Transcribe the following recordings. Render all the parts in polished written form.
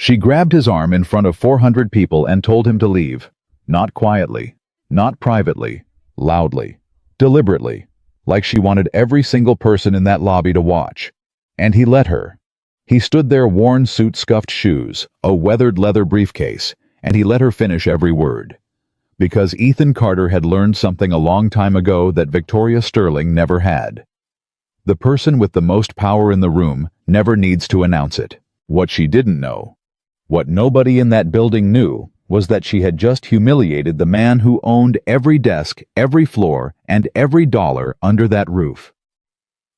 She grabbed his arm in front of 400 people and told him to leave. Not quietly, not privately, loudly, deliberately, like she wanted every single person in that lobby to watch. And he let her. He stood there, worn suit, scuffed shoes, a weathered leather briefcase, and he let her finish every word. Because Ethan Carter had learned something a long time ago that Victoria Sterling never had. The person with the most power in the room never needs to announce it. What she didn't know, what nobody in that building knew, was that she had just humiliated the man who owned every desk, every floor, and every dollar under that roof.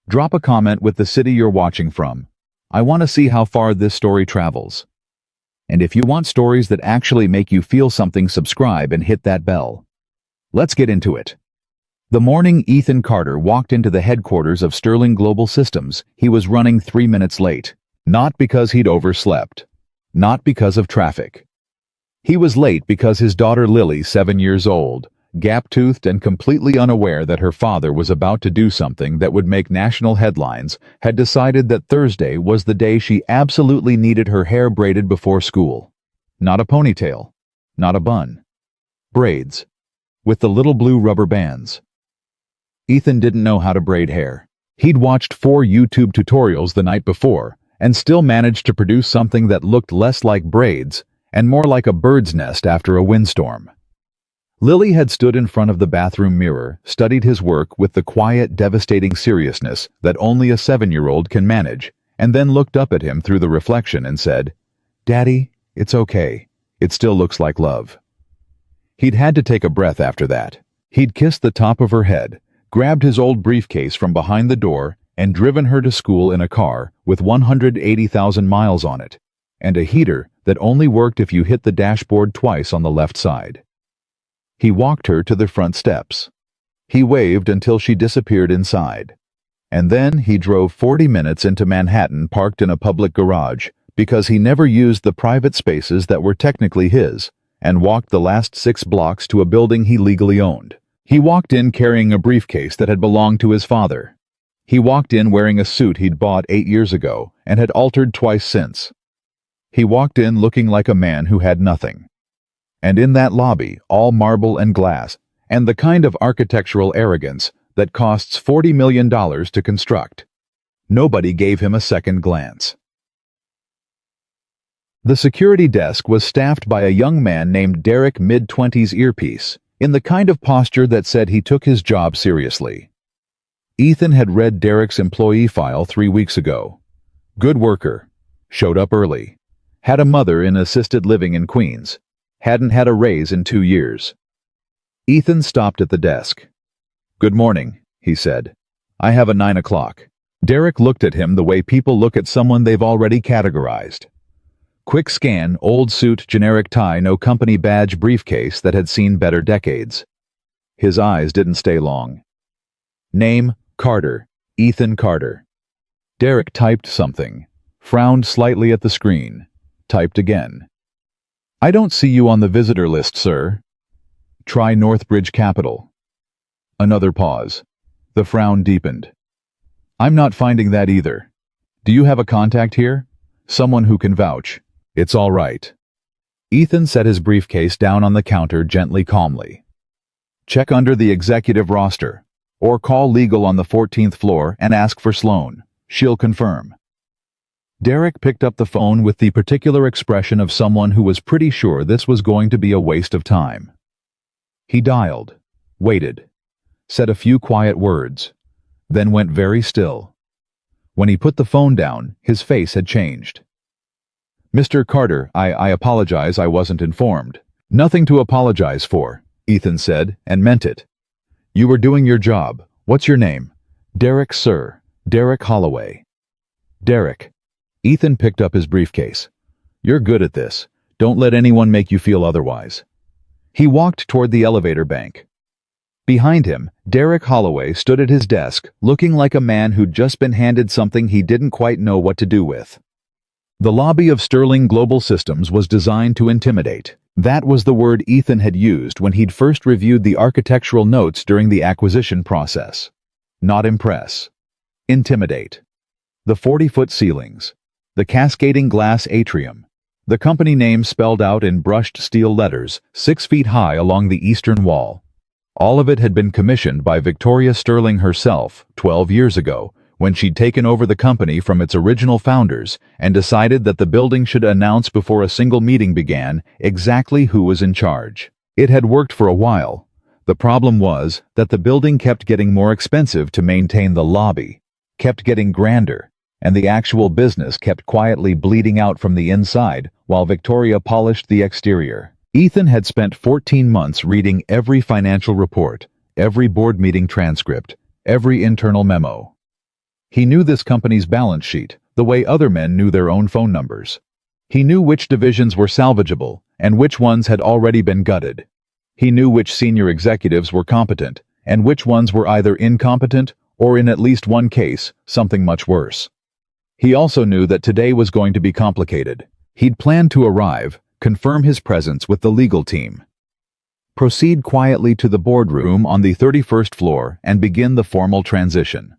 Drop a comment with the city you're watching from. I want to see how far this story travels. And if you want stories that actually make you feel something, subscribe and hit that bell. Let's get into it. The morning Ethan Carter walked into the headquarters of Sterling Global Systems, he was running 3 minutes late. Not because he'd overslept. Not because of traffic. He was late because his daughter Lily, 7 years old, gap-toothed and completely unaware that her father was about to do something that would make national headlines, had decided that Thursday was the day she absolutely needed her hair braided before school. Not a ponytail. Not a bun. Braids. With the little blue rubber bands. Ethan didn't know how to braid hair. He'd watched 4 YouTube tutorials the night before, and still managed to produce something that looked less like braids and more like a bird's nest after a windstorm. Lily had stood in front of the bathroom mirror, studied his work with the quiet, devastating seriousness that only a 7-year-old can manage, and then looked up at him through the reflection and said, "Daddy, it's okay. It still looks like love." He'd had to take a breath after that. He'd kissed the top of her head, grabbed his old briefcase from behind the door, and driven her to school in a car with 180,000 miles on it, and a heater that only worked if you hit the dashboard twice on the left side. He walked her to the front steps. He waved until she disappeared inside. And then he drove 40 minutes into Manhattan, parked in a public garage, because he never used the private spaces that were technically his, and walked the last 6 blocks to a building he legally owned. He walked in carrying a briefcase that had belonged to his father. He walked in wearing a suit he'd bought 8 years ago and had altered twice since. He walked in looking like a man who had nothing. And in that lobby, all marble and glass, and the kind of architectural arrogance that costs $40 million to construct. Nobody gave him a second glance. The security desk was staffed by a young man named Derek, mid-20s, earpiece, in the kind of posture that said he took his job seriously. Ethan had read Derek's employee file 3 weeks ago. Good worker. Showed up early. Had a mother in assisted living in Queens. Hadn't had a raise in 2 years. Ethan stopped at the desk. "Good morning," he said. "I have a 9 o'clock. Derek looked at him the way people look at someone they've already categorized. Quick scan, old suit, generic tie, no company badge, briefcase that had seen better decades. His eyes didn't stay long. Name, Carter, Ethan Carter. Derek typed something, frowned slightly at the screen, typed again. "I don't see you on the visitor list, sir. Try Northbridge Capital." Another pause. The frown deepened. "I'm not finding that either. Do you have a contact here? Someone who can vouch?" "It's all right." Ethan set his briefcase down on the counter gently, calmly. "Check under the executive roster, or call legal on the 14th floor and ask for Sloan. She'll confirm." Derek picked up the phone with the particular expression of someone who was pretty sure this was going to be a waste of time. He dialed, waited, said a few quiet words, then went very still. When he put the phone down, his face had changed. "Mr. Carter, I apologize, I wasn't informed." "Nothing to apologize for," Ethan said, and meant it. "You were doing your job. What's your name?" "Derek, sir. Derek Holloway." "Derek." Ethan picked up his briefcase. "You're good at this. Don't let anyone make you feel otherwise." He walked toward the elevator bank. Behind him, Derek Holloway stood at his desk, looking like a man who'd just been handed something he didn't quite know what to do with. The lobby of Sterling Global Systems was designed to intimidate. That was the word Ethan had used when he'd first reviewed the architectural notes during the acquisition process. Not impress. Intimidate. The 40-foot ceilings. The cascading glass atrium. The company name spelled out in brushed steel letters, 6 feet high along the eastern wall. All of it had been commissioned by Victoria Sterling herself 12 years ago, when she'd taken over the company from its original founders and decided that the building should announce before a single meeting began exactly who was in charge. It had worked for a while. The problem was that the building kept getting more expensive to maintain the lobby, kept getting grander, and the actual business kept quietly bleeding out from the inside while Victoria polished the exterior. Ethan had spent 14 months reading every financial report, every board meeting transcript, every internal memo. He knew this company's balance sheet, the way other men knew their own phone numbers. He knew which divisions were salvageable and which ones had already been gutted. He knew which senior executives were competent and which ones were either incompetent or, in at least one case, something much worse. He also knew that today was going to be complicated. He'd planned to arrive, confirm his presence with the legal team, proceed quietly to the boardroom on the 31st floor and begin the formal transition.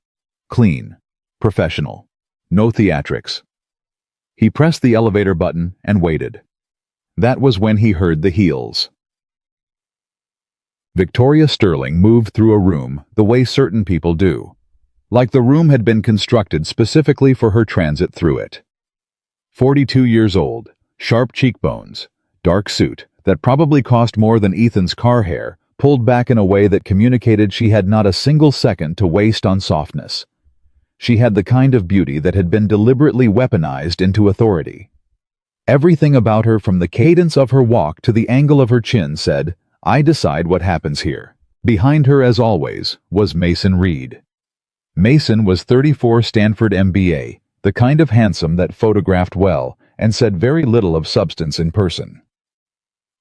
Clean, professional, no theatrics. He pressed the elevator button and waited. That was when he heard the heels. Victoria Sterling moved through a room the way certain people do, like the room had been constructed specifically for her transit through it. 42 years old, sharp cheekbones, dark suit that probably cost more than Ethan's car hair, pulled back in a way that communicated she had not a single second to waste on softness. She had the kind of beauty that had been deliberately weaponized into authority. Everything about her, from the cadence of her walk to the angle of her chin, said, "I decide what happens here." Behind her, as always, was Mason Reed. Mason was 34, Stanford MBA, the kind of handsome that photographed well and said very little of substance in person.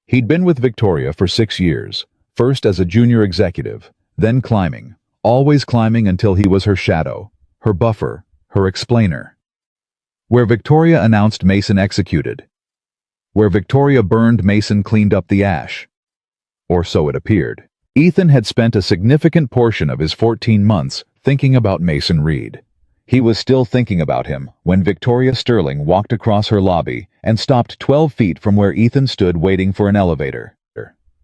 He'd been with Victoria for 6 years, first as a junior executive, then climbing, always climbing until he was her shadow, her buffer, her explainer. Where Victoria announced, Mason executed. Where Victoria burned, Mason cleaned up the ash. Or so it appeared. Ethan had spent a significant portion of his 14 months thinking about Mason Reed. He was still thinking about him when Victoria Sterling walked across her lobby and stopped 12 feet from where Ethan stood waiting for an elevator.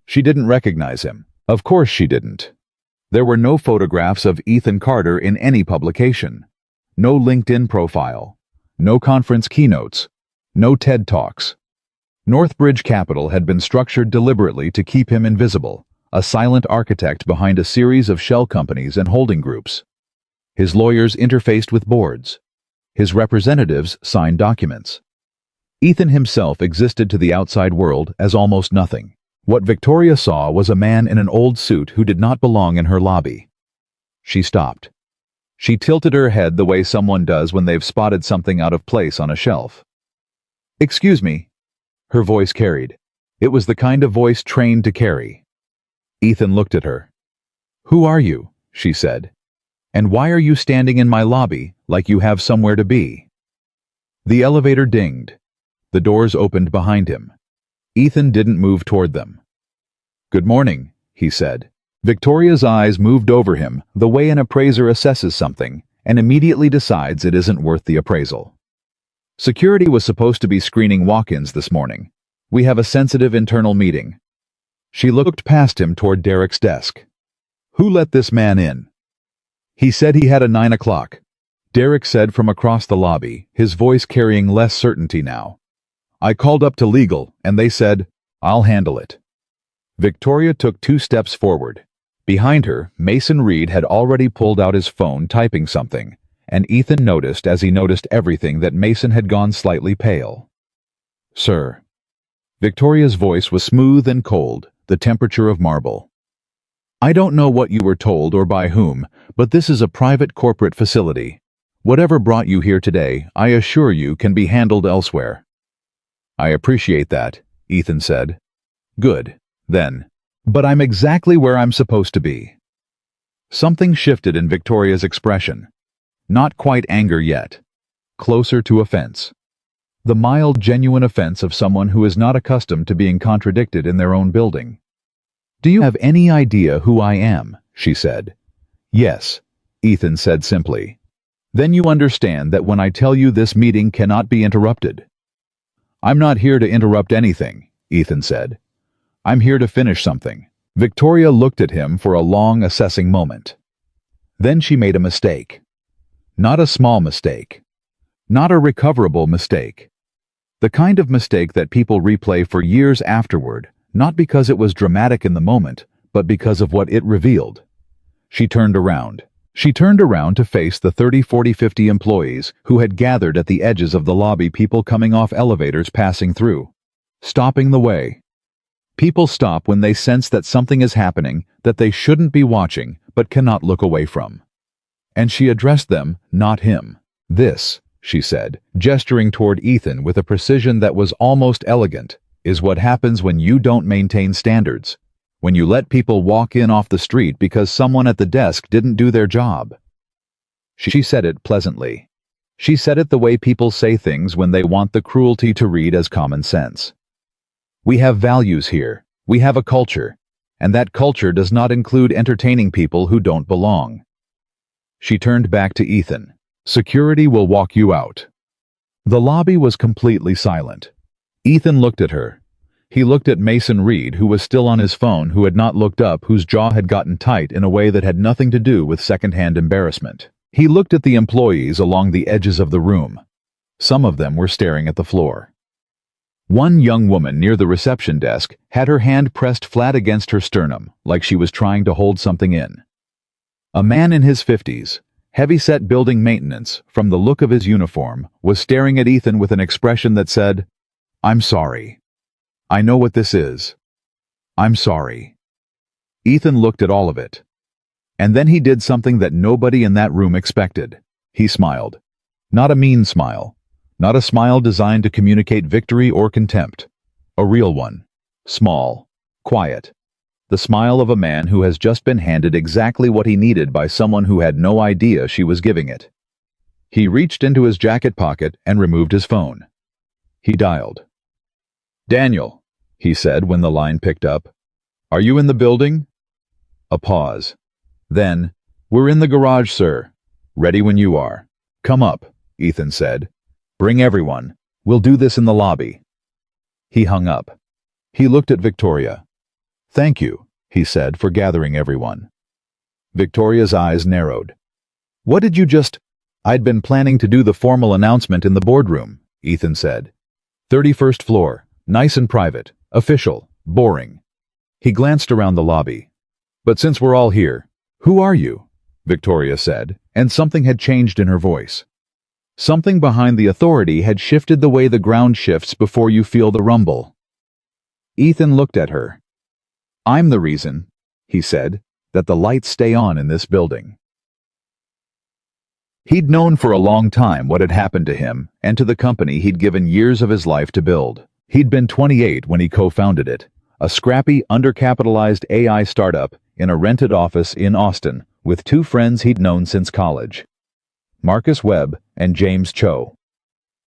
She didn't recognize him. Of course she didn't. There were no photographs of Ethan Carter in any publication. No LinkedIn profile. No conference keynotes. No TED Talks. Northbridge Capital had been structured deliberately to keep him invisible, a silent architect behind a series of shell companies and holding groups. His lawyers interfaced with boards. His representatives signed documents. Ethan himself existed to the outside world as almost nothing. What Victoria saw was a man in an old suit who did not belong in her lobby. She stopped. She tilted her head the way someone does when they've spotted something out of place on a shelf. "Excuse me," her voice carried. It was the kind of voice trained to carry. Ethan looked at her. "Who are you?" she said. "And why are you standing in my lobby like you have somewhere to be?" The elevator dinged. The doors opened behind him. Ethan didn't move toward them. "Good morning," he said. Victoria's eyes moved over him the way an appraiser assesses something and immediately decides it isn't worth the appraisal. "Security was supposed to be screening walk-ins this morning. We have a sensitive internal meeting." She looked past him toward Derek's desk. "Who let this man in?" "He said he had a 9 o'clock. Derek said from across the lobby, his voice carrying less certainty now. "I called up to legal, and they said, I'll handle it." Victoria took 2 steps forward. Behind her, Mason Reed had already pulled out his phone typing something, and Ethan noticed as he noticed everything that Mason had gone slightly pale. "Sir." Victoria's voice was smooth and cold, the temperature of marble. "I don't know what you were told or by whom, but this is a private corporate facility. Whatever brought you here today, I assure you, can be handled elsewhere." "I appreciate that," Ethan said. "Good, then. But I'm exactly where I'm supposed to be." Something shifted in Victoria's expression. Not quite anger yet. Closer to offense. The mild, genuine offense of someone who is not accustomed to being contradicted in their own building. "Do you have any idea who I am?" she said. "Yes," Ethan said simply. "Then you understand that when I tell you this meeting cannot be interrupted." "I'm not here to interrupt anything," Ethan said. "I'm here to finish something." Victoria looked at him for a long, assessing moment. Then she made a mistake. Not a small mistake. Not a recoverable mistake. The kind of mistake that people replay for years afterward, not because it was dramatic in the moment, but because of what it revealed. She turned around. She turned around to face the 30, 40, 50 employees who had gathered at the edges of the lobby, people coming off elevators passing through. Stopping the way. People stop when they sense that something is happening that they shouldn't be watching but cannot look away from. And she addressed them, not him. "This," she said, gesturing toward Ethan with a precision that was almost elegant, "is what happens when you don't maintain standards. When you let people walk in off the street because someone at the desk didn't do their job." She said it pleasantly. She said it the way people say things when they want the cruelty to read as common sense. "We have values here. We have a culture. And that culture does not include entertaining people who don't belong." She turned back to Ethan. "Security will walk you out." The lobby was completely silent. Ethan looked at her. He looked at Mason Reed, who was still on his phone, who had not looked up, whose jaw had gotten tight in a way that had nothing to do with secondhand embarrassment. He looked at the employees along the edges of the room. Some of them were staring at the floor. One young woman near the reception desk had her hand pressed flat against her sternum, like she was trying to hold something in. A man in his 50s, heavy-set building maintenance, from the look of his uniform, was staring at Ethan with an expression that said, "I'm sorry. I know what this is. I'm sorry." Ethan looked at all of it. And then he did something that nobody in that room expected. He smiled. Not a mean smile. Not a smile designed to communicate victory or contempt. A real one. Small. Quiet. The smile of a man who has just been handed exactly what he needed by someone who had no idea she was giving it. He reached into his jacket pocket and removed his phone. He dialed. "Daniel," he said when the line picked up. "Are you in the building?" A pause. Then, "We're in the garage, sir. Ready when you are." "Come up," Ethan said. "Bring everyone. We'll do this in the lobby." He hung up. He looked at Victoria. "Thank you," he said, "for gathering everyone." Victoria's eyes narrowed. "What did you just—" "I'd been planning to do the formal announcement in the boardroom," Ethan said. 31st floor. Nice and private. Official. Boring." He glanced around the lobby. "But since we're all here, who are you?" Victoria said, and something had changed in her voice. Something behind the authority had shifted the way the ground shifts before you feel the rumble. Ethan looked at her. "I'm the reason," he said, "that the lights stay on in this building." He'd known for a long time what had happened to him and to the company he'd given years of his life to build. He'd been 28 when he co-founded it, a scrappy, undercapitalized AI startup in a rented office in Austin with two friends he'd known since college, Marcus Webb and James Cho.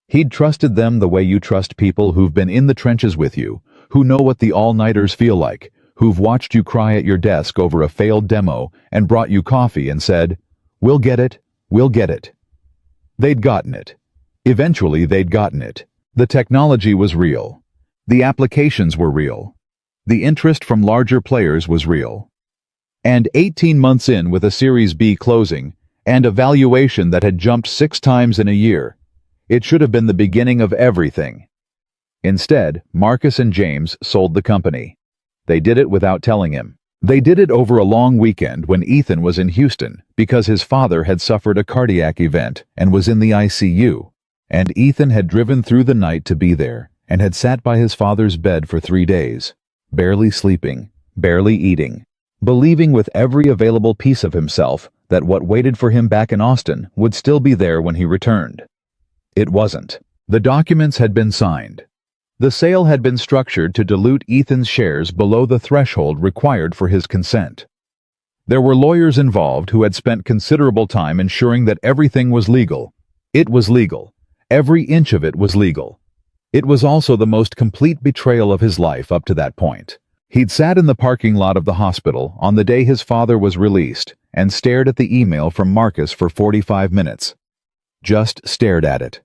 He'd trusted them the way you trust people who've been in the trenches with you, who know what the all-nighters feel like, who've watched you cry at your desk over a failed demo and brought you coffee and said, "We'll get it, we'll get it." They'd gotten it. Eventually they'd gotten it. The technology was real. The applications were real. The interest from larger players was real. And 18 months in, with a Series B closing, and a valuation that had jumped 6 times in a year, it should have been the beginning of everything. Instead, Marcus and James sold the company. They did it without telling him. They did it over a long weekend when Ethan was in Houston because his father had suffered a cardiac event and was in the ICU, and Ethan had driven through the night to be there and had sat by his father's bed for 3 days, barely sleeping, barely eating, believing with every available piece of himself that what waited for him back in Austin would still be there when he returned. It wasn't. The documents had been signed. The sale had been structured to dilute Ethan's shares below the threshold required for his consent. There were lawyers involved who had spent considerable time ensuring that everything was legal. It was legal. Every inch of it was legal. It was also the most complete betrayal of his life up to that point. He'd sat in the parking lot of the hospital on the day his father was released and stared at the email from Marcus for 45 minutes. Just stared at it.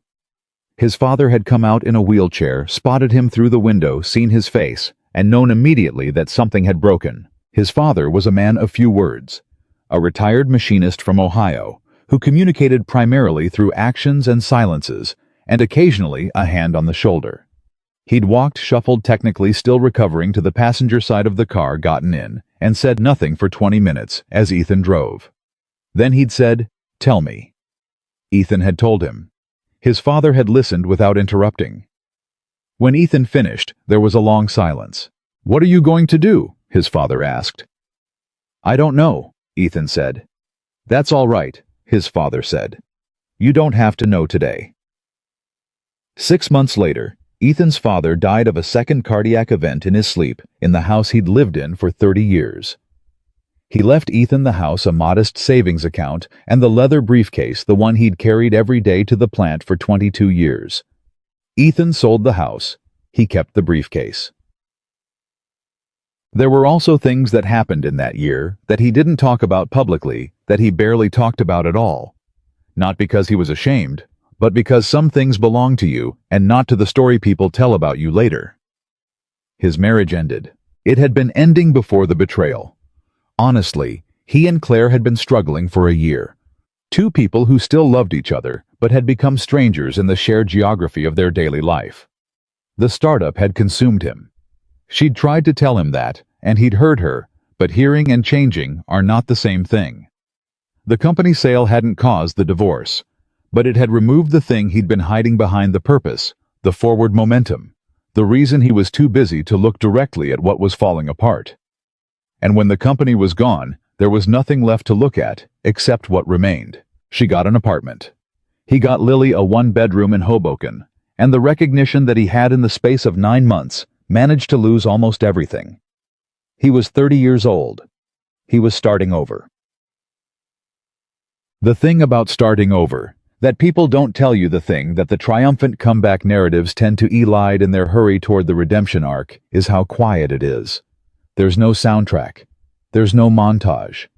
His father had come out in a wheelchair, spotted him through the window, seen his face, and known immediately that something had broken. His father was a man of few words, a retired machinist from Ohio, who communicated primarily through actions and silences, and occasionally a hand on the shoulder. He'd walked, shuffled, technically still recovering, to the passenger side of the car, gotten in, and said nothing for 20 minutes as Ethan drove. Then he'd said, "Tell me." Ethan had told him. His father had listened without interrupting. When Ethan finished, there was a long silence. "What are you going to do?" his father asked. "I don't know," Ethan said. "That's all right," his father said. "You don't have to know today." 6 months later, Ethan's father died of a second cardiac event in his sleep in the house he'd lived in for 30 years. He left Ethan the house, a modest savings account, and the leather briefcase, the one he'd carried every day to the plant for 22 years. Ethan sold the house. He kept the briefcase. There were also things that happened in that year that he didn't talk about publicly, that he barely talked about at all. Not because he was ashamed, but because some things belong to you and not to the story people tell about you later. His marriage ended. It had been ending before the betrayal. Honestly, he and Claire had been struggling for a year. Two people who still loved each other, but had become strangers in the shared geography of their daily life. The startup had consumed him. She'd tried to tell him that, and he'd heard her, but hearing and changing are not the same thing. The company sale hadn't caused the divorce, but it had removed the thing he'd been hiding behind: the purpose, the forward momentum, the reason he was too busy to look directly at what was falling apart. And when the company was gone, there was nothing left to look at except what remained. She got an apartment. He got Lily a one-bedroom in Hoboken, and the recognition that he had in the space of 9 months managed to lose almost everything. He was 30 years old. He was starting over. The thing about starting over, that people don't tell you, the thing that the triumphant comeback narratives tend to elide in their hurry toward the redemption arc, is how quiet it is. There's no soundtrack. There's no montage.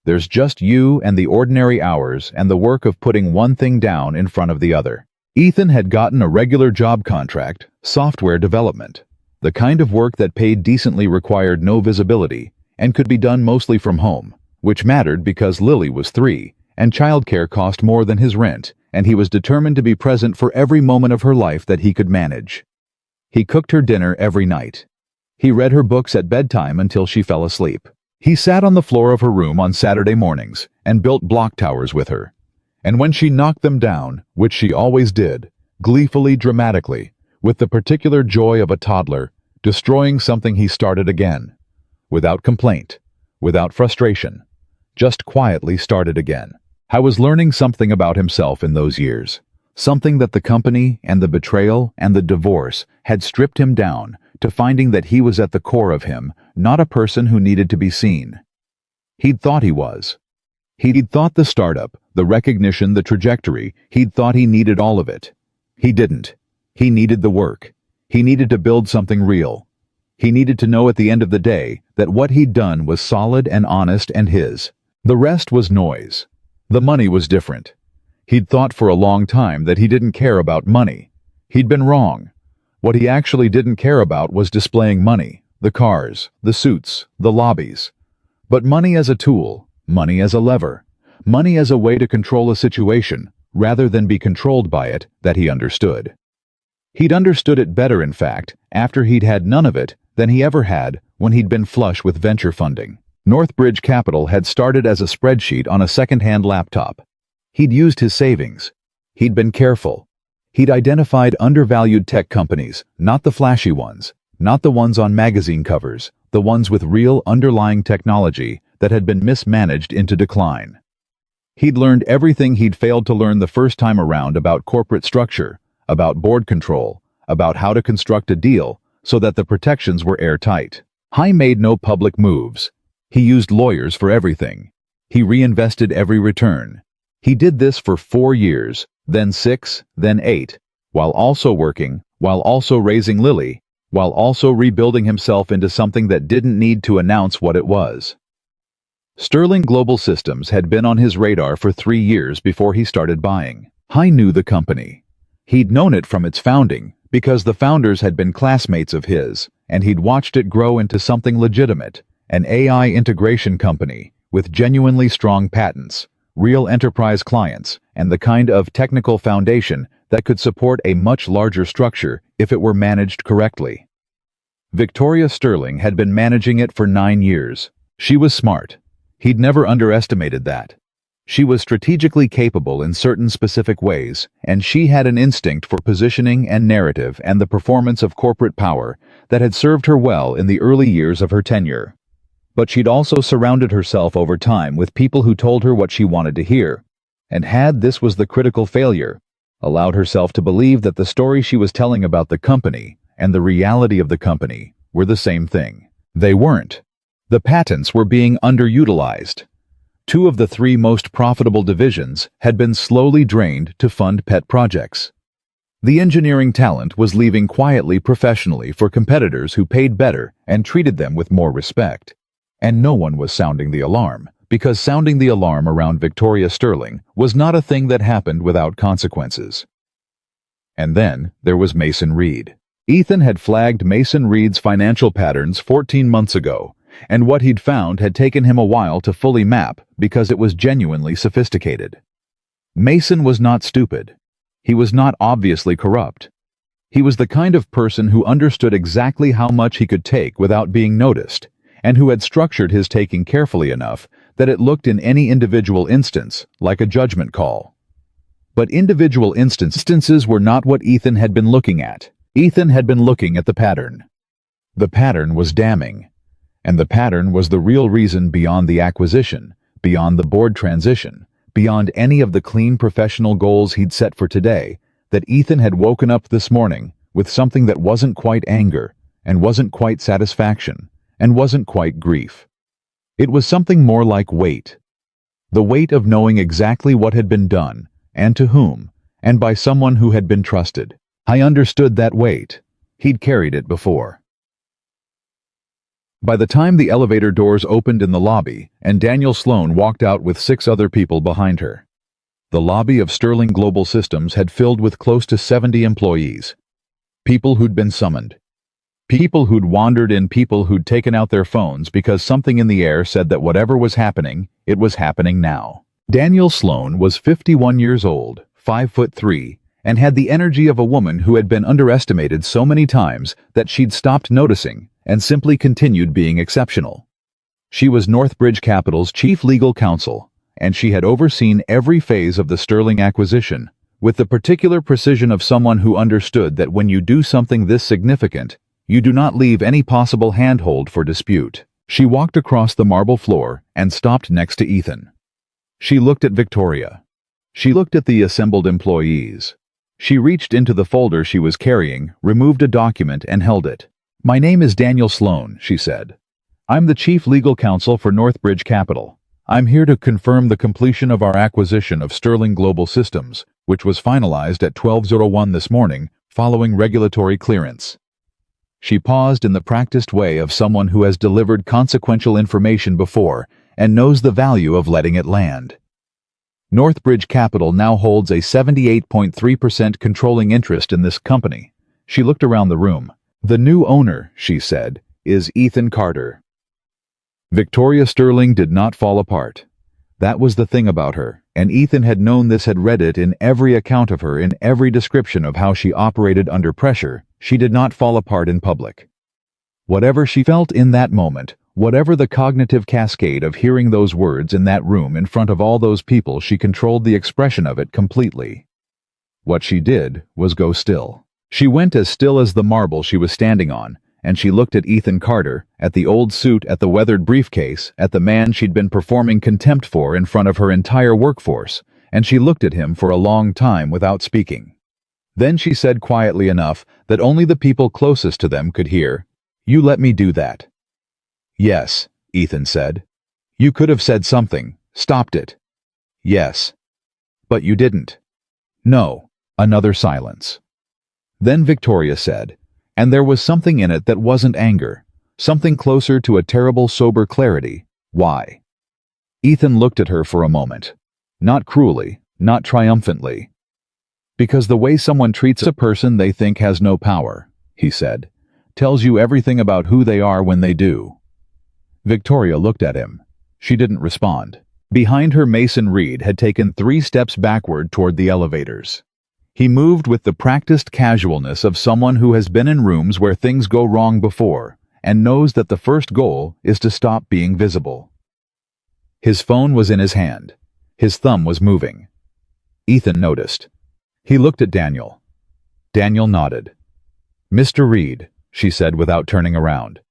There's just you and the ordinary hours and the work of putting one thing down in front of the other. Ethan had gotten a regular job contract, software development. The kind of work that paid decently, required no visibility, and could be done mostly from home, which mattered because Lily was 3, and childcare cost more than his rent, and he was determined to be present for every moment of her life that he could manage. He cooked her dinner every night. He read her books at bedtime until she fell asleep. He sat on the floor of her room on Saturday mornings and built block towers with her. And when she knocked them down, which she always did, gleefully, dramatically, with the particular joy of a toddler, destroying something he started again. Without complaint, without frustration, just quietly started again. I was learning something about himself in those years. Something that the company and the betrayal and the divorce had stripped him down to, finding that he was at the core of him, not a person who needed to be seen. He'd thought he was. He'd thought the startup, the recognition, the trajectory, he'd thought he needed all of it. He didn't. He needed the work. He needed to build something real. He needed to know at the end of the day that what he'd done was solid and honest and his. The rest was noise. The money was different. He'd thought for a long time that he didn't care about money. He'd been wrong. What he actually didn't care about was displaying money, the cars, the suits, the lobbies. But money as a tool, money as a lever, money as a way to control a situation, rather than be controlled by it, that he understood. He'd understood it better, in fact, after he'd had none of it than he ever had when he'd been flush with venture funding. Northbridge Capital had started as a spreadsheet on a second-hand laptop. He'd used his savings. He'd been careful. He'd identified undervalued tech companies, not the flashy ones, not the ones on magazine covers, the ones with real underlying technology that had been mismanaged into decline. He'd learned everything he'd failed to learn the first time around about corporate structure, about board control, about how to construct a deal so that the protections were airtight. He made no public moves. He used lawyers for everything. He reinvested every return. He did this for 4 years, then 6, then 8, while also working, while also raising Lily, while also rebuilding himself into something that didn't need to announce what it was. Sterling Global Systems had been on his radar for 3 years before he started buying. He knew the company. He'd known it from its founding, because the founders had been classmates of his, and he'd watched it grow into something legitimate, an AI integration company, with genuinely strong patents, real enterprise clients, and the kind of technical foundation that could support a much larger structure if it were managed correctly. Victoria Sterling had been managing it for 9 years. She was smart. He'd never underestimated that. She was strategically capable in certain specific ways, and she had an instinct for positioning and narrative and the performance of corporate power that had served her well in the early years of her tenure. But she'd also surrounded herself over time with people who told her what she wanted to hear, and this was the critical failure, allowed herself to believe that the story she was telling about the company and the reality of the company were the same thing. They weren't. The patents were being underutilized. 2 of the 3 most profitable divisions had been slowly drained to fund pet projects. The engineering talent was leaving quietly professionally for competitors who paid better and treated them with more respect. And no one was sounding the alarm, because sounding the alarm around Victoria Sterling was not a thing that happened without consequences. And then there was Mason Reed. Ethan had flagged Mason Reed's financial patterns 14 months ago, and what he'd found had taken him a while to fully map because it was genuinely sophisticated. Mason was not stupid. He was not obviously corrupt. He was the kind of person who understood exactly how much he could take without being noticed, and who had structured his taking carefully enough that it looked in any individual instance like a judgment call. But individual instances were not what Ethan had been looking at. Ethan had been looking at the pattern. The pattern was damning. And the pattern was the real reason beyond the acquisition, beyond the board transition, beyond any of the clean professional goals he'd set for today, that Ethan had woken up this morning with something that wasn't quite anger, and wasn't quite satisfaction, and wasn't quite grief. It was something more like weight. The weight of knowing exactly what had been done, and to whom, and by someone who had been trusted. I understood that weight. He'd carried it before. By the time the elevator doors opened in the lobby and Daniel Sloan walked out with 6 other people behind her, the lobby of Sterling Global Systems had filled with close to 70 employees. People who'd been summoned. People who'd wandered in, people who'd taken out their phones because something in the air said that whatever was happening, it was happening now. Daniel Sloan was 51 years old, 5'3", and had the energy of a woman who had been underestimated so many times that she'd stopped noticing and simply continued being exceptional. She was Northbridge Capital's chief legal counsel, and she had overseen every phase of the Sterling acquisition, with the particular precision of someone who understood that when you do something this significant, you do not leave any possible handhold for dispute. She walked across the marble floor and stopped next to Ethan. She looked at Victoria. She looked at the assembled employees. She reached into the folder she was carrying, removed a document, and held it. "My name is Daniel Sloan," she said. "I'm the chief legal counsel for Northbridge Capital. I'm here to confirm the completion of our acquisition of Sterling Global Systems, which was finalized at 12:01 this morning, following regulatory clearance." She paused in the practiced way of someone who has delivered consequential information before and knows the value of letting it land. Northbridge Capital now holds a 78.3% controlling interest in this company. She looked around the room. "The new owner," she said, "is Ethan Carter." Victoria Sterling did not fall apart. That was the thing about her, and Ethan had known this, had read it in every account of her, in every description of how she operated under pressure. She did not fall apart in public. Whatever she felt in that moment, whatever the cognitive cascade of hearing those words in that room in front of all those people, she controlled the expression of it completely. What she did was go still. She went as still as the marble she was standing on, and she looked at Ethan Carter, at the old suit, at the weathered briefcase, at the man she'd been performing contempt for in front of her entire workforce, and she looked at him for a long time without speaking. Then she said quietly enough that only the people closest to them could hear, "You let me do that." "Yes," Ethan said. "You could have said something, stopped it." "Yes." "But you didn't." "No." Another silence. Then Victoria said, and there was something in it that wasn't anger, something closer to a terrible sober clarity, "Why?" Ethan looked at her for a moment. Not cruelly, not triumphantly. Because the way someone treats a person they think has no power, he said, tells you everything about who they are when they do. Victoria looked at him. She didn't respond. Behind her, Mason Reed had taken 3 steps backward toward the elevators. He moved with the practiced casualness of someone who has been in rooms where things go wrong before and knows that the first goal is to stop being visible. His phone was in his hand. His thumb was moving. Ethan noticed. He looked at Daniel. Daniel nodded. "Mr. Reed," she said without turning around,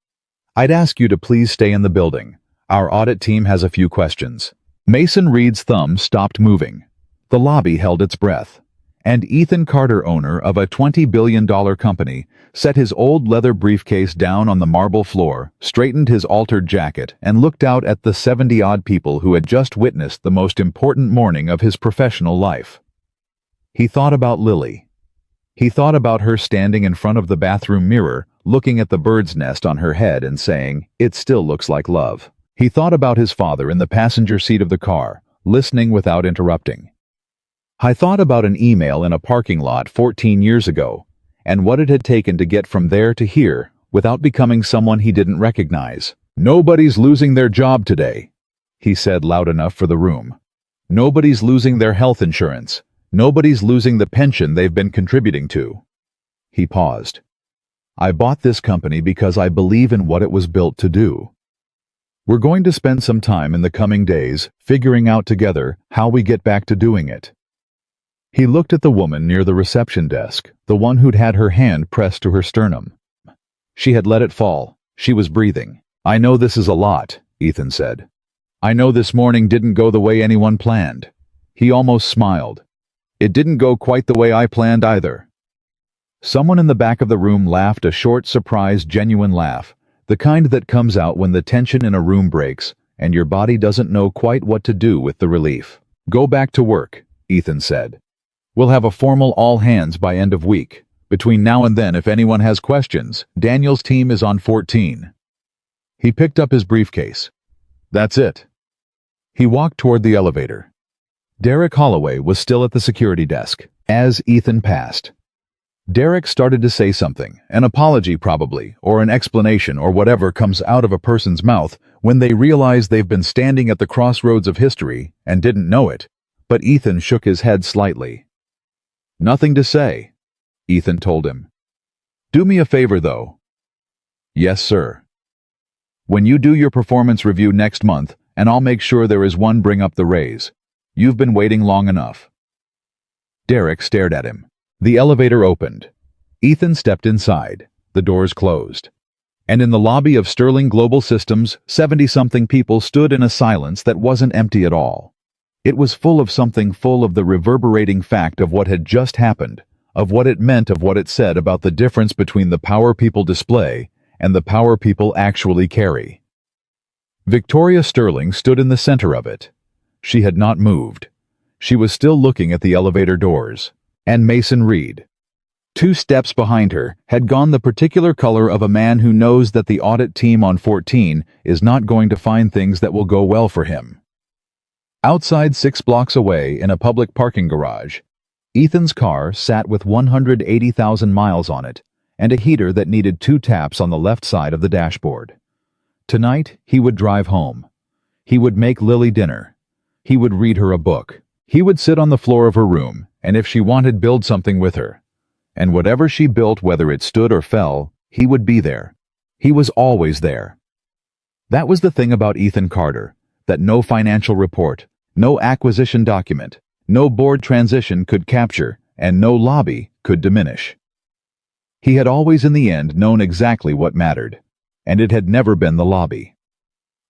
"I'd ask you to please stay in the building. Our audit team has a few questions." Mason Reed's thumb stopped moving. The lobby held its breath. And Ethan Carter, owner of a $20 billion company, set his old leather briefcase down on the marble floor, straightened his altered jacket, and looked out at the 70-odd people who had just witnessed the most important morning of his professional life. He thought about Lily. He thought about her standing in front of the bathroom mirror, looking at the bird's nest on her head and saying, "It still looks like love." He thought about his father in the passenger seat of the car, listening without interrupting. I thought about an email in a parking lot 14 years ago, and what it had taken to get from there to here without becoming someone he didn't recognize. "Nobody's losing their job today," he said loud enough for the room. "Nobody's losing their health insurance. Nobody's losing the pension they've been contributing to." He paused. "I bought this company because I believe in what it was built to do. We're going to spend some time in the coming days figuring out together how we get back to doing it." He looked at the woman near the reception desk, the one who'd had her hand pressed to her sternum. She had let it fall. She was breathing. "I know this is a lot," Ethan said. "I know this morning didn't go the way anyone planned." He almost smiled. "It didn't go quite the way I planned either." Someone in the back of the room laughed, a short, surprised, genuine laugh, the kind that comes out when the tension in a room breaks and your body doesn't know quite what to do with the relief. "Go back to work," Ethan said. "We'll have a formal all-hands by end of week. Between now and then, if anyone has questions, Daniel's team is on 14. He picked up his briefcase. "That's it." He walked toward the elevator. Derek Holloway was still at the security desk as Ethan passed. Derek started to say something, an apology probably, or an explanation, or whatever comes out of a person's mouth when they realize they've been standing at the crossroads of history and didn't know it, but Ethan shook his head slightly. "Nothing to say," Ethan told him. "Do me a favor, though." "Yes, sir." "When you do your performance review next month, and I'll make sure there is one, bring up the raise. You've been waiting long enough." Derek stared at him. The elevator opened. Ethan stepped inside. The doors closed. And in the lobby of Sterling Global Systems, 70-something people stood in a silence that wasn't empty at all. It was full of something, full of the reverberating fact of what had just happened, of what it meant, of what it said about the difference between the power people display and the power people actually carry. Victoria Sterling stood in the center of it. She had not moved. She was still looking at the elevator doors. And Mason Reed, 2 steps behind her, had gone the particular color of a man who knows that the audit team on 14 is not going to find things that will go well for him. Outside, 6 blocks away, in a public parking garage, Ethan's car sat with 180,000 miles on it and a heater that needed 2 taps on the left side of the dashboard. Tonight, he would drive home. He would make Lily dinner. He would read her a book. He would sit on the floor of her room, and if she wanted, build something with her. And whatever she built, whether it stood or fell, he would be there. He was always there. That was the thing about Ethan Carter, that no financial report, no acquisition document, no board transition could capture, and no lobby could diminish. He had always in the end known exactly what mattered, and it had never been the lobby.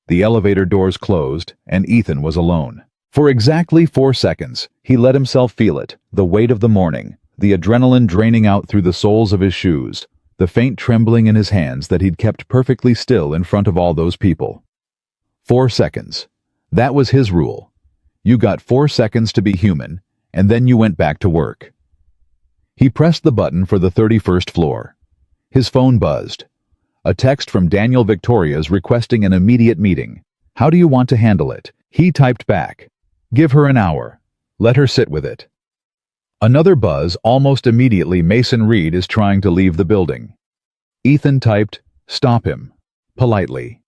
The elevator doors closed, and Ethan was alone. For exactly 4 seconds, he let himself feel it, the weight of the morning, the adrenaline draining out through the soles of his shoes, the faint trembling in his hands that he'd kept perfectly still in front of all those people. 4 seconds. That was his rule. You got 4 seconds to be human, and then you went back to work. He pressed the button for the 31st floor. His phone buzzed. A text from Daniel Victoria's requesting an immediate meeting. "How do you want to handle it?" He typed back. "Give her an hour. Let her sit with it." Another buzz. Almost immediately, Mason Reed is trying to leave the building. Ethan typed, "Stop him," politely.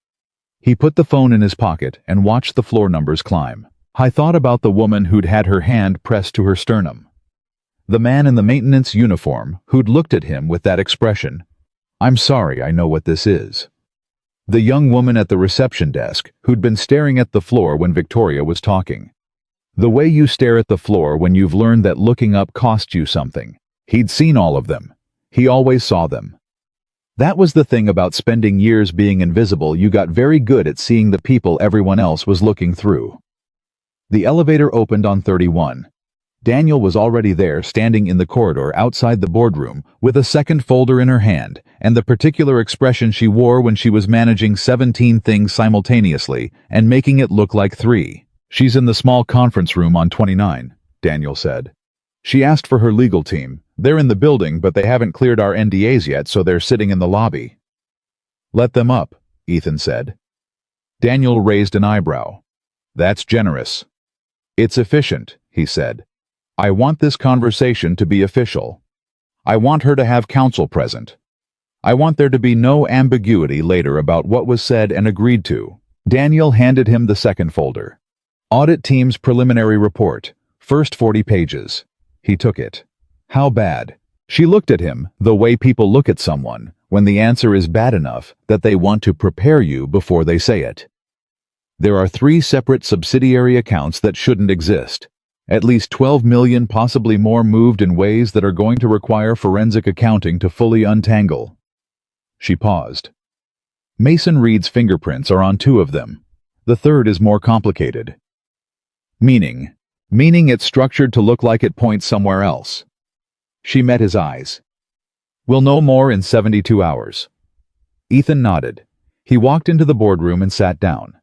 He put the phone in his pocket and watched the floor numbers climb. I thought about the woman who'd had her hand pressed to her sternum. The man in the maintenance uniform who'd looked at him with that expression. "I'm sorry, I know what this is." The young woman at the reception desk who'd been staring at the floor when Victoria was talking. The way you stare at the floor when you've learned that looking up costs you something. He'd seen all of them. He always saw them. That was the thing about spending years being invisible. You got very good at seeing the people everyone else was looking through. The elevator opened on 31. Daniel was already there, standing in the corridor outside the boardroom, with a second folder in her hand, and the particular expression she wore when she was managing 17 things simultaneously and making it look like 3. "She's in the small conference room on 29, Daniel said. "She asked for her legal team. They're in the building, but they haven't cleared our NDAs yet, so they're sitting in the lobby." "Let them up," Ethan said. Daniel raised an eyebrow. "That's generous." "It's efficient," he said. "I want this conversation to be official. I want her to have counsel present. I want there to be no ambiguity later about what was said and agreed to." Daniel handed him the second folder. "Audit Team's Preliminary Report, first 40 pages. He took it. "How bad?" She looked at him, the way people look at someone, when the answer is bad enough that they want to prepare you before they say it. "There are 3 separate subsidiary accounts that shouldn't exist. At least 12 million, possibly more, moved in ways that are going to require forensic accounting to fully untangle." She paused. "Mason Reed's fingerprints are on 2 of them. The third is more complicated." Meaning it's structured to look like it points somewhere else." She met his eyes. "We'll know more in 72 hours. Ethan nodded. He walked into the boardroom and sat down.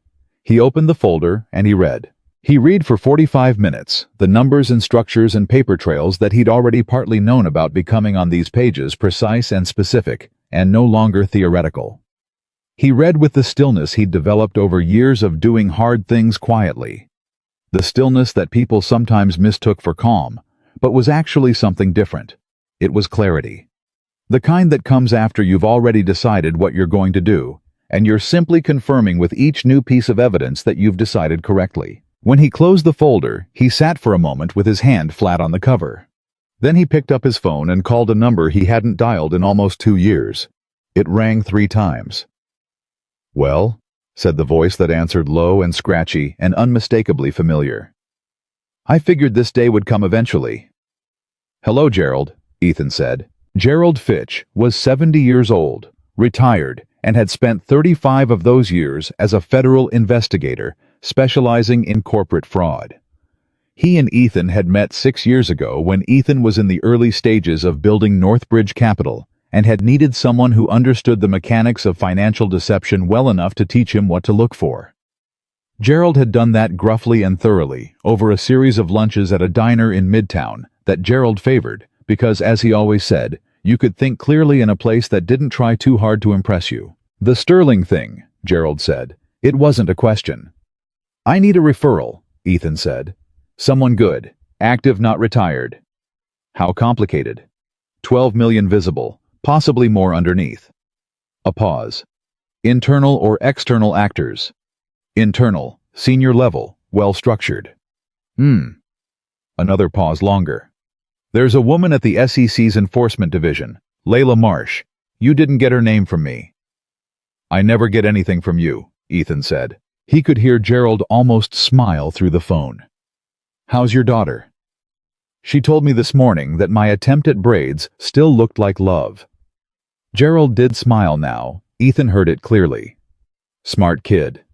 He opened the folder and he read. He read for 45 minutes, the numbers and structures and paper trails that he'd already partly known about becoming on these pages precise and specific, and no longer theoretical. He read with the stillness he'd developed over years of doing hard things quietly. The stillness that people sometimes mistook for calm, but was actually something different. It was clarity. The kind that comes after you've already decided what you're going to do, and you're simply confirming with each new piece of evidence that you've decided correctly. When he closed the folder, he sat for a moment with his hand flat on the cover. Then he picked up his phone and called a number he hadn't dialed in almost 2 years. It rang 3 times. "Well?" said the voice that answered, low and scratchy and unmistakably familiar. "I figured this day would come eventually." "Hello, Gerald," Ethan said. Gerald Fitch was 70 years old, retired, and had spent 35 of those years as a federal investigator, specializing in corporate fraud. He and Ethan had met 6 years ago when Ethan was in the early stages of building Northbridge Capital and had needed someone who understood the mechanics of financial deception well enough to teach him what to look for. Gerald had done that gruffly and thoroughly over a series of lunches at a diner in Midtown that Gerald favored because, as he always said, you could think clearly in a place that didn't try too hard to impress you. "The Sterling thing," Gerald said. "It wasn't a question." "I need a referral," Ethan said. "Someone good, active, not retired." "How complicated?" 12 million visible, possibly more underneath." A pause. "Internal or external actors?" "Internal, senior level, well structured." Another pause longer. "There's a woman at the SEC's enforcement division, Layla Marsh. You didn't get her name from me." "I never get anything from you," Ethan said. He could hear Gerald almost smile through the phone. "How's your daughter?" "She told me this morning that my attempt at braids still looked like love." Gerald did smile now. Ethan heard it clearly. "Smart kid."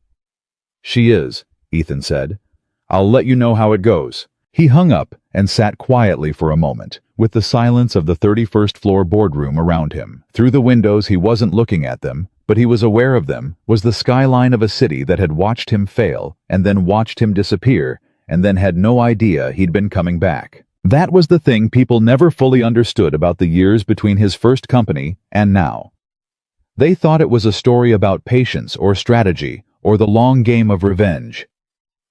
"She is," Ethan said. "I'll let you know how it goes." He hung up and sat quietly for a moment, with the silence of the 31st floor boardroom around him. Through the windows, he wasn't looking at them, but he was aware of them, was the skyline of a city that had watched him fail, and then watched him disappear, and then had no idea he'd been coming back. That was the thing people never fully understood about the years between his first company and now. They thought it was a story about patience or strategy or the long game of revenge.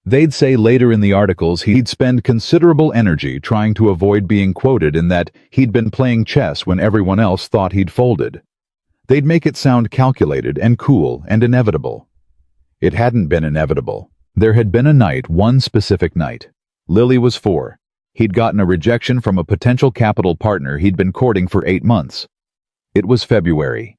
They'd say later in the articles he'd spend considerable energy trying to avoid being quoted in that he'd been playing chess when everyone else thought he'd folded. They'd make it sound calculated and cool and inevitable. It hadn't been inevitable. There had been a night, one specific night. Lily was 4. He'd gotten a rejection from a potential capital partner he'd been courting for 8 months. It was February.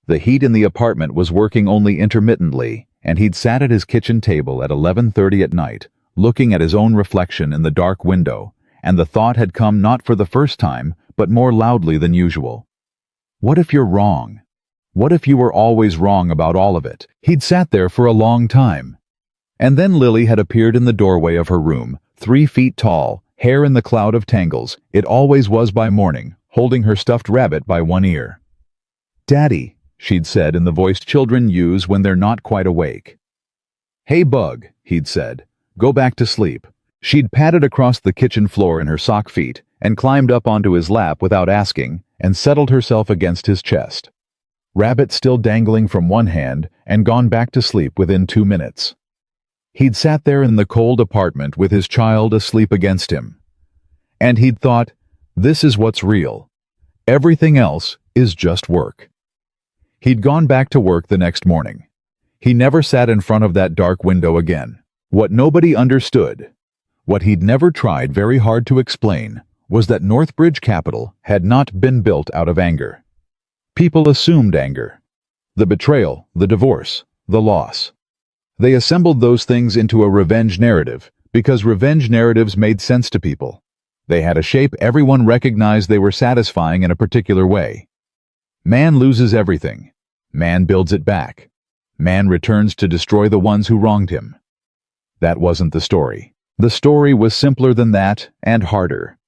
The heat in the apartment was working only intermittently, and he'd sat at his kitchen table at 11:30 at night, looking at his own reflection in the dark window, and the thought had come not for the first time, but more loudly than usual. What if you're wrong? What if you were always wrong about all of it? He'd sat there for a long time. And then Lily had appeared in the doorway of her room, 3 feet tall, hair in the cloud of tangles, it always was by morning, holding her stuffed rabbit by one ear. "Daddy," she'd said in the voice children use when they're not quite awake. "Hey, Bug," he'd said, "go back to sleep." She'd padded across the kitchen floor in her sock feet and climbed up onto his lap without asking and settled herself against his chest. Rabbit still dangling from one hand and gone back to sleep within 2 minutes. He'd sat there in the cold apartment with his child asleep against him. And he'd thought, this is what's real. Everything else is just work. He'd gone back to work the next morning. He never sat in front of that dark window again. What nobody understood, what he'd never tried very hard to explain, was that Northbridge Capital had not been built out of anger. People assumed anger. The betrayal, the divorce, the loss. They assembled those things into a revenge narrative because revenge narratives made sense to people. They had a shape everyone recognized they were satisfying in a particular way. Man loses everything. Man builds it back. Man returns to destroy the ones who wronged him. That wasn't the story. The story was simpler than that and harder.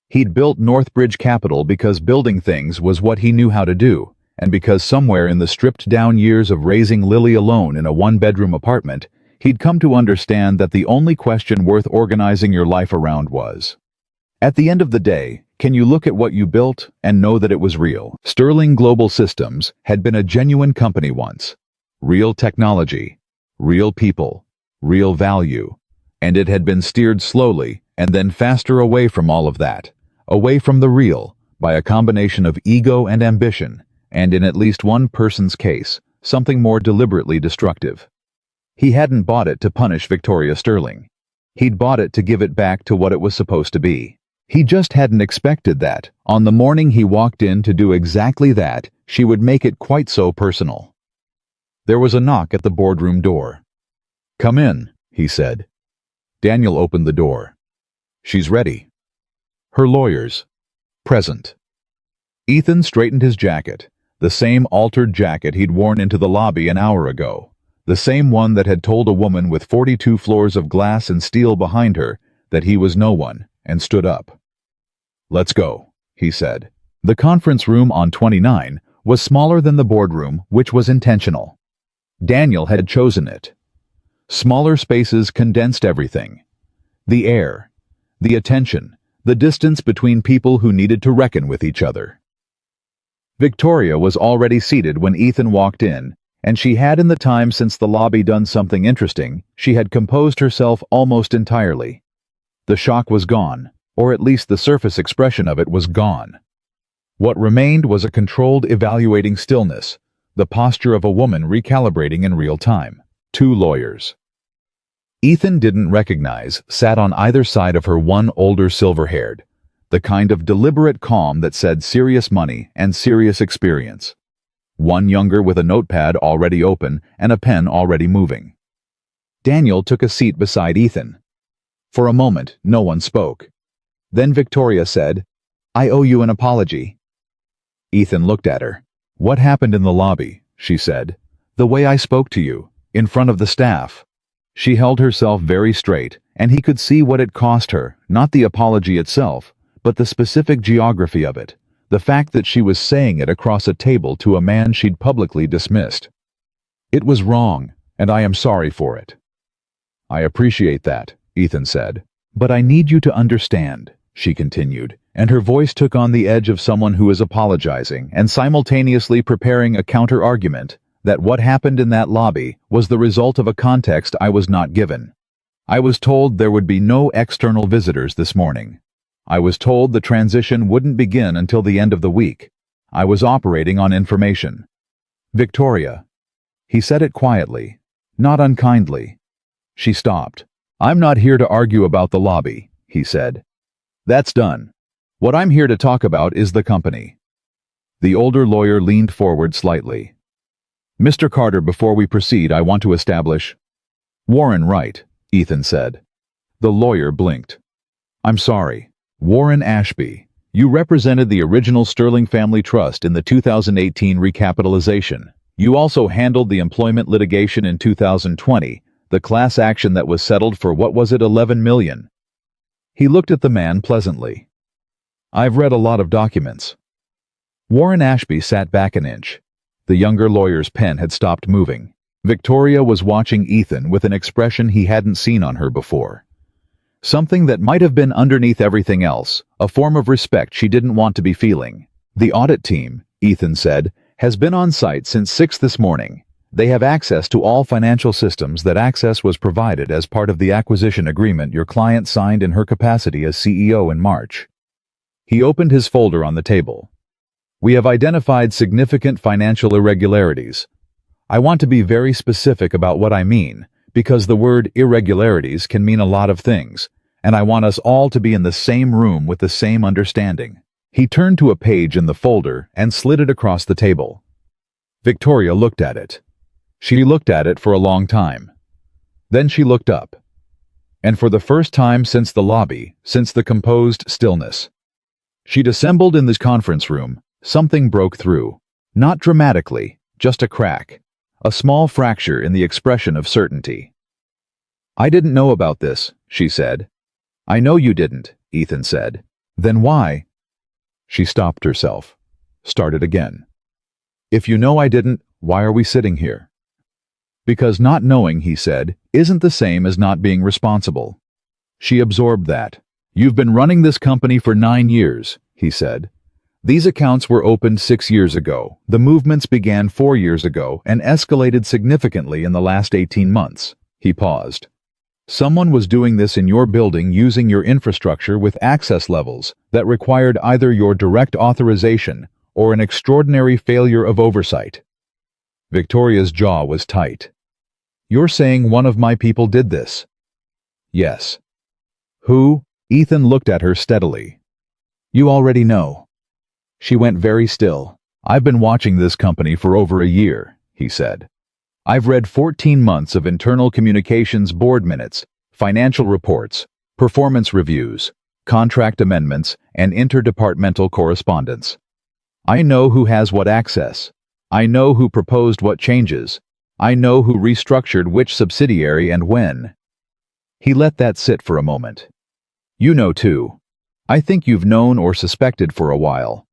He'd built Northbridge Capital because building things was what he knew how to do, and because somewhere in the stripped-down years of raising Lily alone in a one-bedroom apartment, he'd come to understand that the only question worth organizing your life around was, at the end of the day, can you look at what you built and know that it was real? Sterling Global Systems had been a genuine company once. Real technology, real people, real value, and it had been steered slowly and then faster away from all of that. Away from the real, by a combination of ego and ambition, and in at least one person's case, something more deliberately destructive. He hadn't bought it to punish Victoria Sterling. He'd bought it to give it back to what it was supposed to be. He just hadn't expected that, on the morning he walked in to do exactly that, she would make it quite so personal. There was a knock at the boardroom door. "Come in," he said. Daniel opened the door. "She's ready." Her lawyers. Present. Ethan straightened his jacket, the same altered jacket he'd worn into the lobby an hour ago, the same one that had told a woman with 42 floors of glass and steel behind her that he was no one, and stood up. "Let's go," he said. The conference room on 29 was smaller than the boardroom, which was intentional. Daniel had chosen it. Smaller spaces condensed everything. The air, the attention, the distance between people who needed to reckon with each other. Victoria was already seated when Ethan walked in, and she had in the time since the lobby done something interesting. She had composed herself almost entirely. The shock was gone, or at least the surface expression of it was gone. What remained was a controlled, evaluating stillness, the posture of a woman recalibrating in real time. 2 lawyers. Ethan didn't recognize, sat on either side of her one older silver-haired, the kind of deliberate calm that said serious money and serious experience. One younger with a notepad already open and a pen already moving. Daniel took a seat beside Ethan. For a moment, no one spoke. Then Victoria said, "I owe you an apology." Ethan looked at her. "What happened in the lobby?" she said. "The way I spoke to you, in front of the staff." She held herself very straight, and he could see what it cost her, not the apology itself, but the specific geography of it, the fact that she was saying it across a table to a man she'd publicly dismissed. "It was wrong, and I am sorry for it." "I appreciate that," Ethan said. "But I need you to understand," she continued, and her voice took on the edge of someone who is apologizing and simultaneously preparing a counter-argument, that what happened in that lobby was the result of a context I was not given. I was told there would be no external visitors this morning. I was told the transition wouldn't begin until the end of the week. I was operating on information. Victoria. He said it quietly, not unkindly. She stopped. I'm not here to argue about the lobby, he said. That's done. What I'm here to talk about is the company. The older lawyer leaned forward slightly. Mr. Carter, before we proceed, I want to establish... Warren Wright, Ethan said. The lawyer blinked. I'm sorry. Warren Ashby. You represented the original Sterling Family Trust in the 2018 recapitalization. You also handled the employment litigation in 2020, the class action that was settled for what was it, 11 million. He looked at the man pleasantly. I've read a lot of documents. Warren Ashby sat back an inch. The younger lawyer's pen had stopped moving. Victoria was watching Ethan with an expression he hadn't seen on her before. Something that might have been underneath everything else, a form of respect she didn't want to be feeling. The audit team, Ethan said, has been on site since 6 this morning. They have access to all financial systems. That access was provided as part of the acquisition agreement your client signed in her capacity as CEO in March. He opened his folder on the table. We have identified significant financial irregularities. I want to be very specific about what I mean, because the word irregularities can mean a lot of things, and I want us all to be in the same room with the same understanding. He turned to a page in the folder and slid it across the table. Victoria looked at it. She looked at it for a long time. Then she looked up. And for the first time since the lobby, since the composed stillness, she'd assembled in this conference room, something broke through. Not dramatically, just a crack. A small fracture in the expression of certainty. I didn't know about this, she said. I know you didn't, Ethan said. Then why? She stopped herself. Started again. If you know I didn't, why are we sitting here? Because not knowing, he said, isn't the same as not being responsible. She absorbed that. You've been running this company for 9 years, he said. These accounts were opened 6 years ago. The movements began 4 years ago and escalated significantly in the last 18 months. He paused. Someone was doing this in your building using your infrastructure with access levels that required either your direct authorization or an extraordinary failure of oversight. Victoria's jaw was tight. You're saying one of my people did this? Yes. Who? Ethan looked at her steadily. You already know. She went very still. I've been watching this company for over a year, he said. I've read 14 months of internal communications board minutes, financial reports, performance reviews, contract amendments, and interdepartmental correspondence. I know who has what access. I know who proposed what changes. I know who restructured which subsidiary and when. He let that sit for a moment. You know too. I think you've known or suspected for a while.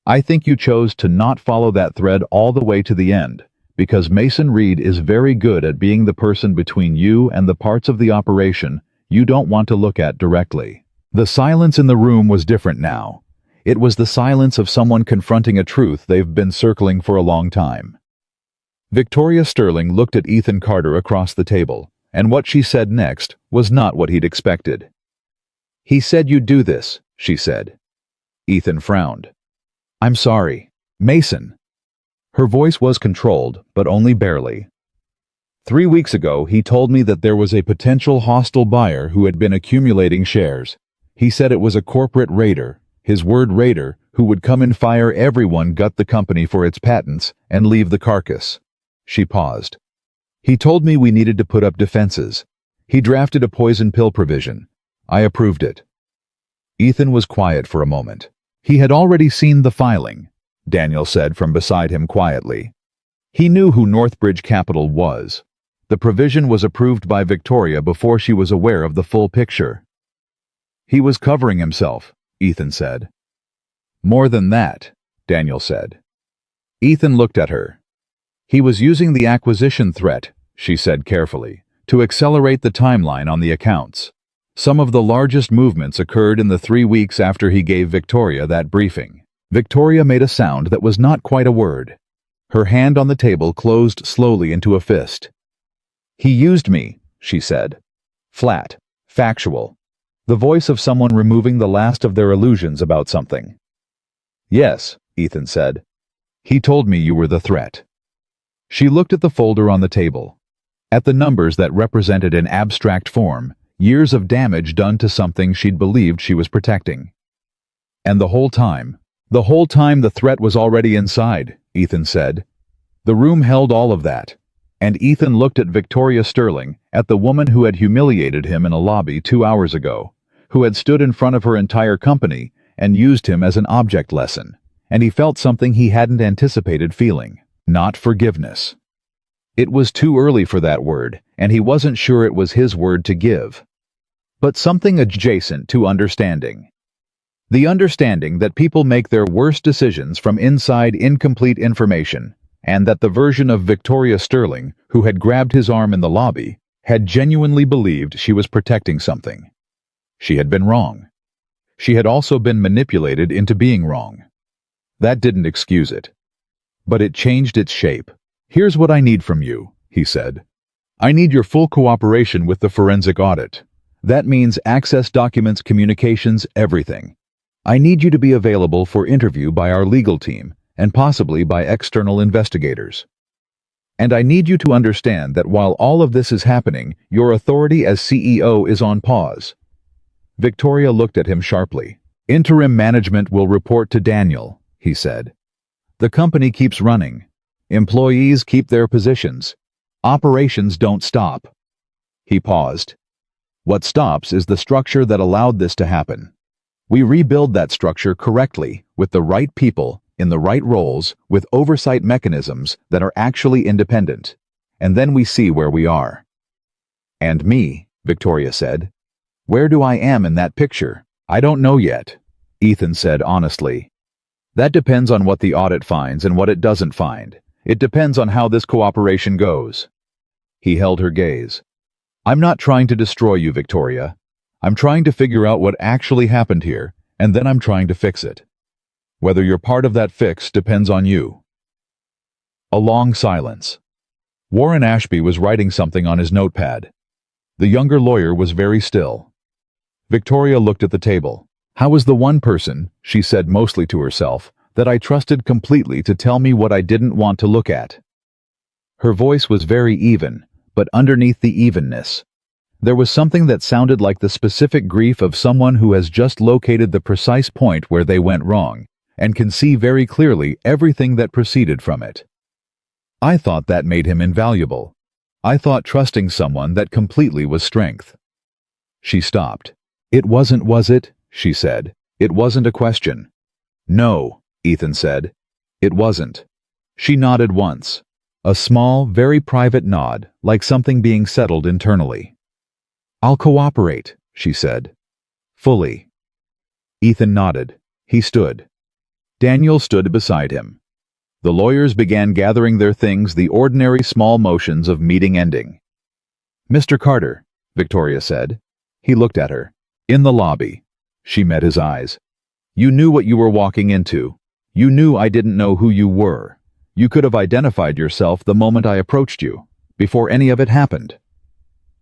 I think you chose to not follow that thread all the way to the end, because Mason Reed is very good at being the person between you and the parts of the operation you don't want to look at directly. The silence in the room was different now. It was the silence of someone confronting a truth they've been circling for a long time. Victoria Sterling looked at Ethan Carter across the table, and what she said next was not what he'd expected. He said you'd do this, she said. Ethan frowned. I'm sorry, Mason. Her voice was controlled, but only barely. 3 weeks ago, he told me that there was a potential hostile buyer who had been accumulating shares. He said it was a corporate raider, his word raider, who would come and fire everyone, gut the company for its patents, and leave the carcass. She paused. He told me we needed to put up defenses. He drafted a poison pill provision. I approved it. Ethan was quiet for a moment. He had already seen the filing, Daniel said from beside him quietly. He knew who Northbridge Capital was. The provision was approved by Victoria before she was aware of the full picture. He was covering himself, Ethan said. More than that, Daniel said. Ethan looked at her. He was using the acquisition threat, she said carefully, to accelerate the timeline on the accounts. Some of the largest movements occurred in the 3 weeks after he gave Victoria that briefing. Victoria made a sound that was not quite a word. Her hand on the table closed slowly into a fist. He used me, she said. Flat. Factual. The voice of someone removing the last of their illusions about something. Yes, Ethan said. He told me you were the threat. She looked at the folder on the table. At the numbers that represented in abstract form, years of damage done to something she'd believed she was protecting. And the whole time the threat was already inside, Ethan said. The room held all of that. And Ethan looked at Victoria Sterling, at the woman who had humiliated him in a lobby 2 hours ago, who had stood in front of her entire company and used him as an object lesson, and he felt something he hadn't anticipated feeling. Not forgiveness. It was too early for that word, and he wasn't sure it was his word to give. But something adjacent to understanding. The understanding that people make their worst decisions from inside incomplete information, and that the version of Victoria Sterling, who had grabbed his arm in the lobby, had genuinely believed she was protecting something. She had been wrong. She had also been manipulated into being wrong. That didn't excuse it. But it changed its shape. Here's what I need from you, he said. I need your full cooperation with the forensic audit. That means access documents, communications, everything. I need you to be available for interview by our legal team and possibly by external investigators. And I need you to understand that while all of this is happening, your authority as CEO is on pause. Victoria looked at him sharply. Interim management will report to Daniel, he said. The company keeps running. Employees keep their positions. Operations don't stop. He paused. What stops is the structure that allowed this to happen. We rebuild that structure correctly, with the right people, in the right roles, with oversight mechanisms that are actually independent. And then we see where we are. And me, Victoria said. Where do I am in that picture? I don't know yet, Ethan said honestly. That depends on what the audit finds and what it doesn't find. It depends on how this cooperation goes. He held her gaze. I'm not trying to destroy you, Victoria. I'm trying to figure out what actually happened here, and then I'm trying to fix it. Whether you're part of that fix depends on you. A long silence. Warren Ashby was writing something on his notepad. The younger lawyer was very still. Victoria looked at the table. How was the one person, she said mostly to herself, that I trusted completely to tell me what I didn't want to look at? Her voice was very even, but underneath the evenness, there was something that sounded like the specific grief of someone who has just located the precise point where they went wrong, and can see very clearly everything that proceeded from it. I thought that made him invaluable. I thought trusting someone that completely was strength. She stopped. It wasn't, was it? She said. It wasn't a question. No, Ethan said. It wasn't. She nodded once. A small, very private nod, like something being settled internally. I'll cooperate, she said. Fully. Ethan nodded. He stood. Daniel stood beside him. The lawyers began gathering their things, the ordinary small motions of meeting ending. Mr. Carter, Victoria said. He looked at her. In the lobby. She met his eyes. You knew what you were walking into. You knew I didn't know who you were. You could have identified yourself the moment I approached you, before any of it happened.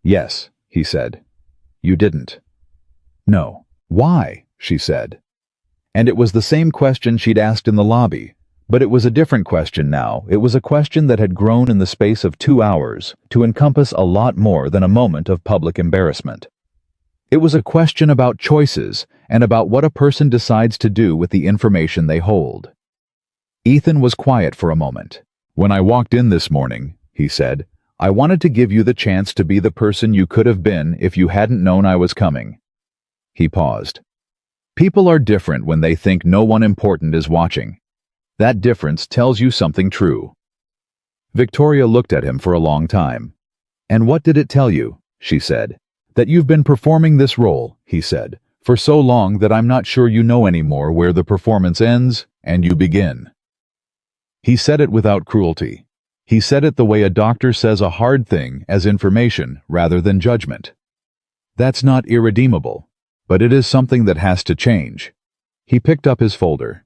Yes, he said. You didn't. No. Why? She said. And it was the same question she'd asked in the lobby, but it was a different question now. It was a question that had grown in the space of 2 hours to encompass a lot more than a moment of public embarrassment. It was a question about choices and about what a person decides to do with the information they hold. Ethan was quiet for a moment. When I walked in this morning, he said, I wanted to give you the chance to be the person you could have been if you hadn't known I was coming. He paused. People are different when they think no one important is watching. That difference tells you something true. Victoria looked at him for a long time. And what did it tell you? She said. That you've been performing this role, he said, for so long that I'm not sure you know anymore where the performance ends and you begin. He said it without cruelty. He said it the way a doctor says a hard thing as information rather than judgment. That's not irredeemable, but it is something that has to change. He picked up his folder.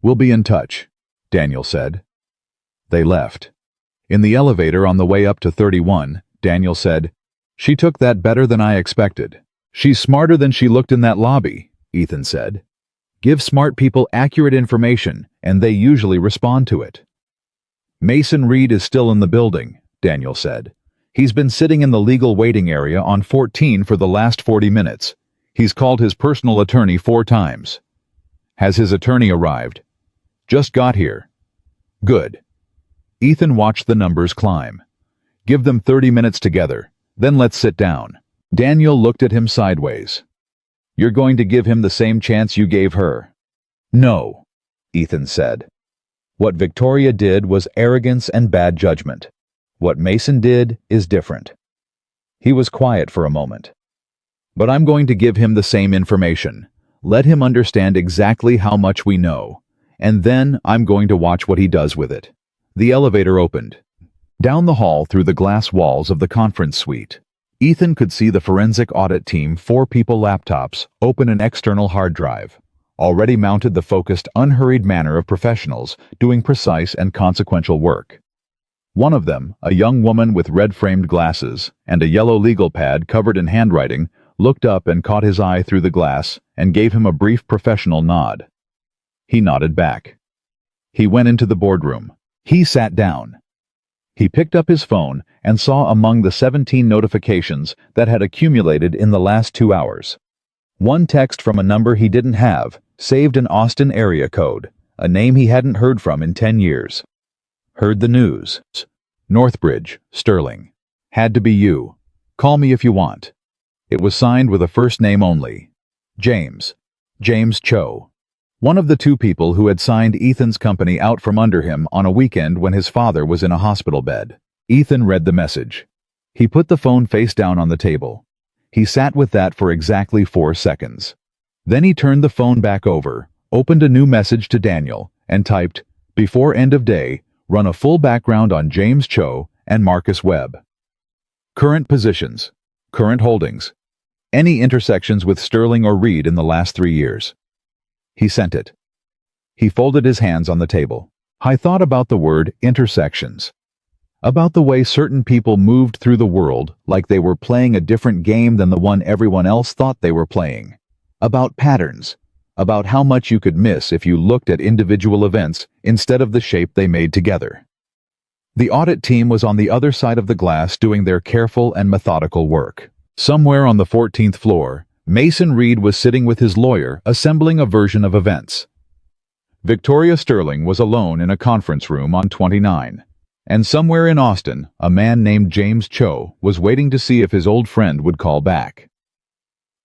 We'll be in touch, Daniel said. They left. In the elevator on the way up to 31, Daniel said, She took that better than I expected. She's smarter than she looked in that lobby, Ethan said. Give smart people accurate information, and they usually respond to it. Mason Reed is still in the building, Daniel said. He's been sitting in the legal waiting area on 14 for the last 40 minutes. He's called his personal attorney 4 times. Has his attorney arrived? Just got here. Good. Ethan watched the numbers climb. Give them 30 minutes together, then let's sit down. Daniel looked at him sideways. You're going to give him the same chance you gave her? No, Ethan said. What Victoria did was arrogance and bad judgment. What Mason did is different. He was quiet for a moment. But I'm going to give him the same information. Let him understand exactly how much we know. And then I'm going to watch what he does with it. The elevator opened. Down the hall through the glass walls of the conference suite, Ethan could see the forensic audit team 4 people laptops open an external hard drive. Already mounted the focused, unhurried manner of professionals doing precise and consequential work. One of them, a young woman with red-framed glasses and a yellow legal pad covered in handwriting, looked up and caught his eye through the glass and gave him a brief professional nod. He nodded back. He went into the boardroom. He sat down. He picked up his phone and saw among the 17 notifications that had accumulated in the last 2 hours. One text from a number he didn't have, saved an Austin area code, a name he hadn't heard from in 10 years. Heard the news. Northbridge, Sterling. Had to be you. Call me if you want. It was signed with a first name only. James. James Cho. One of the 2 people who had signed Ethan's company out from under him on a weekend when his father was in a hospital bed. Ethan read the message. He put the phone face down on the table. He sat with that for exactly 4 seconds. Then he turned the phone back over, opened a new message to Daniel, and typed, "Before end of day, run a full background on James Cho and Marcus Webb. Current positions, current holdings, any intersections with Sterling or Reed in the last 3 years." He sent it. He folded his hands on the table. I thought about the word intersections. About the way certain people moved through the world like they were playing a different game than the one everyone else thought they were playing. About patterns. About how much you could miss if you looked at individual events instead of the shape they made together. The audit team was on the other side of the glass doing their careful and methodical work. Somewhere on the 14th floor, Mason Reed was sitting with his lawyer assembling a version of events. Victoria Sterling was alone in a conference room on 29. And somewhere in Austin, a man named James Cho was waiting to see if his old friend would call back.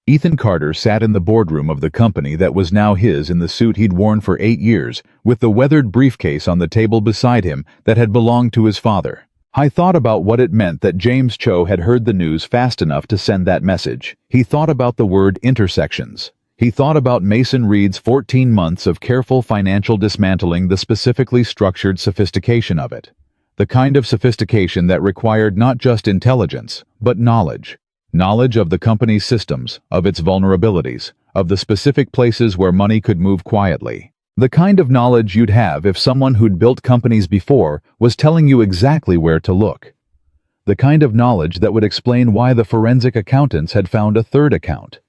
Ethan Carter sat in the boardroom of the company that was now his in the suit he'd worn for 8 years, with the weathered briefcase on the table beside him that had belonged to his father. I thought about what it meant that James Cho had heard the news fast enough to send that message. He thought about the word intersections. He thought about Mason Reed's 14 months of careful financial dismantling, the specifically structured sophistication of it. The kind of sophistication that required not just intelligence, but knowledge. Knowledge of the company's systems, of its vulnerabilities, of the specific places where money could move quietly. The kind of knowledge you'd have if someone who'd built companies before was telling you exactly where to look. The kind of knowledge that would explain why the forensic accountants had found a third account.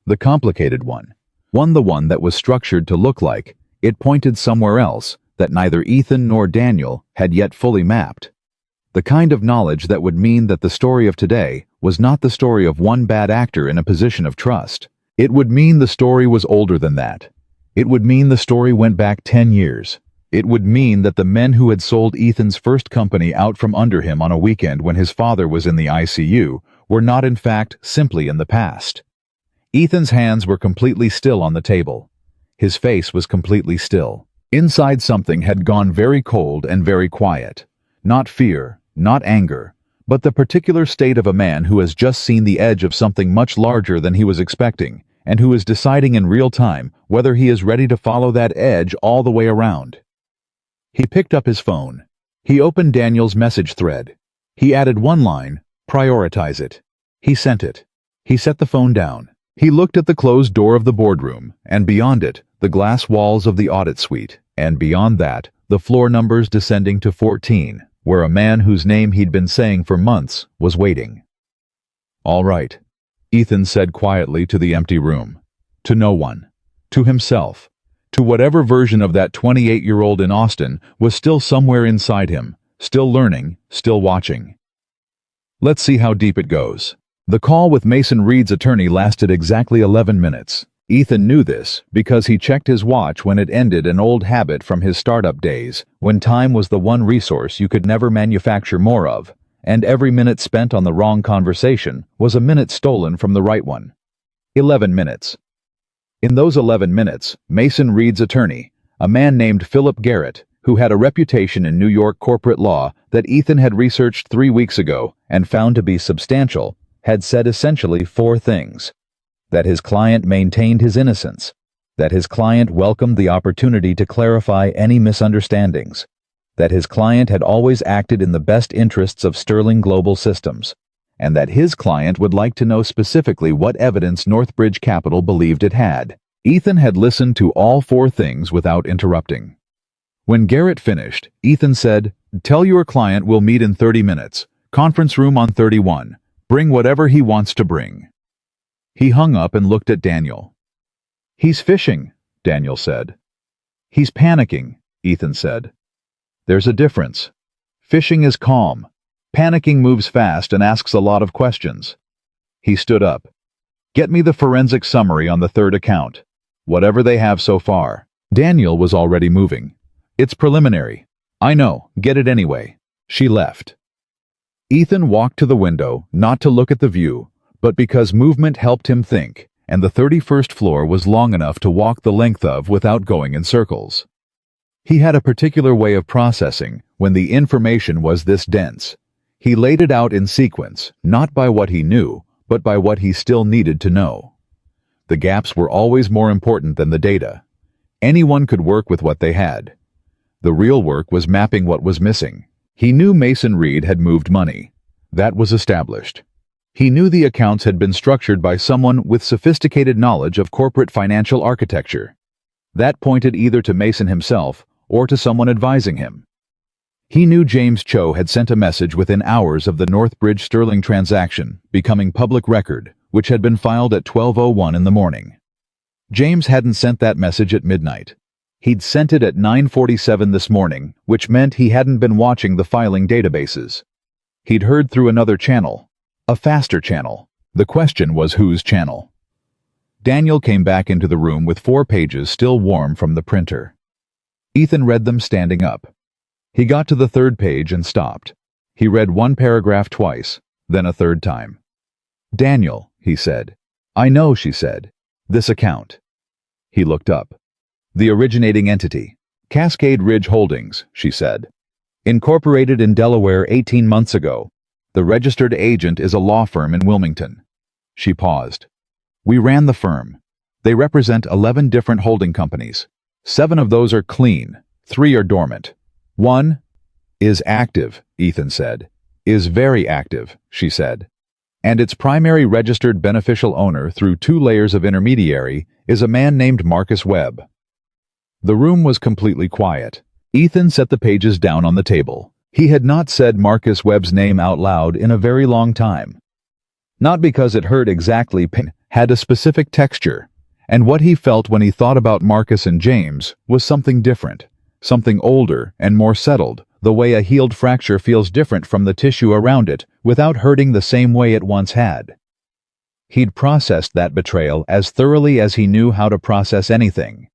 The complicated one. The one that was structured to look like it pointed somewhere else that neither Ethan nor Daniel had yet fully mapped. The kind of knowledge that would mean that the story of today was not the story of one bad actor in a position of trust. It would mean the story was older than that. It would mean the story went back 10 years. It would mean that the men who had sold Ethan's first company out from under him on a weekend when his father was in the ICU were not in fact simply in the past. Ethan's hands were completely still on the table. His face was completely still. Inside something had gone very cold and very quiet. Not fear, not anger, but the particular state of a man who has just seen the edge of something much larger than he was expecting, and who is deciding in real time whether he is ready to follow that edge all the way around. He picked up his phone. He opened Daniel's message thread. He added one line, "Prioritize it." He sent it. He set the phone down. He looked at the closed door of the boardroom, and beyond it, the glass walls of the audit suite, and beyond that, the floor numbers descending to 14, where a man whose name he'd been saying for months was waiting. All right, Ethan said quietly to the empty room. To no one. To himself. To whatever version of that 28-year-old in Austin was still somewhere inside him, still learning, still watching. Let's see how deep it goes. The call with Mason Reed's attorney lasted exactly 11 minutes. Ethan knew this because he checked his watch when it ended, an old habit from his startup days, when time was the one resource you could never manufacture more of, and every minute spent on the wrong conversation was a minute stolen from the right one. 11 minutes. In those 11 minutes, Mason Reed's attorney, a man named Philip Garrett, who had a reputation in New York corporate law that Ethan had researched 3 weeks ago and found to be substantial, had said essentially 4 things. That his client maintained his innocence, that his client welcomed the opportunity to clarify any misunderstandings, that his client had always acted in the best interests of Sterling Global Systems, and that his client would like to know specifically what evidence Northbridge Capital believed it had. Ethan had listened to all 4 things without interrupting. When Garrett finished, Ethan said, "Tell your client we'll meet in 30 minutes. Conference room on 31. Bring whatever he wants to bring." He hung up and looked at Daniel. "He's fishing," Daniel said. "He's panicking," Ethan said. "There's a difference. Fishing is calm. Panicking moves fast and asks a lot of questions." He stood up. "Get me the forensic summary on the 3rd account. Whatever they have so far." Daniel was already moving. "It's preliminary." "I know. Get it anyway." She left. Ethan walked to the window, not to look at the view, but because movement helped him think, and the 31st floor was long enough to walk the length of without going in circles. He had a particular way of processing when the information was this dense. He laid it out in sequence, not by what he knew, but by what he still needed to know. The gaps were always more important than the data. Anyone could work with what they had. The real work was mapping what was missing. He knew Mason Reed had moved money. That was established. He knew the accounts had been structured by someone with sophisticated knowledge of corporate financial architecture. That pointed either to Mason himself or to someone advising him. He knew James Cho had sent a message within hours of the Northbridge Sterling transaction becoming public record, which had been filed at 12:01 in the morning. James hadn't sent that message at midnight. He'd sent it at 9:47 this morning, which meant he hadn't been watching the filing databases. He'd heard through another channel. A faster channel. The question was whose channel? Daniel came back into the room with 4 pages still warm from the printer. Ethan read them standing up. He got to the 3rd page and stopped. He read 1 paragraph twice, then a 3rd time. "Daniel," he said. "I know," she said. "This account." He looked up. "The originating entity. Cascade Ridge Holdings," she said. "Incorporated in Delaware 18 months ago. The registered agent is a law firm in Wilmington." She paused. "We ran the firm. They represent 11 different holding companies. 7 of those are clean, 3 are dormant. 1 is active," Ethan said. "Is very active," she said. "And its primary registered beneficial owner through 2 layers of intermediary is a man named Marcus Webb." The room was completely quiet. Ethan set the pages down on the table. He had not said Marcus Webb's name out loud in a very long time. Not because it hurt exactly, had a specific texture, and what he felt when he thought about Marcus and James was something different, something older and more settled, the way a healed fracture feels different from the tissue around it without hurting the same way it once had. He'd processed that betrayal as thoroughly as he knew how to process anything.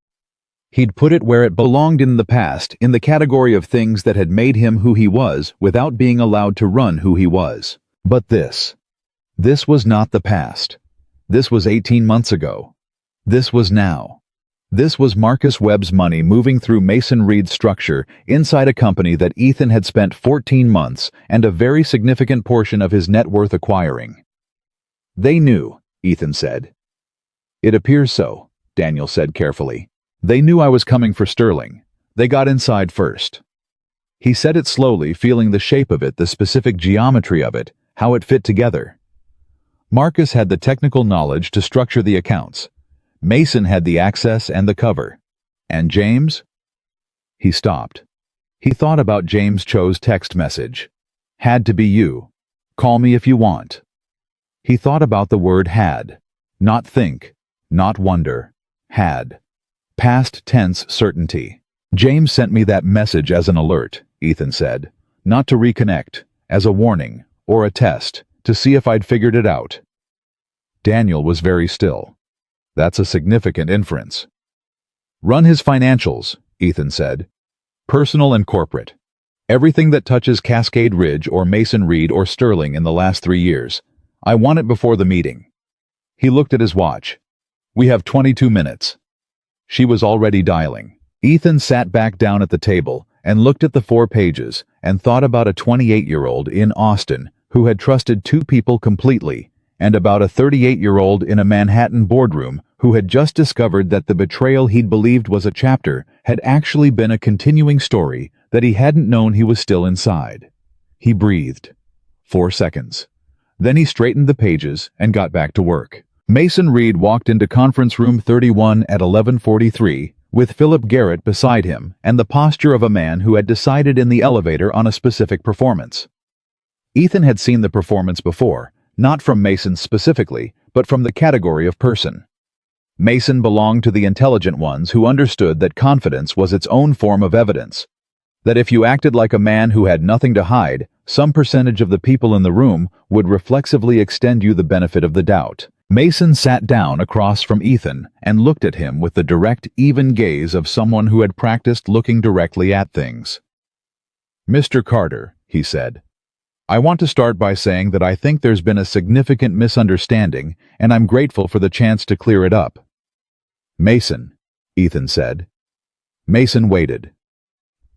He'd put it where it belonged in the past, in the category of things that had made him who he was without being allowed to run who he was. But this was not the past. This was 18 months ago. This was now. This was Marcus Webb's money moving through Mason Reed's structure inside a company that Ethan had spent 14 months and a very significant portion of his net worth acquiring. "They knew," Ethan said. "It appears so," Daniel said carefully. "They knew I was coming for Sterling. They got inside first." He said it slowly, feeling the shape of it, the specific geometry of it, how it fit together. Marcus had the technical knowledge to structure the accounts. Mason had the access and the cover. And James? He stopped. He thought about James Cho's text message. "Had to be you. Call me if you want." He thought about the word had. Not think, not wonder. Had. Past tense certainty. James sent me that message as an alert, Ethan said. Not to reconnect, as a warning, or a test, to see if I'd figured it out. Daniel was very still. That's a significant inference. Run his financials, Ethan said. Personal and corporate. Everything that touches Cascade Ridge or Mason Reed or Sterling in the last 3 years. I want it before the meeting. He looked at his watch. We have 22 minutes. She was already dialing. Ethan sat back down at the table and looked at the 4 pages and thought about a 28-year-old in Austin who had trusted 2 people completely, and about a 38-year-old in a Manhattan boardroom who had just discovered that the betrayal he'd believed was a chapter had actually been a continuing story that he hadn't known he was still inside. He breathed. 4 seconds. Then he straightened the pages and got back to work. Mason Reed walked into conference room 31 at 11:43 with Philip Garrett beside him and the posture of a man who had decided in the elevator on a specific performance. Ethan had seen the performance before, not from Mason specifically, but from the category of person. Mason belonged to the intelligent ones who understood that confidence was its own form of evidence, that if you acted like a man who had nothing to hide, some percentage of the people in the room would reflexively extend you the benefit of the doubt. Mason sat down across from Ethan and looked at him with the direct, even gaze of someone who had practiced looking directly at things. "Mr. Carter," he said, "I want to start by saying that I think there's been a significant misunderstanding, and I'm grateful for the chance to clear it up." "Mason," Ethan said. Mason waited.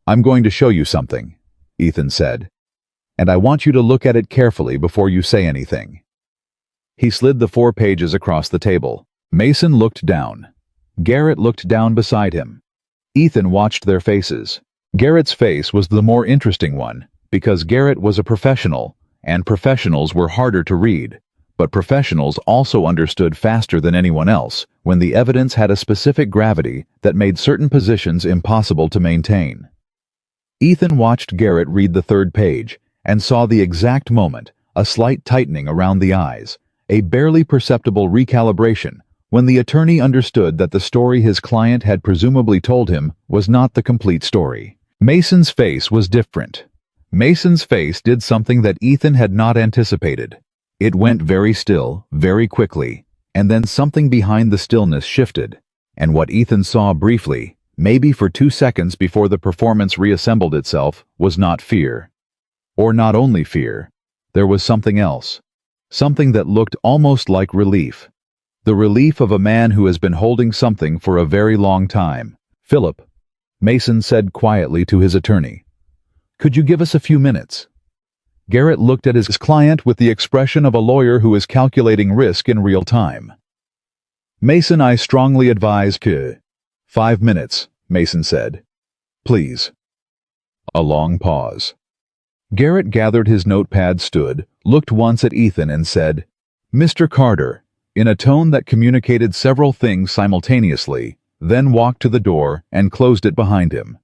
"I'm going to show you something," Ethan said, "and I want you to look at it carefully before you say anything." He slid the 4 pages across the table. Mason looked down. Garrett looked down beside him. Ethan watched their faces. Garrett's face was the more interesting one, because Garrett was a professional, and professionals were harder to read, but professionals also understood faster than anyone else when the evidence had a specific gravity that made certain positions impossible to maintain. Ethan watched Garrett read the 3rd page and saw the exact moment, a slight tightening around the eyes, a barely perceptible recalibration when the attorney understood that the story his client had presumably told him was not the complete story. Mason's face was different. Mason's face did something that Ethan had not anticipated. It went very still, very quickly, and then something behind the stillness shifted, and what Ethan saw briefly, maybe for 2 seconds before the performance reassembled itself, was not fear. Or not only fear. There was something else. Something that looked almost like relief. The relief of a man who has been holding something for a very long time. "Philip," Mason said quietly to his attorney, "could you give us a few minutes?" Garrett looked at his client with the expression of a lawyer who is calculating risk in real time. "Mason, I strongly advise 5 minutes, Mason said. "Please." A long pause. Garrett gathered his notepad, stood, looked once at Ethan and said, "Mr. Carter," in a tone that communicated several things simultaneously, then walked to the door and closed it behind him.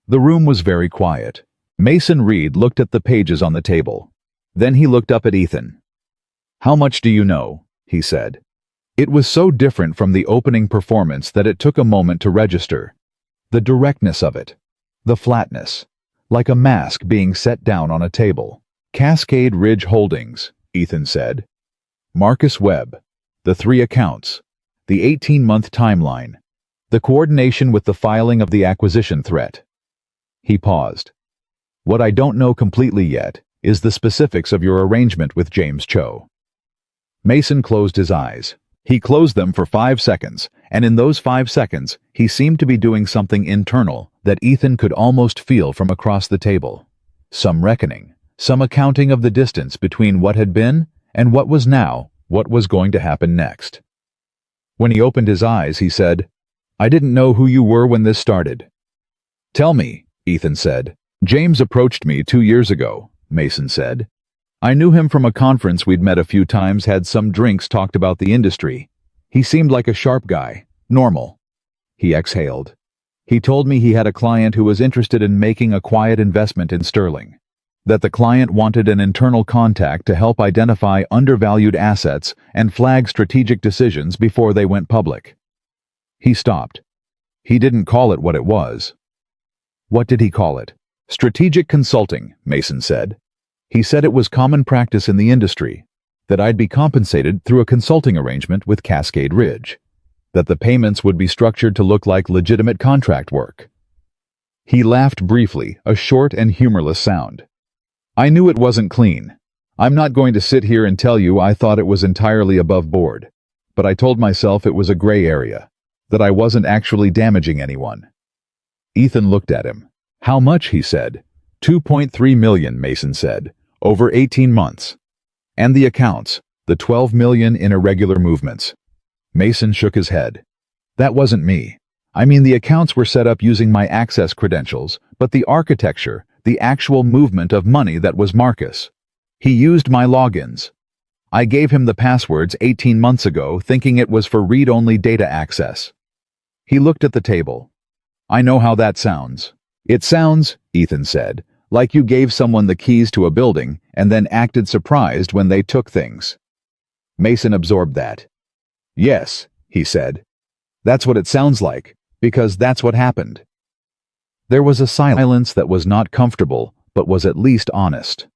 The room was very quiet. Mason Reed looked at the pages on the table. Then he looked up at Ethan. "How much do you know?" he said. It was so different from the opening performance that it took a moment to register. The directness of it. The flatness. Like a mask being set down on a table. "Cascade Ridge Holdings," Ethan said. "Marcus Webb. The 3 accounts. The 18-month timeline. The coordination with the filing of the acquisition threat." He paused. "What I don't know completely yet is the specifics of your arrangement with James Cho." Mason closed his eyes. He closed them for 5 seconds, and in those 5 seconds, he seemed to be doing something internal that Ethan could almost feel from across the table. Some reckoning, some accounting of the distance between what had been and what was now, what was going to happen next. When he opened his eyes, he said, "I didn't know who you were when this started." "Tell me," Ethan said. "James approached me 2 years ago," Mason said. "I knew him from a conference we'd met a few times, had some drinks, talked about the industry. He seemed like a sharp guy, normal." He exhaled. "He told me he had a client who was interested in making a quiet investment in Sterling. That the client wanted an internal contact to help identify undervalued assets and flag strategic decisions before they went public. He stopped. He didn't call it what it was. What did he call it? Strategic consulting, Mason said. He said it was common practice in the industry, that I'd be compensated through a consulting arrangement with Cascade Ridge, that the payments would be structured to look like legitimate contract work. He laughed briefly, a short and humorless sound. I knew it wasn't clean. I'm not going to sit here and tell you I thought it was entirely above board, but I told myself it was a gray area, that I wasn't actually damaging anyone. Ethan looked at him. How much, he said. 2.3 million, Mason said, over 18 months. And the accounts, the 12 million in irregular movements. Mason shook his head. That wasn't me. I mean, the accounts were set up using my access credentials, but the architecture, the actual movement of money, that was Marcus. He used my logins. I gave him the passwords 18 months ago, thinking it was for read-only data access. He looked at the table. I know how that sounds. It sounds, Ethan said, like you gave someone the keys to a building and then acted surprised when they took things. Mason absorbed that. Yes, he said. That's what it sounds like, because that's what happened. There was a silence that was not comfortable, but was at least honest.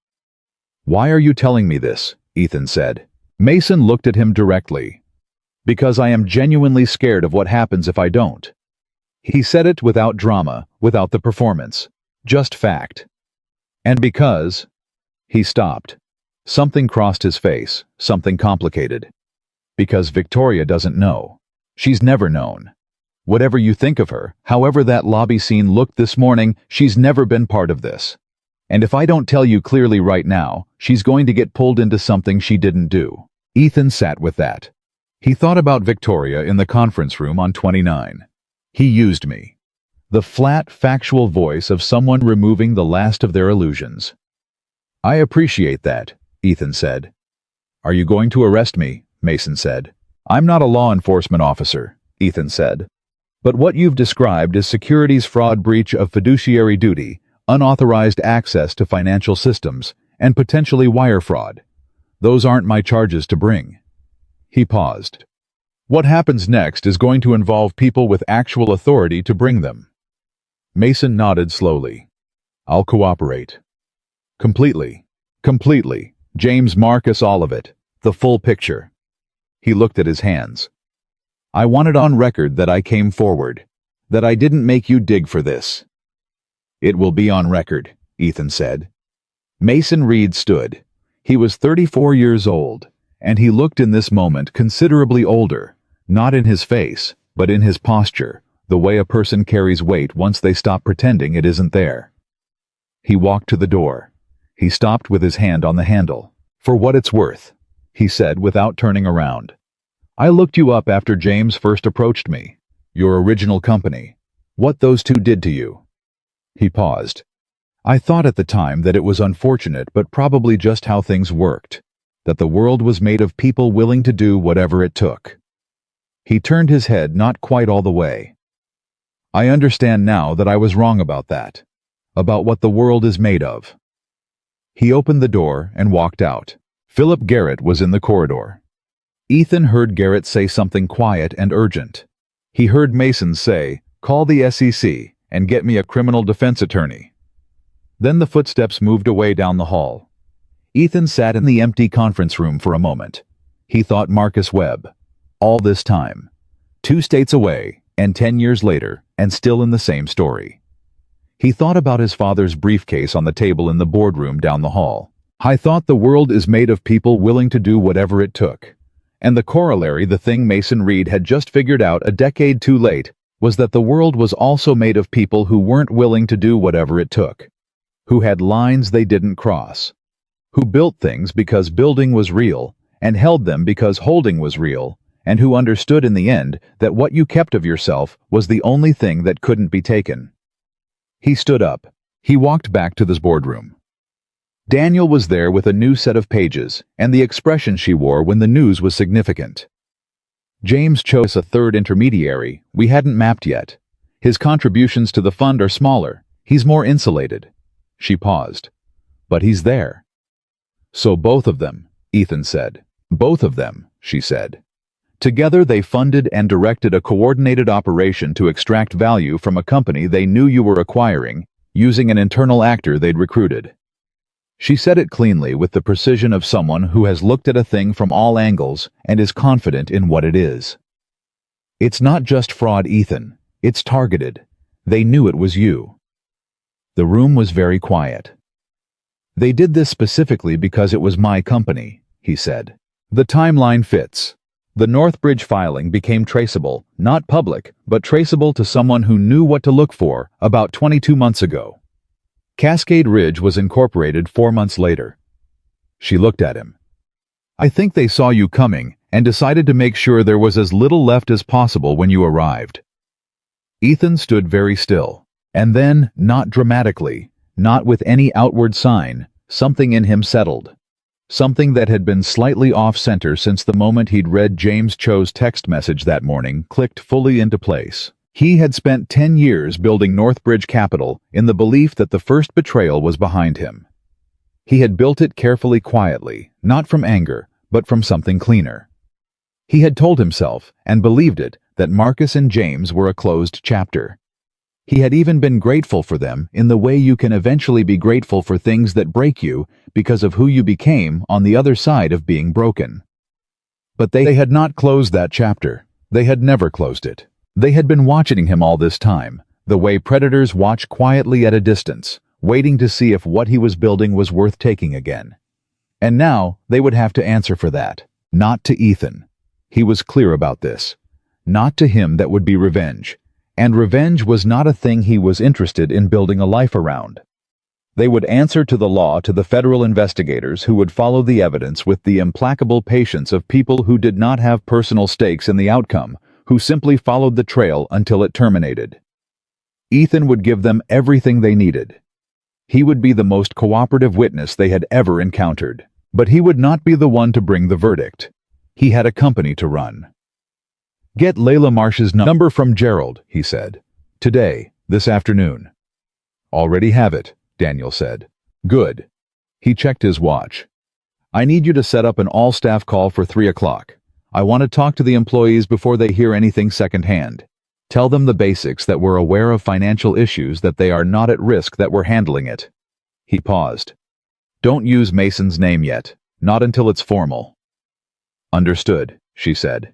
Why are you telling me this? Ethan said. Mason looked at him directly. Because I am genuinely scared of what happens if I don't. He said it without drama, without the performance. Just fact. And because... He stopped. Something crossed his face, something complicated. Because Victoria doesn't know. She's never known. Whatever you think of her, however that lobby scene looked this morning, she's never been part of this. And if I don't tell you clearly right now, she's going to get pulled into something she didn't do. Ethan sat with that. He thought about Victoria in the conference room on 29. He used me. The flat, factual voice of someone removing the last of their illusions. I appreciate that, Ethan said. Are you going to arrest me? Mason said. I'm not a law enforcement officer, Ethan said. But what you've described is securities fraud, breach of fiduciary duty, unauthorized access to financial systems, and potentially wire fraud. Those aren't my charges to bring. He paused. What happens next is going to involve people with actual authority to bring them. Mason nodded slowly. I'll cooperate. Completely. Completely. James Marcus, all of it. The full picture. He looked at his hands. I want it on record that I came forward, that I didn't make you dig for this. It will be on record, Ethan said. Mason Reed stood. He was 34 years old, and he looked in this moment considerably older, not in his face, but in his posture, the way a person carries weight once they stop pretending it isn't there. He walked to the door. He stopped with his hand on the handle. For what it's worth, he said without turning around. I looked you up after James first approached me. Your original company. What those two did to you. He paused. I thought at the time that it was unfortunate, but probably just how things worked. That the world was made of people willing to do whatever it took. He turned his head not quite all the way. I understand now that I was wrong about that. About what the world is made of. He opened the door and walked out. Philip Garrett was in the corridor. Ethan heard Garrett say something quiet and urgent. He heard Mason say, call the SEC and get me a criminal defense attorney. Then the footsteps moved away down the hall. Ethan sat in the empty conference room for a moment. He thought Marcus Webb. All this time. 2 states away, and 10 years later, and still in the same story. He thought about his father's briefcase on the table in the boardroom down the hall. I thought the world is made of people willing to do whatever it took. And the corollary, the thing Mason Reed had just figured out a decade too late, was that the world was also made of people who weren't willing to do whatever it took. Who had lines they didn't cross. Who built things because building was real, and held them because holding was real, and who understood in the end that what you kept of yourself was the only thing that couldn't be taken. He stood up. He walked back to this boardroom. Daniel was there with a new set of pages, and the expression she wore when the news was significant. James chose a third intermediary we hadn't mapped yet. His contributions to the fund are smaller. He's more insulated. She paused. but he's there. So both of them, Ethan said. Both of them, she said. Together they funded and directed a coordinated operation to extract value from a company they knew you were acquiring, using an internal actor they'd recruited. She said it cleanly with the precision of someone who has looked at a thing from all angles and is confident in what it is. It's not just fraud, Ethan. It's targeted. They knew it was you. The room was very quiet. They did this specifically because it was my company, he said. The timeline fits. The Northbridge filing became traceable, not public, but traceable to someone who knew what to look for about 22 months ago. Cascade Ridge was incorporated 4 months later. She looked at him. I think they saw you coming and decided to make sure there was as little left as possible when you arrived. Ethan stood very still, and then, not dramatically, not with any outward sign, something in him settled. Something that had been slightly off-center since the moment he'd read James Cho's text message that morning clicked fully into place. He had spent 10 years building Northbridge Capital in the belief that the first betrayal was behind him. He had built it carefully, quietly, not from anger, but from something cleaner. He had told himself, and believed it, that Marcus and James were a closed chapter. He had even been grateful for them in the way you can eventually be grateful for things that break you because of who you became on the other side of being broken. But they had not closed that chapter. They had never closed it. They had been watching him all this time, the way predators watch quietly at a distance, waiting to see if what he was building was worth taking again. And now they would have to answer for that. Not to Ethan. He was clear about this. Not to him that would be revenge. And revenge was not a thing he was interested in building a life around. They would answer to the law, to the federal investigators who would follow the evidence with the implacable patience of people who did not have personal stakes in the outcome, who simply followed the trail until it terminated. Ethan would give them everything they needed. He would be the most cooperative witness they had ever encountered. But he would not be the one to bring the verdict. He had a company to run. Get Layla Marsh's number from Gerald, he said. Today, this afternoon. Already have it, Daniel said. Good. He checked his watch. I need you to set up an all-staff call for 3 o'clock. I want to talk to the employees before they hear anything secondhand. Tell them the basics, that we're aware of financial issues, that they are not at risk, that we're handling it. He paused. Don't use Mason's name yet, not until it's formal. Understood, she said.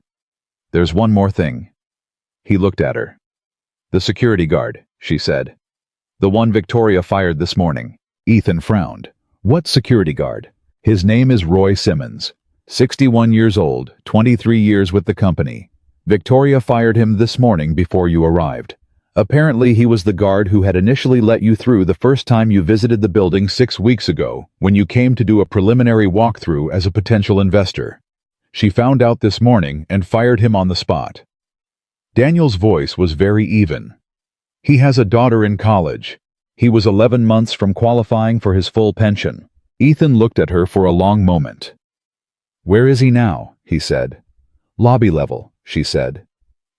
There's one more thing. He looked at her. The security guard, she said. The one Victoria fired this morning. Ethan frowned. What security guard? His name is Roy Simmons. 61 years old, 23 years with the company. Victoria fired him this morning before you arrived. Apparently he was the guard who had initially let you through the first time you visited the building 6 weeks ago, when you came to do a preliminary walkthrough as a potential investor. She found out this morning and fired him on the spot. Daniel's voice was very even. He has a daughter in college. He was 11 months from qualifying for his full pension. Ethan looked at her for a long moment. Where is he now? He said. Lobby level, she said.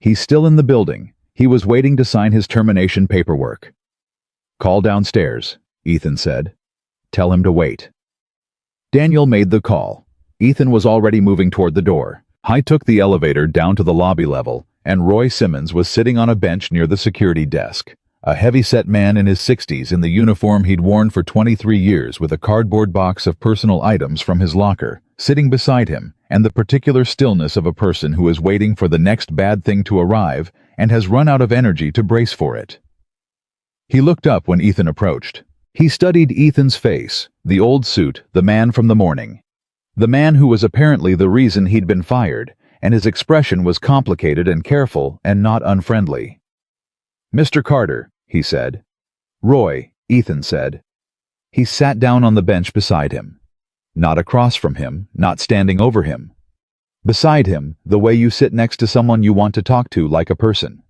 He's still in the building. He was waiting to sign his termination paperwork. Call downstairs, Ethan said. Tell him to wait. Daniel made the call. Ethan was already moving toward the door. I took the elevator down to the lobby level, and Roy Simmons was sitting on a bench near the security desk. A heavy-set man in his 60s in the uniform he'd worn for 23 years, with a cardboard box of personal items from his locker, sitting beside him, and the particular stillness of a person who is waiting for the next bad thing to arrive and has run out of energy to brace for it. He looked up when Ethan approached. He studied Ethan's face, the old suit, the man from the morning. The man who was apparently the reason he'd been fired, and his expression was complicated and careful and not unfriendly. Mr. Carter, he said. Roy, Ethan said. He sat down on the bench beside him. Not across from him, not standing over him. Beside him, the way you sit next to someone you want to talk to like a person.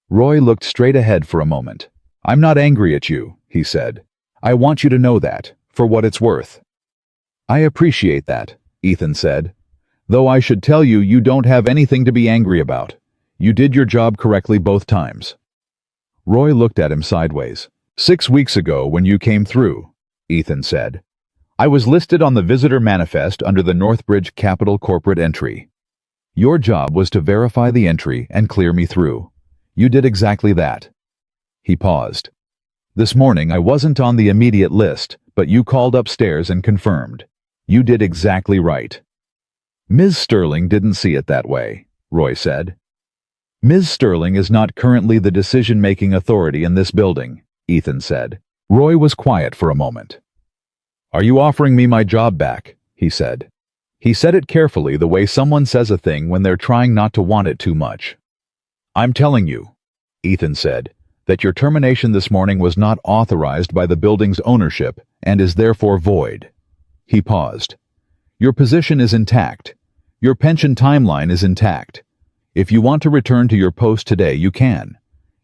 Roy looked straight ahead for a moment. I'm not angry at you, he said. I want you to know that, for what it's worth. I appreciate that, Ethan said. Though I should tell you, you don't have anything to be angry about. You did your job correctly both times. Roy looked at him sideways. 6 weeks ago when you came through. Ethan said. "I was listed on the visitor manifest under the Northbridge Capital corporate entry. Your job was to verify the entry and clear me through. You did exactly that." He paused. "This morning I wasn't on the immediate list, but you called upstairs and confirmed. You did exactly right." "Ms. Sterling didn't see it that way," Roy said. "Ms. Sterling is not currently the decision-making authority in this building," Ethan said. Roy was quiet for a moment. "Are you offering me my job back?" he said. He said it carefully, the way someone says a thing when they're trying not to want it too much. "I'm telling you," Ethan said, "that your termination this morning was not authorized by the building's ownership and is therefore void." He paused. "Your position is intact. Your pension timeline is intact. If you want to return to your post today, you can.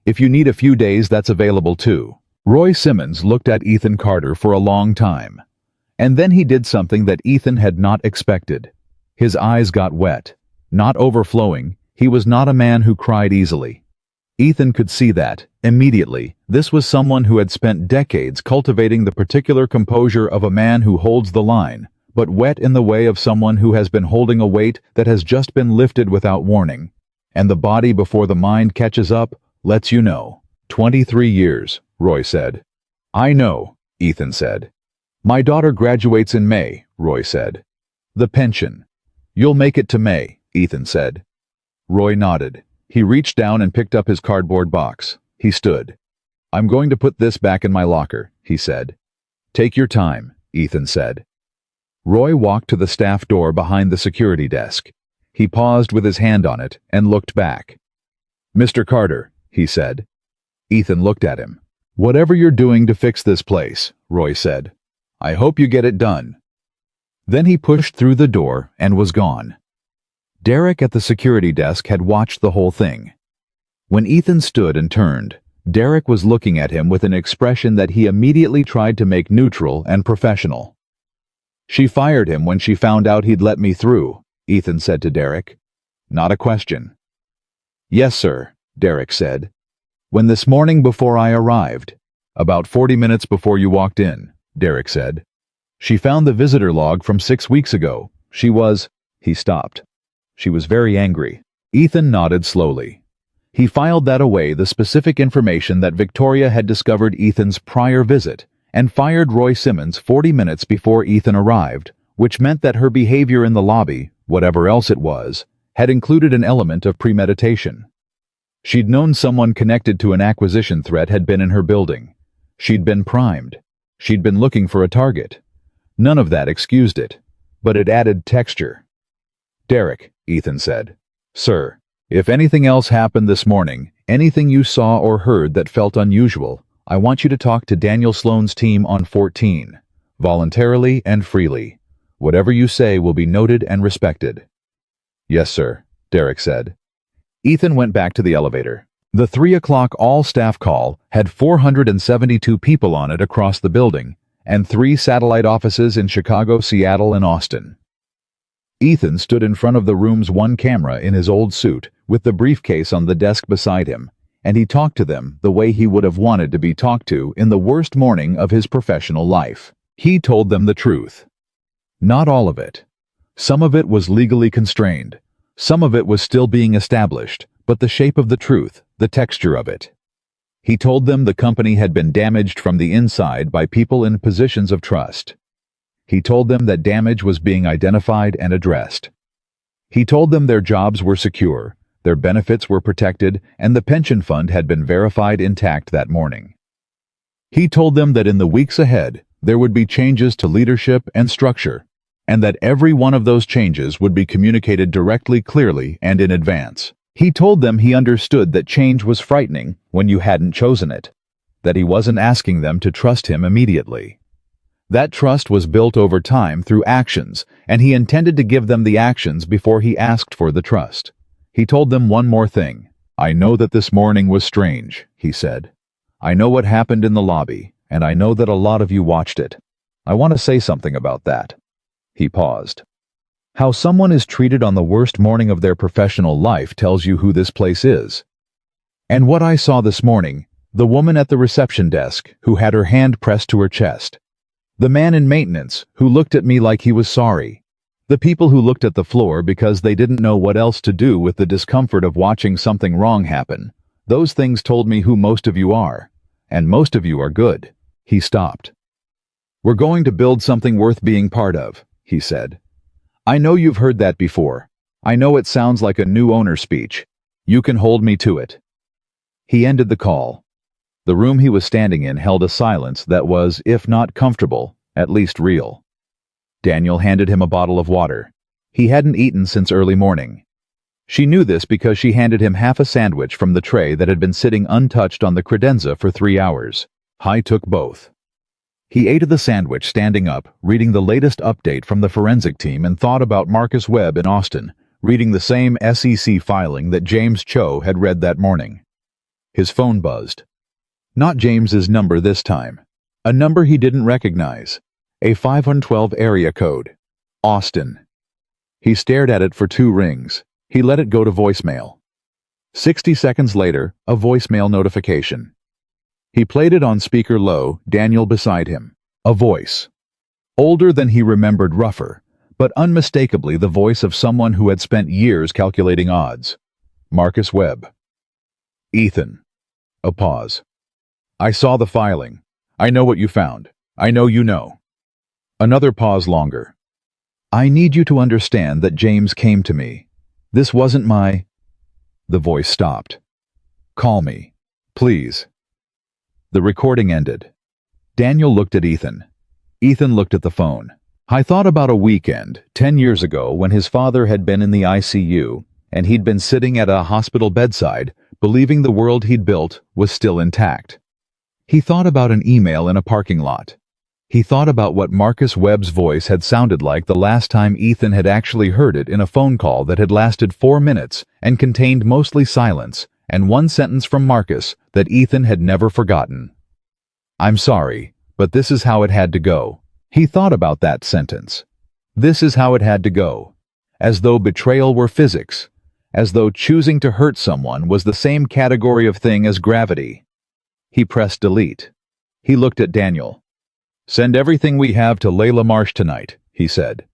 If you need a few days, that's available too." Roy Simmons looked at Ethan Carter for a long time. And then he did something that Ethan had not expected. His eyes got wet. Not overflowing, he was not a man who cried easily. Ethan could see that, immediately, this was someone who had spent decades cultivating the particular composure of a man who holds the line, but wet in the way of someone who has been holding a weight that has just been lifted without warning. And the body, before the mind catches up, lets you know. 23 years, Roy said. "I know," Ethan said. "My daughter graduates in May," Roy said. "The pension." "You'll make it to May," Ethan said. Roy nodded. He reached down and picked up his cardboard box. He stood. "I'm going to put this back in my locker," he said. "Take your time," Ethan said. Roy walked to the staff door behind the security desk. He paused with his hand on it and looked back. "Mr. Carter," he said. Ethan looked at him. "Whatever you're doing to fix this place," Roy said, "I hope you get it done." Then he pushed through the door and was gone. Derek at the security desk had watched the whole thing. When Ethan stood and turned, Derek was looking at him with an expression that he immediately tried to make neutral and professional. "She fired him when she found out he'd let me through," Ethan said to Derek. "Not a question." "Yes, sir," Derek said. "When this morning before I arrived, about 40 minutes before you walked in," Derek said. "She found the visitor log from 6 weeks ago. She was—" He stopped. "She was very angry." Ethan nodded slowly. He filed that away, the specific information that Victoria had discovered Ethan's prior visit, and fired Roy Simmons 40 minutes before Ethan arrived, which meant that her behavior in the lobby, whatever else it was, had included an element of premeditation. She'd known someone connected to an acquisition threat had been in her building. She'd been primed. She'd been looking for a target. None of that excused it, but it added texture. "Derek," Ethan said. "Sir, if anything else happened this morning, anything you saw or heard that felt unusual, I want you to talk to Daniel Sloan's team on 14, voluntarily and freely. Whatever you say will be noted and respected." "Yes, sir," Derek said. Ethan went back to the elevator. The 3 o'clock all-staff call had 472 people on it across the building, and 3 satellite offices in Chicago, Seattle, and Austin. Ethan stood in front of the room's one camera in his old suit, with the briefcase on the desk beside him, and he talked to them the way he would have wanted to be talked to in the worst morning of his professional life. He told them the truth. Not all of it. Some of it was legally constrained. Some of it was still being established, but the shape of the truth, the texture of it. He told them the company had been damaged from the inside by people in positions of trust. He told them that damage was being identified and addressed. He told them their jobs were secure, their benefits were protected, and the pension fund had been verified intact that morning. He told them that in the weeks ahead, there would be changes to leadership and structure, and that every one of those changes would be communicated directly, clearly, and in advance. He told them he understood that change was frightening when you hadn't chosen it, that he wasn't asking them to trust him immediately. That trust was built over time through actions, and he intended to give them the actions before he asked for the trust. He told them one more thing. "I know that this morning was strange," he said. "I know what happened in the lobby, and I know that a lot of you watched it. I want to say something about that." He paused. "How someone is treated on the worst morning of their professional life tells you who this place is. And what I saw this morning, the woman at the reception desk who had her hand pressed to her chest, The man in maintenance, who looked at me like he was sorry. The people who looked at the floor because they didn't know what else to do with the discomfort of watching something wrong happen. Those things told me who most of you are. And most of you are good. He stopped. We're going to build something worth being part of, he said. I know you've heard that before. I know it sounds like a new owner speech. You can hold me to it. He ended the call. The room he was standing in held a silence that was, if not comfortable, at least real. Daniel handed him a bottle of water. He hadn't eaten since early morning. She knew this because she handed him half a sandwich from the tray that had been sitting untouched on the credenza for 3 hours. He took both. He ate the sandwich standing up, reading the latest update from the forensic team, and thought about Marcus Webb in Austin, reading the same SEC filing that James Cho had read that morning. His phone buzzed. Not James's number this time. A number he didn't recognize. A 512 area code. Austin. He stared at it for 2 rings. He let it go to voicemail. 60 seconds later, a voicemail notification. He played it on speaker low, Daniel beside him. A voice. Older than he remembered, rougher, but unmistakably the voice of someone who had spent years calculating odds. Marcus Webb. Ethan. A pause. I saw the filing. I know what you found. I know you know. Another pause longer. I need you to understand that James came to me. This wasn't my... The voice stopped. Call me. Please. The recording ended. Daniel looked at Ethan. Ethan looked at the phone. I thought about a weekend, 10 years ago, when his father had been in the ICU, and he'd been sitting at a hospital bedside, believing the world he'd built was still intact. He thought about an email in a parking lot. He thought about what Marcus Webb's voice had sounded like the last time Ethan had actually heard it in a phone call that had lasted 4 minutes and contained mostly silence, and one sentence from Marcus that Ethan had never forgotten. I'm sorry, but this is how it had to go. He thought about that sentence. This is how it had to go. As though betrayal were physics. As though choosing to hurt someone was the same category of thing as gravity. He pressed delete. He looked at Daniel. Send everything we have to Layla Marsh tonight, he said.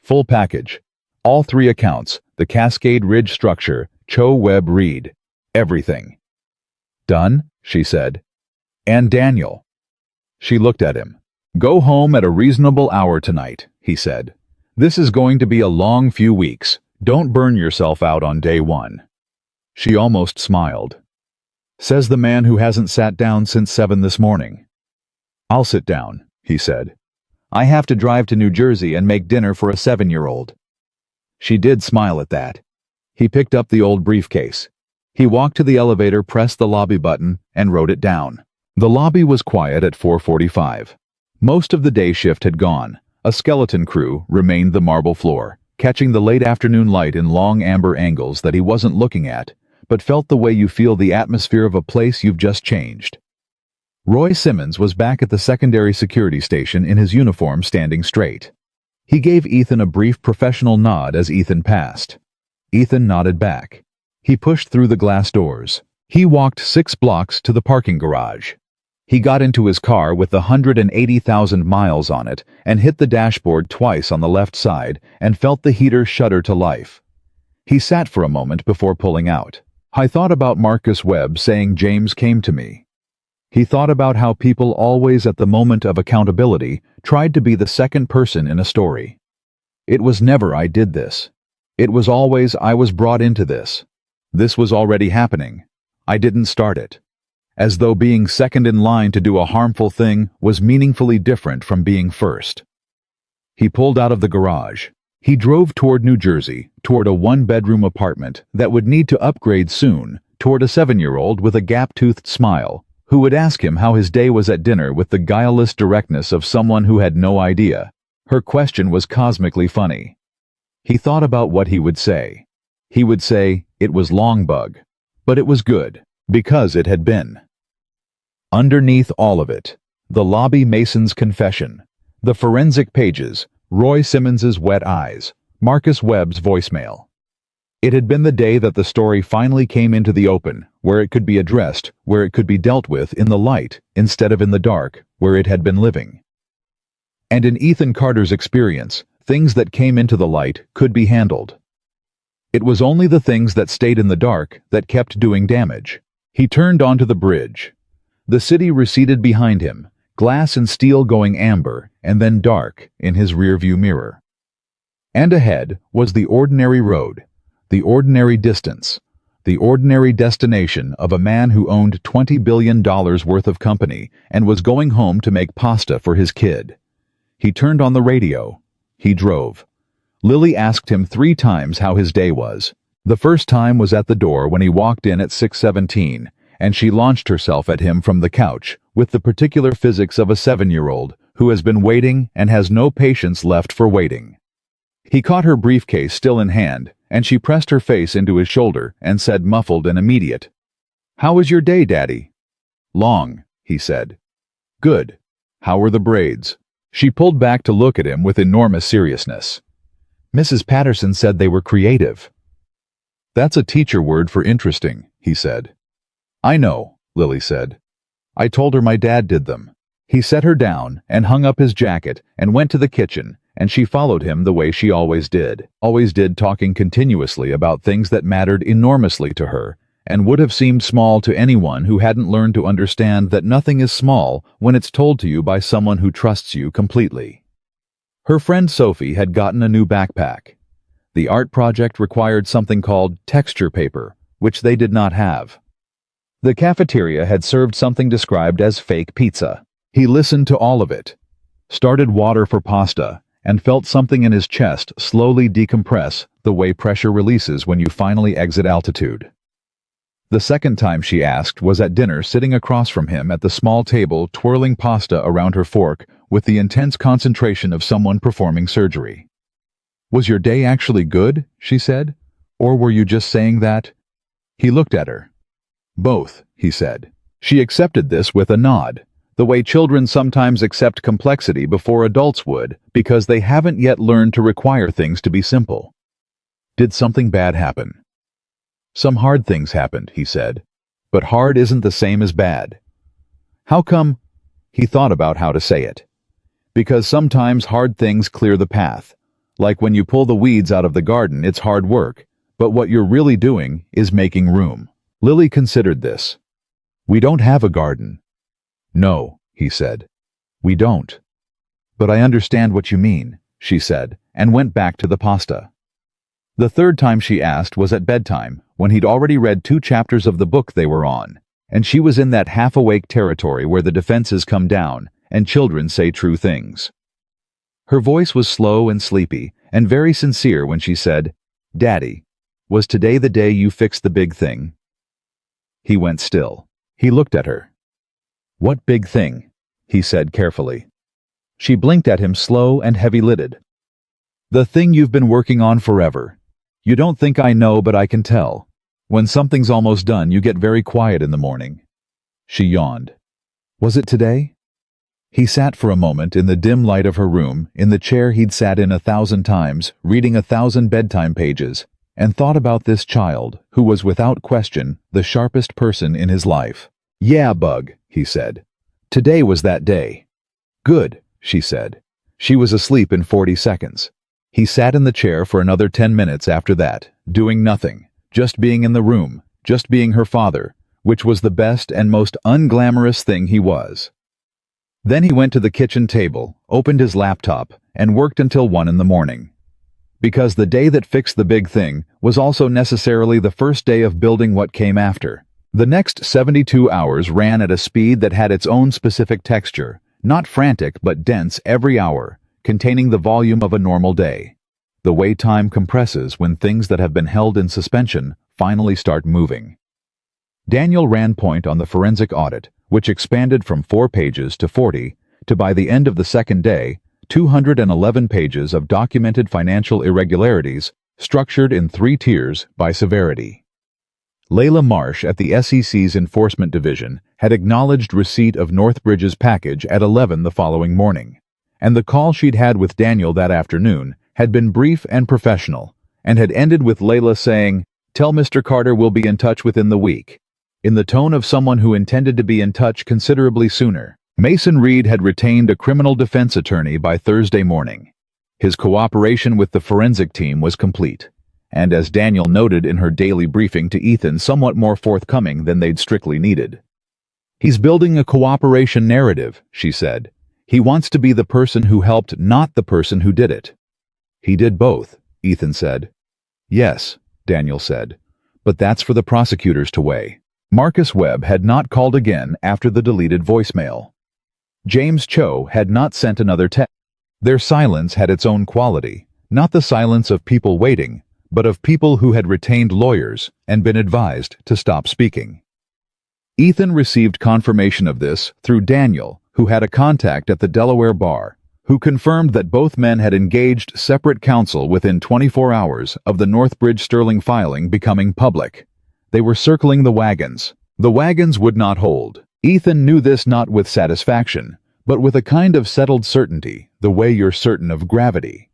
Full package. All 3 accounts, the Cascade Ridge structure, Cho Webb Reed. Everything. Done, she said. And Daniel. She looked at him. Go home at a reasonable hour tonight, he said. This is going to be a long few weeks. Don't burn yourself out on day 1. She almost smiled. Says the man who hasn't sat down since 7 this morning. I'll sit down, he said. I have to drive to New Jersey and make dinner for a 7-year-old. She did smile at that. He picked up the old briefcase. He walked to the elevator, pressed the lobby button, and wrote it down. The lobby was quiet at 4:45. Most of the day shift had gone. A skeleton crew remained the marble floor, catching the late afternoon light in long amber angles that he wasn't looking at, but felt the way you feel the atmosphere of a place you've just changed. Roy Simmons was back at the secondary security station in his uniform, standing straight. He gave Ethan a brief professional nod as Ethan passed. Ethan nodded back. He pushed through the glass doors. He walked 6 blocks to the parking garage. He got into his car with the 180,000 miles on it and hit the dashboard twice on the left side and felt the heater shudder to life. He sat for a moment before pulling out. I thought about Marcus Webb saying James came to me. He thought about how people always at the moment of accountability tried to be the second person in a story. It was never I did this. It was always I was brought into this. This was already happening. I didn't start it. As though being second in line to do a harmful thing was meaningfully different from being first. He pulled out of the garage. He drove toward New Jersey, toward a 1-bedroom apartment that would need to upgrade soon, toward a 7-year-old with a gap-toothed smile, who would ask him how his day was at dinner with the guileless directness of someone who had no idea. Her question was cosmically funny. He thought about what he would say. He would say, it was long bug. But it was good, because it had been. Underneath all of it, the lobby mason's confession, the forensic pages, Roy Simmons's wet eyes, Marcus Webb's voicemail. It had been the day that the story finally came into the open, where it could be addressed, where it could be dealt with in the light instead of in the dark, where it had been living. And in Ethan Carter's experience, things that came into the light could be handled. It was only the things that stayed in the dark that kept doing damage. He turned onto the bridge. The city receded behind him, glass and steel going amber and then dark in his rearview mirror. And ahead was the ordinary road, the ordinary distance, the ordinary destination of a man who owned $20 billion worth of company and was going home to make pasta for his kid. He turned on the radio. He drove. Lily asked him 3 times how his day was. The first time was at the door when he walked in at 6:17, and she launched herself at him from the couch with the particular physics of a 7-year-old who has been waiting and has no patience left for waiting. He caught her briefcase still in hand, and she pressed her face into his shoulder and said muffled and immediate, "How was your day, Daddy?" "Long," he said. "Good. How were the braids?" She pulled back to look at him with enormous seriousness. "Mrs. Patterson said they were creative." "That's a teacher word for interesting," he said. "I know," Lily said. "I told her my dad did them." He set her down and hung up his jacket and went to the kitchen, and she followed him the way she always did, talking continuously about things that mattered enormously to her and would have seemed small to anyone who hadn't learned to understand that nothing is small when it's told to you by someone who trusts you completely. Her friend Sophie had gotten a new backpack. The art project required something called texture paper, which they did not have. The cafeteria had served something described as fake pizza. He listened to all of it, started water for pasta, and felt something in his chest slowly decompress the way pressure releases when you finally exit altitude. The second time she asked was at dinner, sitting across from him at the small table, twirling pasta around her fork with the intense concentration of someone performing surgery. "Was your day actually good?" she said. "Or were you just saying that?" He looked at her. "Both," he said. She accepted this with a nod, the way children sometimes accept complexity before adults would, because they haven't yet learned to require things to be simple. "Did something bad happen?" "Some hard things happened," he said. "But hard isn't the same as bad." "How come?" He thought about how to say it. "Because sometimes hard things clear the path. Like when you pull the weeds out of the garden, it's hard work, but what you're really doing is making room." Lily considered this. "We don't have a garden." "No," he said. "We don't." "But I understand what you mean," she said, and went back to the pasta. The third time she asked was at bedtime, when he'd already read 2 chapters of the book they were on, and she was in that half-awake territory where the defenses come down and children say true things. Her voice was slow and sleepy, and very sincere when she said, "Daddy, was today the day you fixed the big thing?" He went still. He looked at her. "What big thing?" he said carefully. She blinked at him, slow and heavy-lidded. "The thing you've been working on forever. You don't think I know, but I can tell. When something's almost done, you get very quiet in the morning." She yawned. "Was it today?" He sat for a moment in the dim light of her room, in the chair he'd sat in 1,000 times, reading 1,000 bedtime pages, and thought about this child, who was without question the sharpest person in his life. "Yeah, Bug," he said. "Today was that day." "Good," she said. She was asleep in 40 seconds. He sat in the chair for another 10 minutes after that, doing nothing, just being in the room, just being her father, which was the best and most unglamorous thing he was. Then he went to the kitchen table, opened his laptop, and worked until 1 in the morning. Because the day that fixed the big thing was also necessarily the first day of building what came after. The next 72 hours ran at a speed that had its own specific texture, not frantic but dense every hour, containing the volume of a normal day. The way time compresses when things that have been held in suspension finally start moving. Daniel ran point on the forensic audit, which expanded from 4 pages to 40, to by the end of the second day, 211 pages of documented financial irregularities, structured in 3 tiers by severity. Layla Marsh at the SEC's Enforcement Division had acknowledged receipt of Northbridge's package at 11 the following morning, and the call she'd had with Daniel that afternoon had been brief and professional, and had ended with Layla saying, "Tell Mr. Carter we'll be in touch within the week," in the tone of someone who intended to be in touch considerably sooner. Mason Reed had retained a criminal defense attorney by Thursday morning. His cooperation with the forensic team was complete, and as Daniel noted in her daily briefing to Ethan, somewhat more forthcoming than they'd strictly needed. "He's building a cooperation narrative," she said. "He wants to be the person who helped, not the person who did it." "He did both," Ethan said. "Yes," Daniel said, "but that's for the prosecutors to weigh." Marcus Webb had not called again after the deleted voicemail. James Cho had not sent another text. Their silence had its own quality, not the silence of people waiting, but of people who had retained lawyers and been advised to stop speaking. Ethan received confirmation of this through Daniel, who had a contact at the Delaware bar, who confirmed that both men had engaged separate counsel within 24 hours of the Northbridge Sterling filing becoming public. They were circling the wagons. The wagons would not hold. Ethan knew this not with satisfaction, but with a kind of settled certainty, the way you're certain of gravity.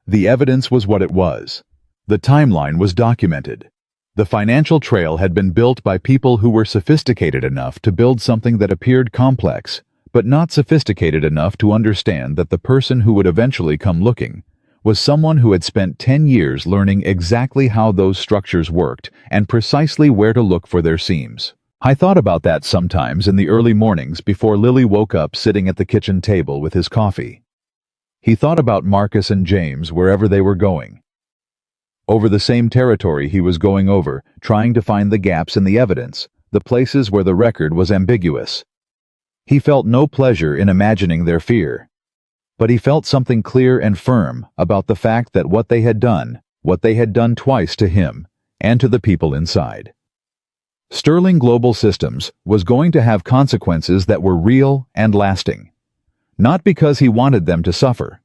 The evidence was what it was. The timeline was documented. The financial trail had been built by people who were sophisticated enough to build something that appeared complex, but not sophisticated enough to understand that the person who would eventually come looking was someone who had spent 10 years learning exactly how those structures worked and precisely where to look for their seams. I thought about that sometimes in the early mornings before Lily woke up sitting at the kitchen table with his coffee. He thought about Marcus and James wherever they were going. Over the same territory he was going over, trying to find the gaps in the evidence, the places where the record was ambiguous. He felt no pleasure in imagining their fear. But he felt something clear and firm about the fact that what they had done twice to him and to the people inside. Sterling Global Systems was going to have consequences that were real and lasting. Not because he wanted them to suffer,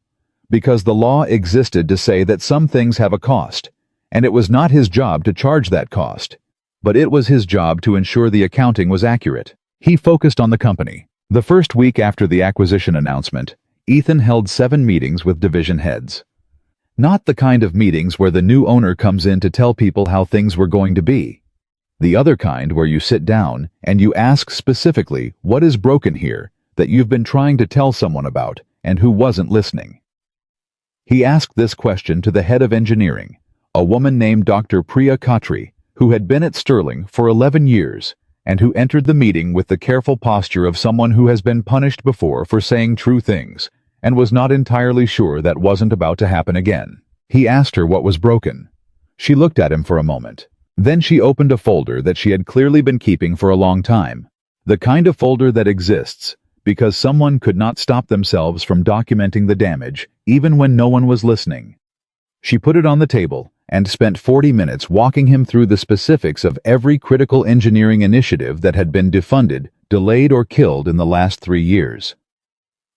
because the law existed to say that some things have a cost, and it was not his job to charge that cost, but it was his job to ensure the accounting was accurate. He focused on the company. The first week after the acquisition announcement, Ethan held 7 meetings with division heads. Not the kind of meetings where the new owner comes in to tell people how things were going to be. The other kind where you sit down and you ask specifically what is broken here that you've been trying to tell someone about and who wasn't listening. He asked this question to the head of engineering, a woman named Dr. Priya Khatri, who had been at Sterling for 11 years and who entered the meeting with the careful posture of someone who has been punished before for saying true things and was not entirely sure that wasn't about to happen again. He asked her what was broken. She looked at him for a moment. Then she opened a folder that she had clearly been keeping for a long time. The kind of folder that exists because someone could not stop themselves from documenting the damage, even when no one was listening. She put it on the table and spent 40 minutes walking him through the specifics of every critical engineering initiative that had been defunded, delayed, or killed in the last 3 years.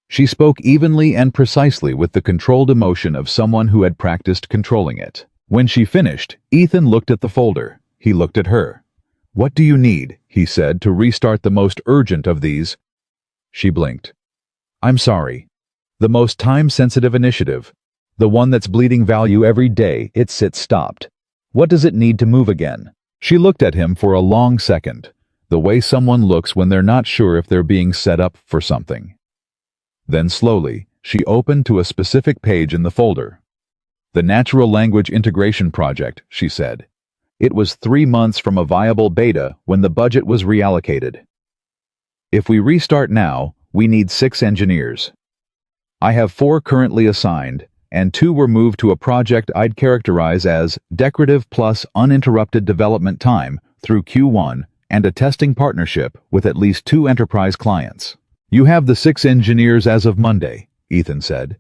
She spoke evenly and precisely with the controlled emotion of someone who had practiced controlling it. When she finished, Ethan looked at the folder. He looked at her. "What do you need?" he said, "to restart the most urgent of these?" She blinked. "I'm sorry. The most time-sensitive initiative. The one that's bleeding value every day it sits stopped. What does it need to move again?" She looked at him for a long second, the way someone looks when they're not sure if they're being set up for something. Then slowly, she opened to a specific page in the folder. "The Natural Language Integration Project," she said. It was 3 months from a viable beta when the budget was reallocated. "If we restart now, we need 6 engineers. I have 4 currently assigned, and 2 were moved to a project I'd characterize as decorative plus uninterrupted development time through Q1 and a testing partnership with at least 2 enterprise clients." "You have the 6 engineers as of Monday," Ethan said.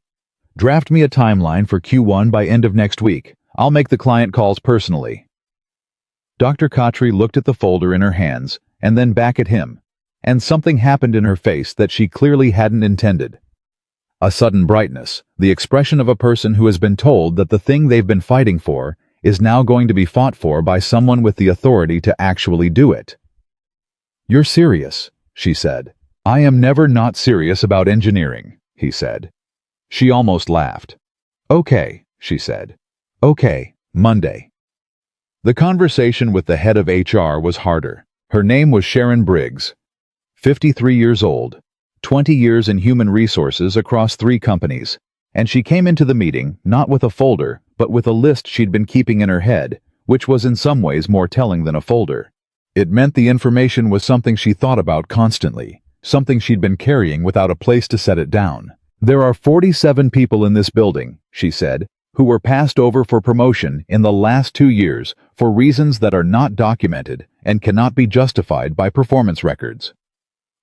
"Draft me a timeline for Q1 by end of next week. I'll make the client calls personally." Dr. Khatri looked at the folder in her hands and then back at him, and something happened in her face that she clearly hadn't intended. A sudden brightness, the expression of a person who has been told that the thing they've been fighting for is now going to be fought for by someone with the authority to actually do it. "You're serious," she said. "I am never not serious about engineering," he said. She almost laughed. "Okay," she said. "Okay, Monday." The conversation with the head of HR was harder. Her name was Sharon Briggs. 53 years old, 20 years in human resources across 3 companies. And she came into the meeting not with a folder, but with a list she'd been keeping in her head, which was in some ways more telling than a folder. It meant the information was something she thought about constantly, something she'd been carrying without a place to set it down. There are 47 people in this building, she said, who were passed over for promotion in the last 2 years for reasons that are not documented and cannot be justified by performance records.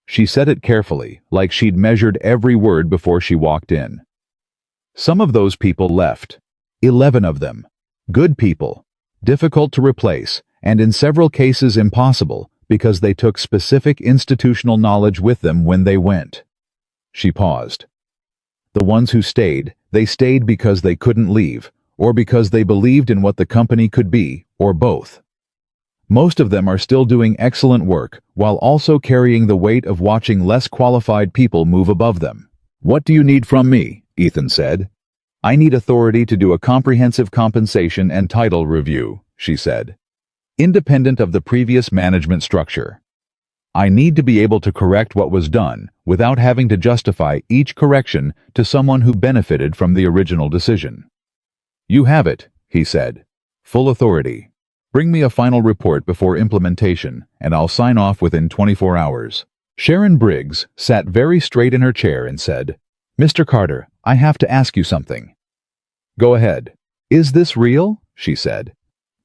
She said it carefully, like she'd measured every word before she walked in. Some of those people left. 11 of them. Good people. Difficult to replace, and in several cases impossible, because they took specific institutional knowledge with them when they went. She paused. The ones who stayed, they stayed because they couldn't leave, or because they believed in what the company could be, or both. Most of them are still doing excellent work, while also carrying the weight of watching less qualified people move above them. "What do you need from me?" Ethan said. "I need authority to do a comprehensive compensation and title review," she said. "Independent of the previous management structure. I need to be able to correct what was done without having to justify each correction to someone who benefited from the original decision." "You have it," he said. "Full authority. Bring me a final report before implementation, and I'll sign off within 24 hours. Sharon Briggs sat very straight in her chair and said, "Mr. Carter, I have to ask you something." "Go ahead." "Is this real?" she said.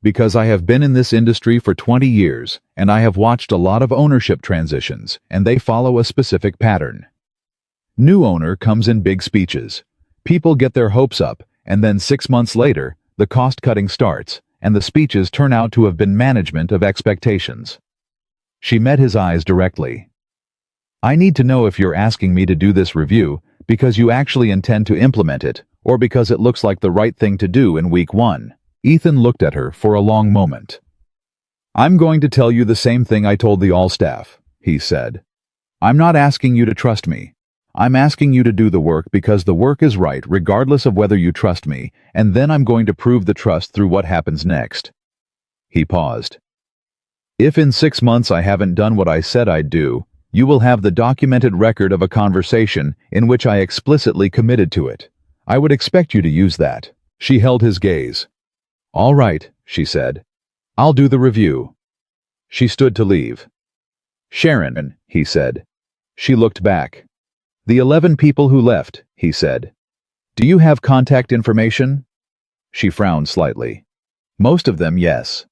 "Because I have been in this industry for 20 years, and I have watched a lot of ownership transitions, and they follow a specific pattern. New owner comes in big speeches. People get their hopes up, and then 6 months later, the cost-cutting starts, and the speeches turn out to have been management of expectations." She met his eyes directly. "I need to know if you're asking me to do this review because you actually intend to implement it, or because it looks like the right thing to do in week 1. Ethan looked at her for a long moment. "I'm going to tell you the same thing I told the all-staff," he said. "I'm not asking you to trust me. I'm asking you to do the work because the work is right regardless of whether you trust me, and then I'm going to prove the trust through what happens next." He paused. "If in 6 months I haven't done what I said I'd do, you will have the documented record of a conversation in which I explicitly committed to it. I would expect you to use that." She held his gaze. "All right," she said. "I'll do the review." She stood to leave. "Sharon," he said. She looked back. "The 11 people who left," he said. "Do you have contact information?" She frowned slightly. "Most of them, yes."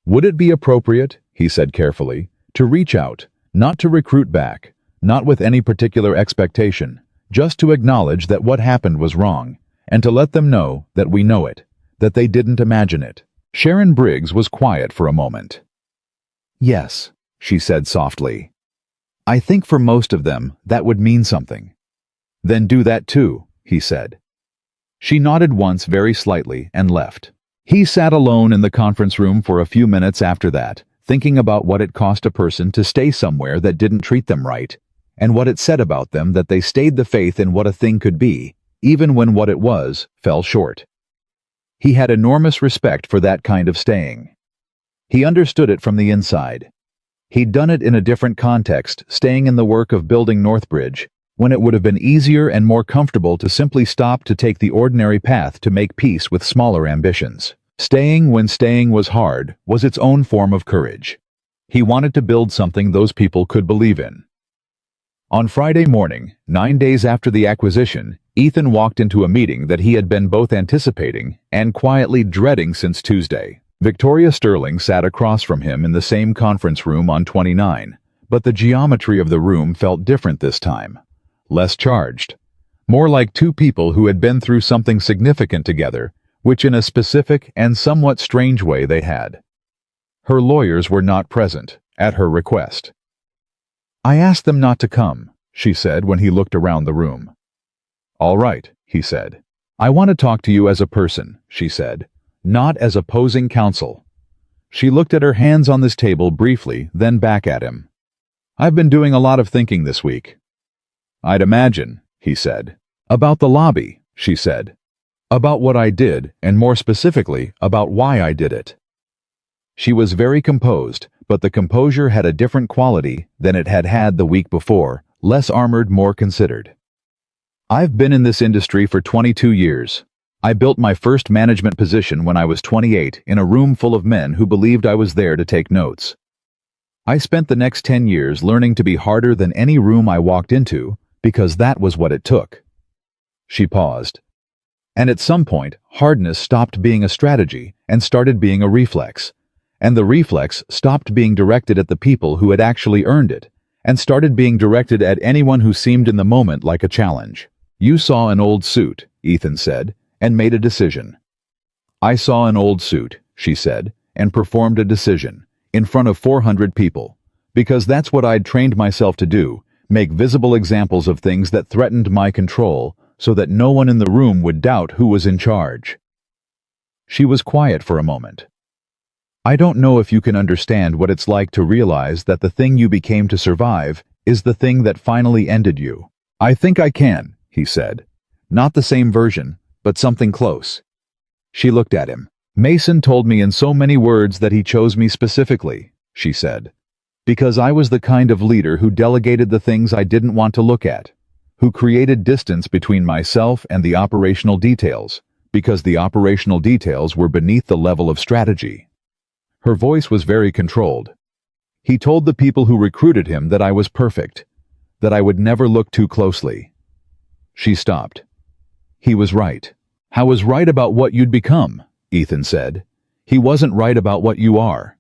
"Would it be appropriate," he said carefully, "to reach out, not to recruit back, not with any particular expectation, just to acknowledge that what happened was wrong, and to let them know that we know it, that they didn't imagine it?" Sharon Briggs was quiet for a moment. "Yes," she said softly. "I think for most of them that would mean something." "Then do that too," he said. She nodded once very slightly and left. He sat alone in the conference room for a few minutes after that, thinking about what it cost a person to stay somewhere that didn't treat them right, and what it said about them that they stayed the faith in what a thing could be, even when what it was fell short. He had enormous respect for that kind of staying. He understood it from the inside. He'd done it in a different context, staying in the work of building Northbridge, when it would have been easier and more comfortable to simply stop to take the ordinary path to make peace with smaller ambitions. Staying when staying was hard was its own form of courage. He wanted to build something those people could believe in. On Friday morning, 9 days after the acquisition, Ethan walked into a meeting that he had been both anticipating and quietly dreading since Tuesday. Victoria Sterling sat across from him in the same conference room on 29, but the geometry of the room felt different this time. Less charged. More like 2 people who had been through something significant together, which in a specific and somewhat strange way they had. Her lawyers were not present, at her request. "I asked them not to come," she said when he looked around the room. "All right," he said. "I want to talk to you as a person," she said, "not as opposing counsel." She looked at her hands on this table briefly, then back at him. "I've been doing a lot of thinking this week." "I'd imagine," he said. "About the lobby," she said. "About what I did, and more specifically, about why I did it." She was very composed, but the composure had a different quality than it had had the week before, less armored, more considered. I've been in this industry for 22 years. I built my first management position when I was 28 in a room full of men who believed I was there to take notes. I spent the next 10 years learning to be harder than any room I walked into because that was what it took. She paused. And at some point, hardness stopped being a strategy and started being a reflex. And the reflex stopped being directed at the people who had actually earned it and started being directed at anyone who seemed in the moment like a challenge. You saw an old suit, Ethan said, and made a decision. I saw an old suit, she said, and performed a decision in front of 400 people, because that's what I'd trained myself to do, make visible examples of things that threatened my control so that no one in the room would doubt who was in charge. She was quiet for a moment. I don't know if you can understand what it's like to realize that the thing you became to survive is the thing that finally ended you. I think I can, he said. Not the same version, but something close. She looked at him. Mason told me in so many words that he chose me specifically, she said, because I was the kind of leader who delegated the things I didn't want to look at, who created distance between myself and the operational details, because the operational details were beneath the level of strategy. Her voice was very controlled. He told the people who recruited him that I was perfect, that I would never look too closely. She stopped. He was right. I was right about what you'd become, Ethan said. He wasn't right about what you are.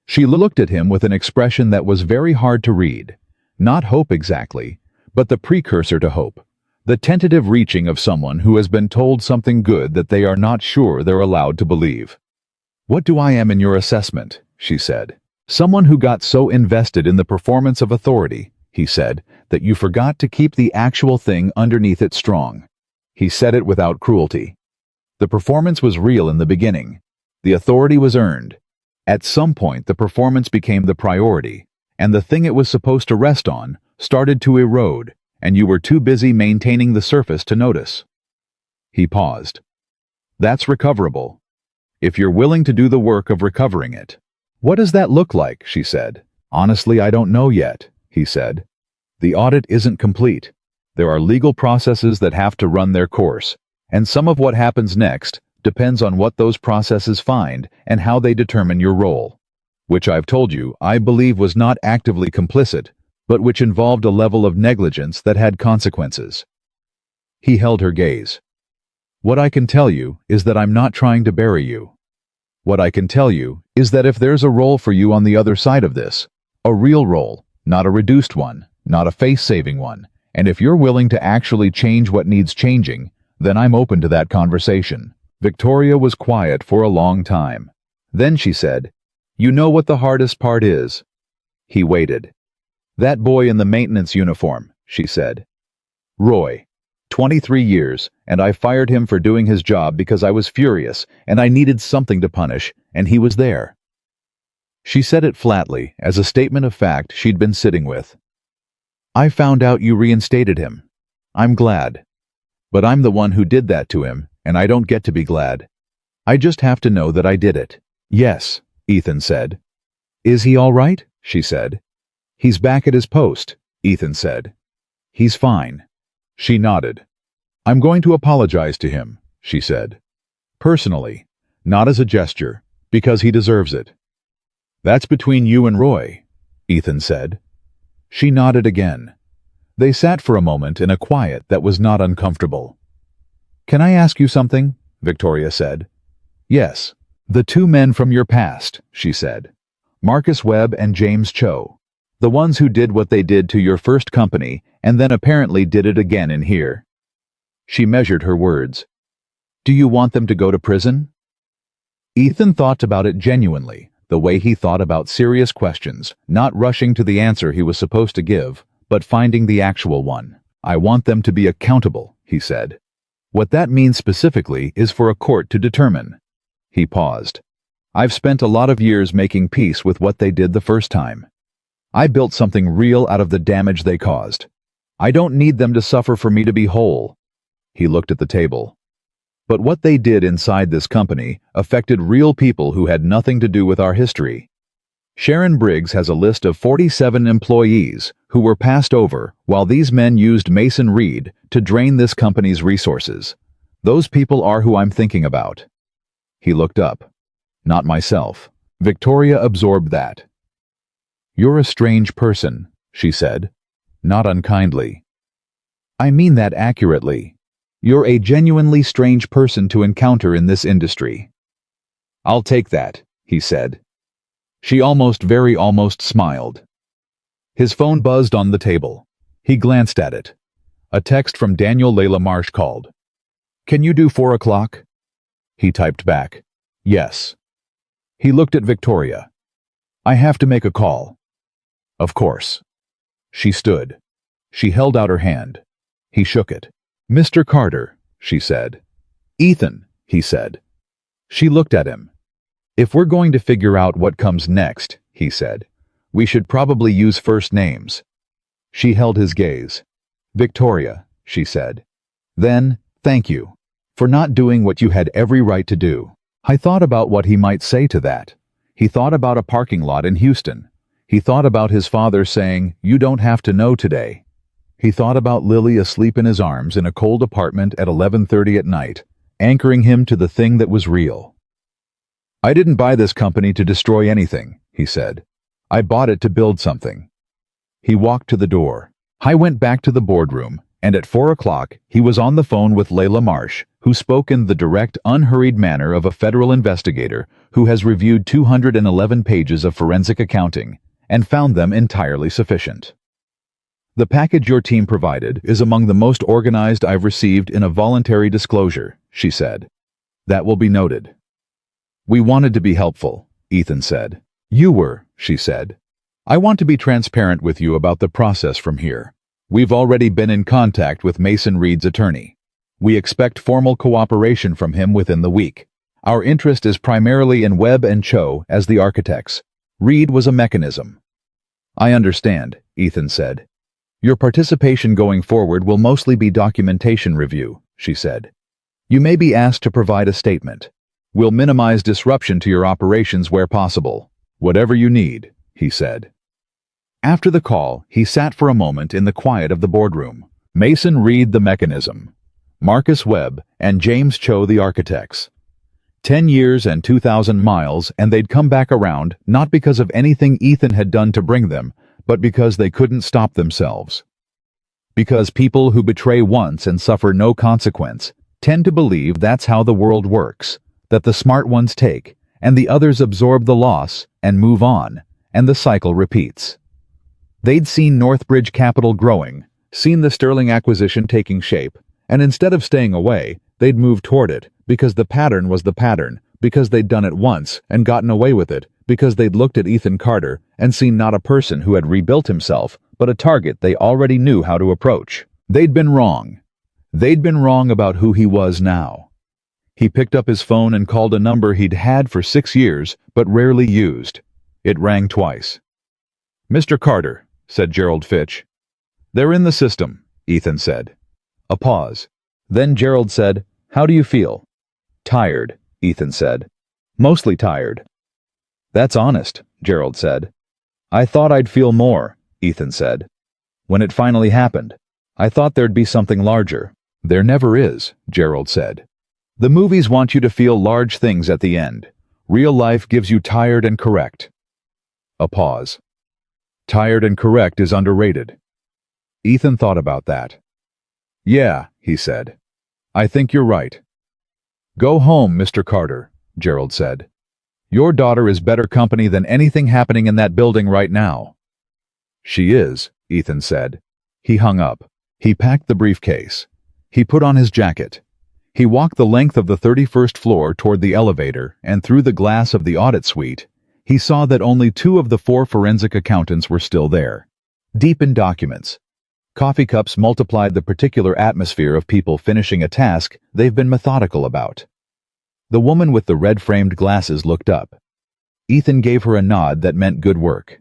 She looked at him with an expression that was very hard to read. Not hope exactly, but the precursor to hope. The tentative reaching of someone who has been told something good that they are not sure they're allowed to believe. What do I am in your assessment? She said. Someone who got so invested in the performance of authority, he said, that you forgot to keep the actual thing underneath it strong. He said it without cruelty. The performance was real in the beginning. The authority was earned. At some point, the performance became the priority, and the thing it was supposed to rest on started to erode, and you were too busy maintaining the surface to notice. He paused. That's recoverable, if you're willing to do the work of recovering it. What does that look like? She said. Honestly, I don't know yet, he said. The audit isn't complete. There are legal processes that have to run their course, and some of what happens next depends on what those processes find and how they determine your role, which I've told you I believe was not actively complicit, but which involved a level of negligence that had consequences. He held her gaze. What I can tell you is that I'm not trying to bury you. What I can tell you is that if there's a role for you on the other side of this, a real role, not a reduced one, not a face-saving one, and if you're willing to actually change what needs changing, then I'm open to that conversation. Victoria was quiet for a long time. Then she said, You know what the hardest part is? He waited. That boy in the maintenance uniform, she said. Roy. 23 years, and I fired him for doing his job because I was furious and I needed something to punish, and he was there. She said it flatly, as a statement of fact she'd been sitting with. I found out you reinstated him. I'm glad. But I'm the one who did that to him, and I don't get to be glad. I just have to know that I did it. Yes, Ethan said. Is he all right? She said. He's back at his post, Ethan said. He's fine. She nodded. I'm going to apologize to him, she said. Personally, not as a gesture, because he deserves it. That's between you and Roy, Ethan said. She nodded again. They sat for a moment in a quiet that was not uncomfortable. Can I ask you something? Victoria said. Yes. The two men from your past, she said. Marcus Webb and James Cho. The ones who did what they did to your first company and then apparently did it again in here. She measured her words. Do you want them to go to prison? Ethan thought about it genuinely, the way he thought about serious questions, not rushing to the answer he was supposed to give, but finding the actual one. I want them to be accountable, he said. What that means specifically is for a court to determine. He paused. I've spent a lot of years making peace with what they did the first time. I built something real out of the damage they caused. I don't need them to suffer for me to be whole. He looked at the table. But what they did inside this company affected real people who had nothing to do with our history. Sharon Briggs has a list of 47 employees who were passed over while these men used Mason Reed to drain this company's resources. Those people are who I'm thinking about." He looked up. "Not myself." Victoria absorbed that. "You're a strange person," she said, not unkindly. "I mean that accurately. You're a genuinely strange person to encounter in this industry." "I'll take that," he said. She almost smiled. His phone buzzed on the table. He glanced at it. A text from Daniel Layla Marsh called. "Can you do 4 o'clock?" He typed back, "Yes." He looked at Victoria. "I have to make a call." "Of course." She stood. She held out her hand. He shook it. "Mr. Carter," she said. "Ethan," he said. She looked at him. "If we're going to figure out what comes next," he said, "we should probably use first names." She held his gaze. "Victoria," she said. "Then, thank you for not doing what you had every right to do." I thought about what he might say to that. He thought about a parking lot in Houston. He thought about his father saying, "You don't have to know today." He thought about Lily asleep in his arms in a cold apartment at 11:30 at night, anchoring him to the thing that was real. "I didn't buy this company to destroy anything," he said. "I bought it to build something." He walked to the door. I went back to the boardroom, and at 4 o'clock he was on the phone with Layla Marsh, who spoke in the direct, unhurried manner of a federal investigator who has reviewed 211 pages of forensic accounting and found them entirely sufficient. "The package your team provided is among the most organized I've received in a voluntary disclosure," she said. "That will be noted." "We wanted to be helpful," Ethan said. "You were," she said. "I want to be transparent with you about the process from here. We've already been in contact with Mason Reed's attorney. We expect formal cooperation from him within the week. Our interest is primarily in Webb and Cho as the architects. Reed was a mechanism." "I understand," Ethan said. "Your participation going forward will mostly be documentation review," she said. "You may be asked to provide a statement. We'll minimize disruption to your operations where possible. Whatever you need," he said. After the call, he sat for a moment in the quiet of the boardroom. Mason Reed the mechanism, Marcus Webb, and James Cho the architects. 10 years and 2,000 miles, and they'd come back around, not because of anything Ethan had done to bring them, but because they couldn't stop themselves. Because people who betray once and suffer no consequence tend to believe that's how the world works, that the smart ones take, and the others absorb the loss and move on, and the cycle repeats. They'd seen Northbridge Capital growing, seen the Sterling acquisition taking shape, and instead of staying away, they'd moved toward it, because the pattern was the pattern, because they'd done it once and gotten away with it, because they'd looked at Ethan Carter and seen not a person who had rebuilt himself, but a target they already knew how to approach. They'd been wrong. They'd been wrong about who he was now. He picked up his phone and called a number he'd had for 6 years, but rarely used. It rang twice. "Mr. Carter," said Gerald Fitch. "They're in the system," Ethan said. A pause. Then Gerald said, "How do you feel?" "Tired," Ethan said. "Mostly tired." "That's honest," Gerald said. "I thought I'd feel more," Ethan said. "When it finally happened, I thought there'd be something larger." "There never is," Gerald said. "The movies want you to feel large things at the end. Real life gives you tired and correct." A pause. "Tired and correct is underrated." Ethan thought about that. "Yeah," he said. "I think you're right." "Go home, Mr. Carter," Gerald said. "Your daughter is better company than anything happening in that building right now." "She is," Ethan said. He hung up. He packed the briefcase. He put on his jacket. He walked the length of the 31st floor toward the elevator, and through the glass of the audit suite, he saw that only 2 of the 4 forensic accountants were still there, deep in documents. Coffee cups multiplied the particular atmosphere of people finishing a task they've been methodical about. The woman with the red-framed glasses looked up. Ethan gave her a nod that meant good work.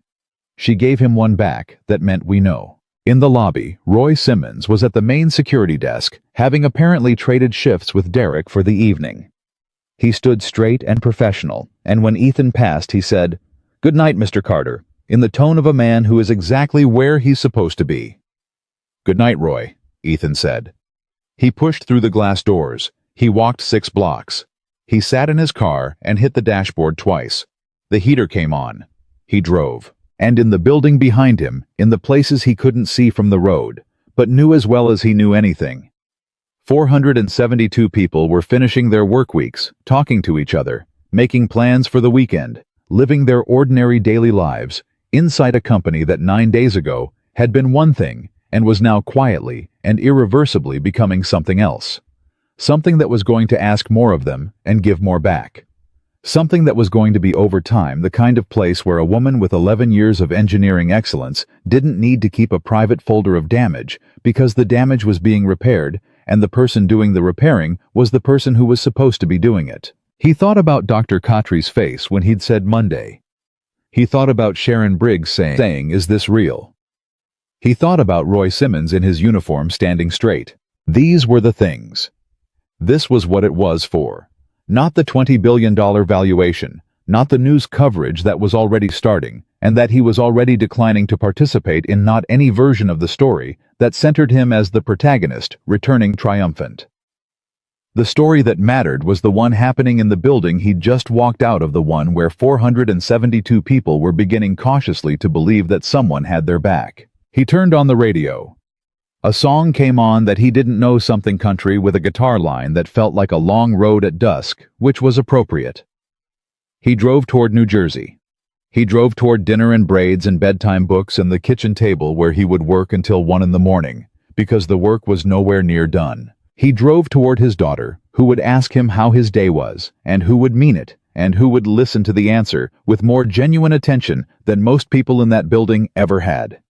She gave him one back that meant we know. In the lobby, Roy Simmons was at the main security desk, having apparently traded shifts with Derek for the evening. He stood straight and professional, and when Ethan passed, he said, "Good night, Mr. Carter," in the tone of a man who is exactly where he's supposed to be. "Good night, Roy," Ethan said. He pushed through the glass doors. He walked 6 blocks. He sat in his car and hit the dashboard twice. The heater came on. He drove. And in the building behind him, in the places he couldn't see from the road, but knew as well as he knew anything, 472 people were finishing their work weeks, talking to each other, making plans for the weekend, living their ordinary daily lives, inside a company that 9 days ago had been one thing and was now quietly and irreversibly becoming something else. Something that was going to ask more of them and give more back. Something that was going to be over time the kind of place where a woman with 11 years of engineering excellence didn't need to keep a private folder of damage because the damage was being repaired and the person doing the repairing was the person who was supposed to be doing it. He thought about Dr. Khatri's face when he'd said Monday. He thought about Sharon Briggs saying, "Is this real?" He thought about Roy Simmons in his uniform standing straight. These were the things. This was what it was for. Not the $20 billion valuation, not the news coverage that was already starting, and that he was already declining to participate in, not any version of the story that centered him as the protagonist, returning triumphant. The story that mattered was the one happening in the building he'd just walked out of, the one where 472 people were beginning cautiously to believe that someone had their back. He turned on the radio. A song came on that he didn't know, something country with a guitar line that felt like a long road at dusk, which was appropriate. He drove toward New Jersey. He drove toward dinner and braids and bedtime books and the kitchen table where he would work until 1 in the morning, because the work was nowhere near done. He drove toward his daughter, who would ask him how his day was, and who would mean it, and who would listen to the answer with more genuine attention than most people in that building ever had.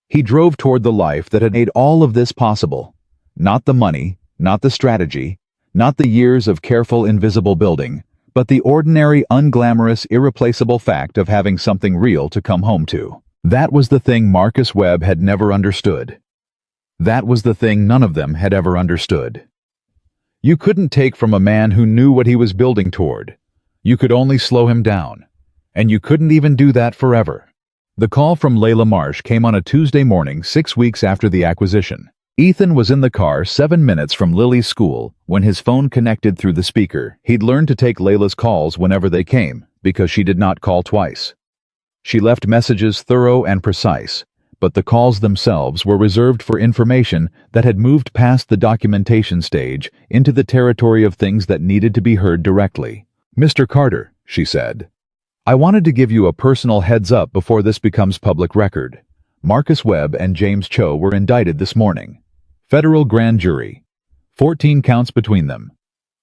He drove toward the life that had made all of this possible. Not the money, not the strategy, not the years of careful invisible building, but the ordinary, unglamorous, irreplaceable fact of having something real to come home to. That was the thing Marcus Webb had never understood. That was the thing none of them had ever understood. You couldn't take from a man who knew what he was building toward. You could only slow him down. And you couldn't even do that forever. The call from Layla Marsh came on a Tuesday morning 6 weeks after the acquisition. Ethan was in the car 7 minutes from Lily's school when his phone connected through the speaker. He'd learned to take Layla's calls whenever they came, because she did not call twice. She left messages thorough and precise, but the calls themselves were reserved for information that had moved past the documentation stage into the territory of things that needed to be heard directly. "Mr. Carter," she said, "I wanted to give you a personal heads up before this becomes public record. Marcus Webb and James Cho were indicted this morning. Federal grand jury. 14 counts between them.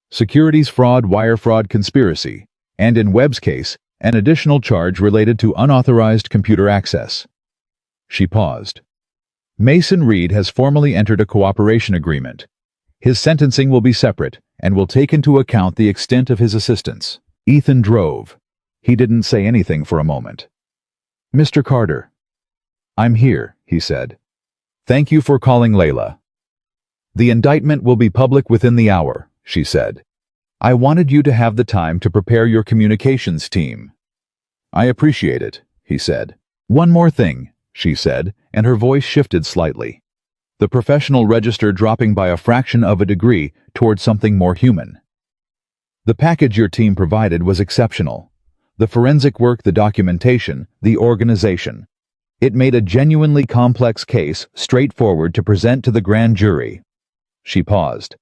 Securities fraud, wire fraud, conspiracy, and in Webb's case, an additional charge related to unauthorized computer access." She paused. "Mason Reed has formally entered a cooperation agreement. His sentencing will be separate and will take into account the extent of his assistance." Ethan drove. He didn't say anything for a moment. "Mr. Carter." "I'm here," he said. "Thank you for calling Layla." "The indictment will be public within the hour," she said. "I wanted you to have the time to prepare your communications team." "I appreciate it," he said. "One more thing," she said, and her voice shifted slightly. The professional register dropping by a fraction of a degree toward something more human. "The package your team provided was exceptional. The forensic work, the documentation, the organization. It made a genuinely complex case straightforward to present to the grand jury." She paused.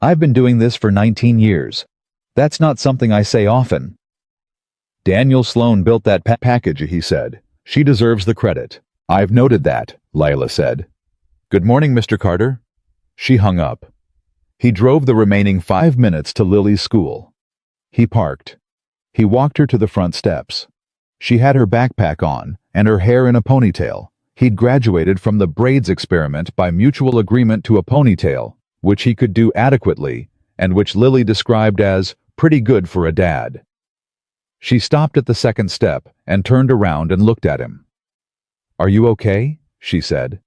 "I've been doing this for 19 years. That's not something I say often." "Daniel Sloan built that package," he said. "She deserves the credit." "I've noted that," Layla said. "Good morning, Mr. Carter." She hung up. He drove the remaining 5 minutes to Lily's school. He parked. He walked her to the front steps. She had her backpack on, and her hair in a ponytail. He'd graduated from the braids experiment by mutual agreement to a ponytail, which he could do adequately, and which Lily described as pretty good for a dad. She stopped at the second step and turned around and looked at him. "Are you okay?" she said.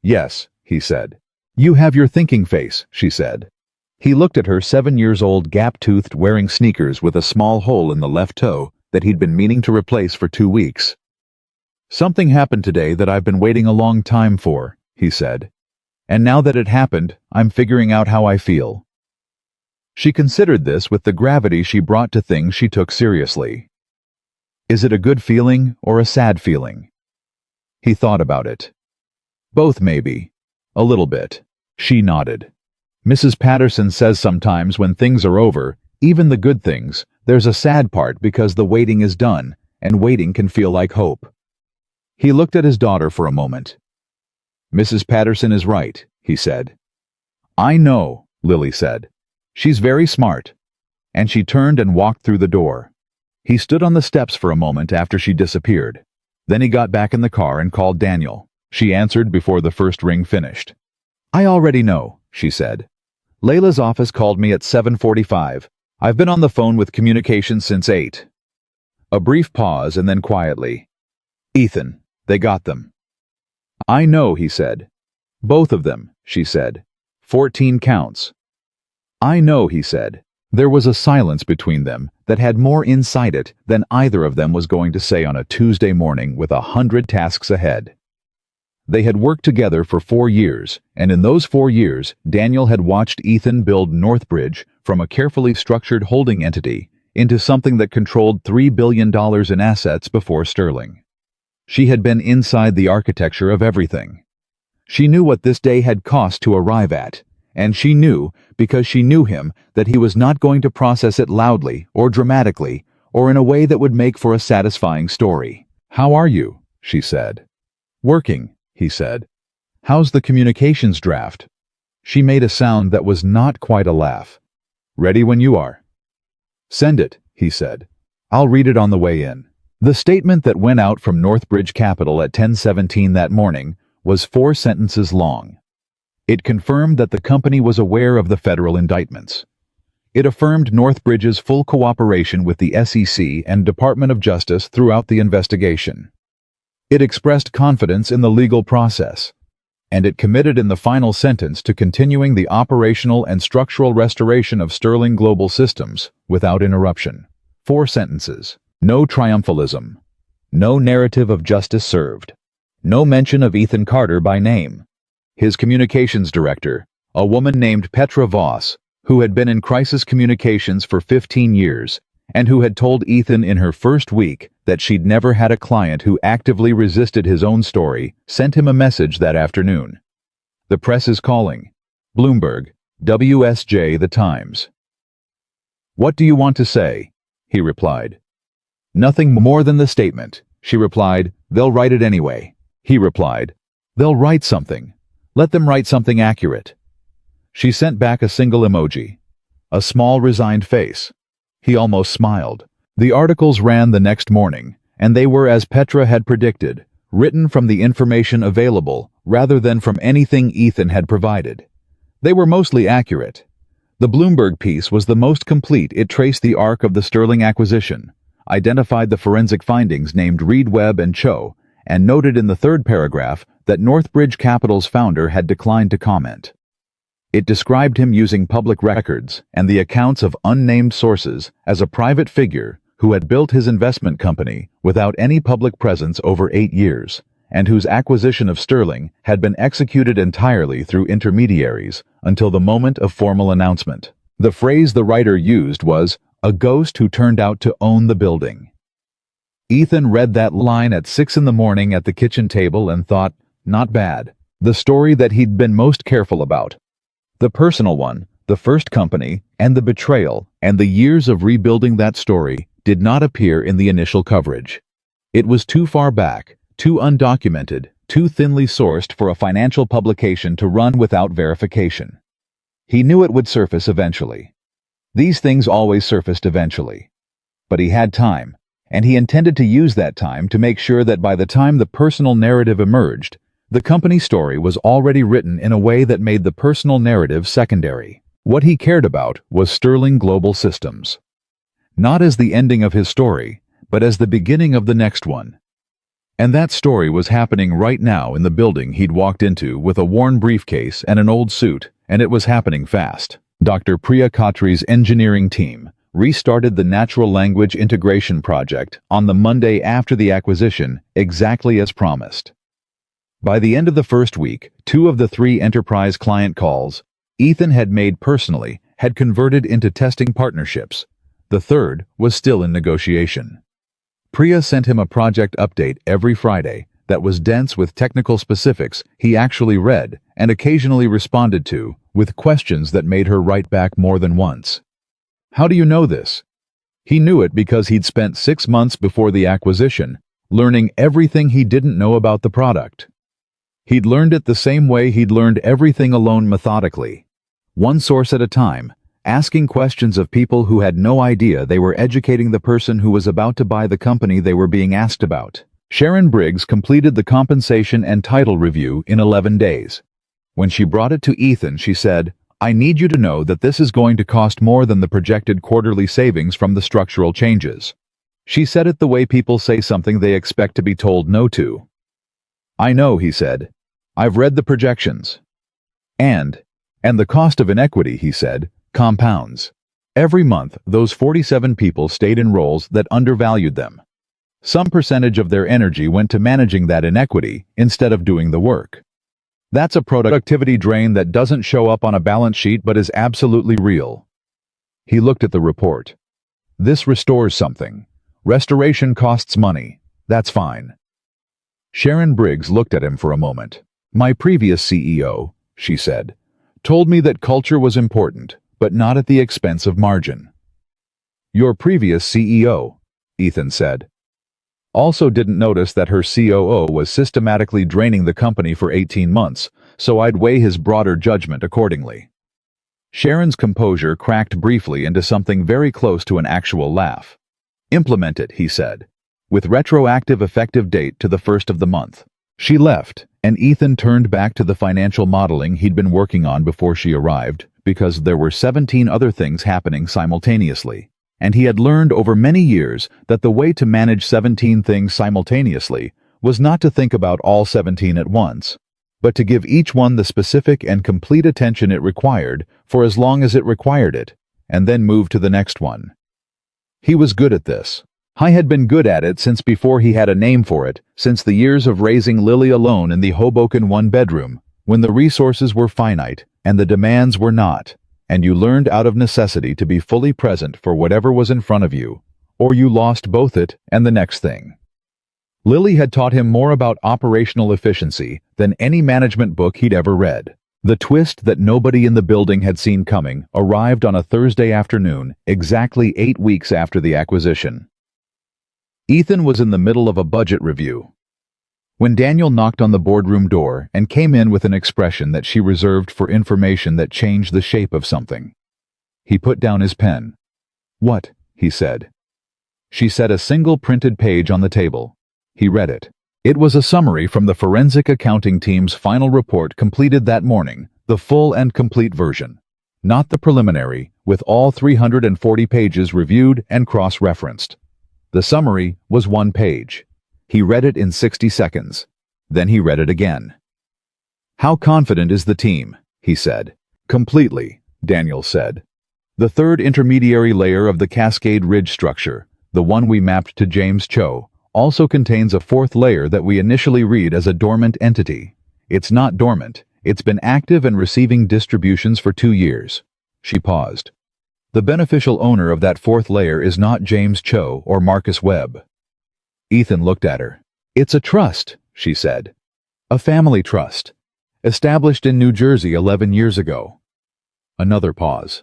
"Yes," he said. "You have your thinking face," she said. He looked at her 7-year-old gap-toothed wearing sneakers with a small hole in the left toe that he'd been meaning to replace for 2 weeks. "Something happened today that I've been waiting a long time for," he said. "And now that it happened, I'm figuring out how I feel." She considered this with the gravity she brought to things she took seriously. Is it a good feeling or a sad feeling? He thought about it. Both, maybe. A little bit. She nodded. Mrs. Patterson says sometimes when things are over, even the good things, there's a sad part because the waiting is done, and waiting can feel like hope. He looked at his daughter for a moment. "Mrs. Patterson is right," he said. "I know," Lily said. "She's very smart." And she turned and walked through the door. He stood on the steps for a moment after she disappeared. Then he got back in the car and called Daniel. She answered before the first ring finished. "I already know," she said. "Layla's office called me at 7:45. I've been on the phone with communications since 8. A brief pause and then quietly. "Ethan, they got them." "I know," he said. "Both of them," she said. 14 counts. "I know," he said. There was a silence between them that had more inside it than either of them was going to say on a Tuesday morning with 100 tasks ahead. They had worked together for 4 years, and in those 4 years, Daniel had watched Ethan build Northbridge from a carefully structured holding entity into something that controlled $3 billion in assets before Sterling. She had been inside the architecture of everything. She knew what this day had cost to arrive at, and she knew, because she knew him, that he was not going to process it loudly or dramatically or in a way that would make for a satisfying story. "How are you?" she said. "Working," he said. "How's the communications draft?" She made a sound that was not quite a laugh. "Ready when you are." "Send it," he said. "I'll read it on the way in." The statement that went out from Northbridge Capital at 10:17 that morning was 4 sentences long. It confirmed that the company was aware of the federal indictments. It affirmed Northbridge's full cooperation with the SEC and Department of Justice throughout the investigation. It expressed confidence in the legal process, and it committed in the final sentence to continuing the operational and structural restoration of Sterling Global Systems without interruption. 4 sentences. No triumphalism. No narrative of justice served. No mention of Ethan Carter by name. His communications director, a woman named Petra Voss, who had been in crisis communications for 15 years, and who had told Ethan in her first week that she'd never had a client who actively resisted his own story, sent him a message that afternoon. "The press is calling. Bloomberg, WSJ, The Times." "What do you want to say?" he replied. "Nothing more than the statement," she replied. "They'll write it anyway." He replied, "They'll write something. Let them write something accurate." She sent back a single emoji. A small, resigned face. He almost smiled. The articles ran the next morning, and they were, as Petra had predicted, written from the information available rather than from anything Ethan had provided. They were mostly accurate. The Bloomberg piece was the most complete. It traced the arc of the Sterling acquisition, identified the forensic findings named Reed, Webb, and Cho, and noted in the 3rd paragraph that Northbridge Capital's founder had declined to comment. It described him using public records and the accounts of unnamed sources as a private figure who had built his investment company without any public presence over 8 years, and whose acquisition of Sterling had been executed entirely through intermediaries until the moment of formal announcement. The phrase the writer used was, "a ghost who turned out to own the building." Ethan read that line at 6 in the morning at the kitchen table and thought, not bad. The story that he'd been most careful about. The personal one, the first company, and the betrayal, and the years of rebuilding that story did not appear in the initial coverage. It was too far back, too undocumented, too thinly sourced for a financial publication to run without verification. He knew it would surface eventually. These things always surfaced eventually. But he had time, and he intended to use that time to make sure that by the time the personal narrative emerged, the company story was already written in a way that made the personal narrative secondary. What he cared about was Sterling Global Systems. Not as the ending of his story, but as the beginning of the next one. And that story was happening right now in the building he'd walked into with a worn briefcase and an old suit, and it was happening fast. Dr. Priya Khatri's engineering team, restarted the natural language integration project on the Monday after the acquisition, exactly as promised. By the end of the first week, 2 of the 3 enterprise client calls Ethan had made personally had converted into testing partnerships. The third was still in negotiation. Priya sent him a project update every Friday that was dense with technical specifics he actually read and occasionally responded to, with questions that made her write back more than once. How do you know this? He knew it because he'd spent 6 months before the acquisition learning everything he didn't know about the product. He'd learned it the same way he'd learned everything alone, methodically, one source at a time, asking questions of people who had no idea they were educating the person who was about to buy the company they were being asked about. Sharon Briggs completed the compensation and title review in 11 days. When she brought it to Ethan, she said, "I need you to know that this is going to cost more than the projected quarterly savings from the structural changes." She said it the way people say something they expect to be told no to. "I know," he said. "I've read the projections." And the cost of inequity," he said, "compounds. Every month, those 47 people stayed in roles that undervalued them. Some percentage of their energy went to managing that inequity instead of doing the work. That's a productivity drain that doesn't show up on a balance sheet but is absolutely real." He looked at the report. "This restores something. Restoration costs money. That's fine." Sharon Briggs looked at him for a moment. "My previous CEO," she said, "told me that culture was important, but not at the expense of margin." "Your previous CEO," Ethan said, "also didn't notice that her COO was systematically draining the company for 18 months, so I'd weigh his broader judgment accordingly." Sharon's composure cracked briefly into something very close to an actual laugh. "Implement it," he said, "with retroactive effective date to the 1st of the month." She left, and Ethan turned back to the financial modeling he'd been working on before she arrived, because there were 17 other things happening simultaneously, and he had learned over many years that the way to manage 17 things simultaneously was not to think about all 17 at once, but to give each one the specific and complete attention it required for as long as it required it, and then move to the next one. He was good at this. I had been good at it since before he had a name for it, since the years of raising Lily alone in the Hoboken one-bedroom, when the resources were finite and the demands were not, and you learned out of necessity to be fully present for whatever was in front of you, or you lost both it and the next thing. Lily had taught him more about operational efficiency than any management book he'd ever read. The twist that nobody in the building had seen coming arrived on a Thursday afternoon, exactly 8 weeks after the acquisition. Ethan was in the middle of a budget review when Daniel knocked on the boardroom door and came in with an expression that she reserved for information that changed the shape of something. He put down his pen. "What?" he said. She set a single printed page on the table. He read it. It was a summary from the forensic accounting team's final report completed that morning, the full and complete version, not the preliminary, with all 340 pages reviewed and cross-referenced. The summary was 1 page. He read it in 60 seconds. Then he read it again. "How confident is the team?" he said. "Completely," Daniel said. "The third intermediary layer of the Cascade Ridge structure, the one we mapped to James Cho, also contains a 4th layer that we initially read as a dormant entity. It's not dormant. It's been active and receiving distributions for 2 years." She paused. "The beneficial owner of that 4th layer is not James Cho or Marcus Webb." Ethan looked at her. "It's a trust," she said. "A family trust. Established in New Jersey 11 years ago." Another pause.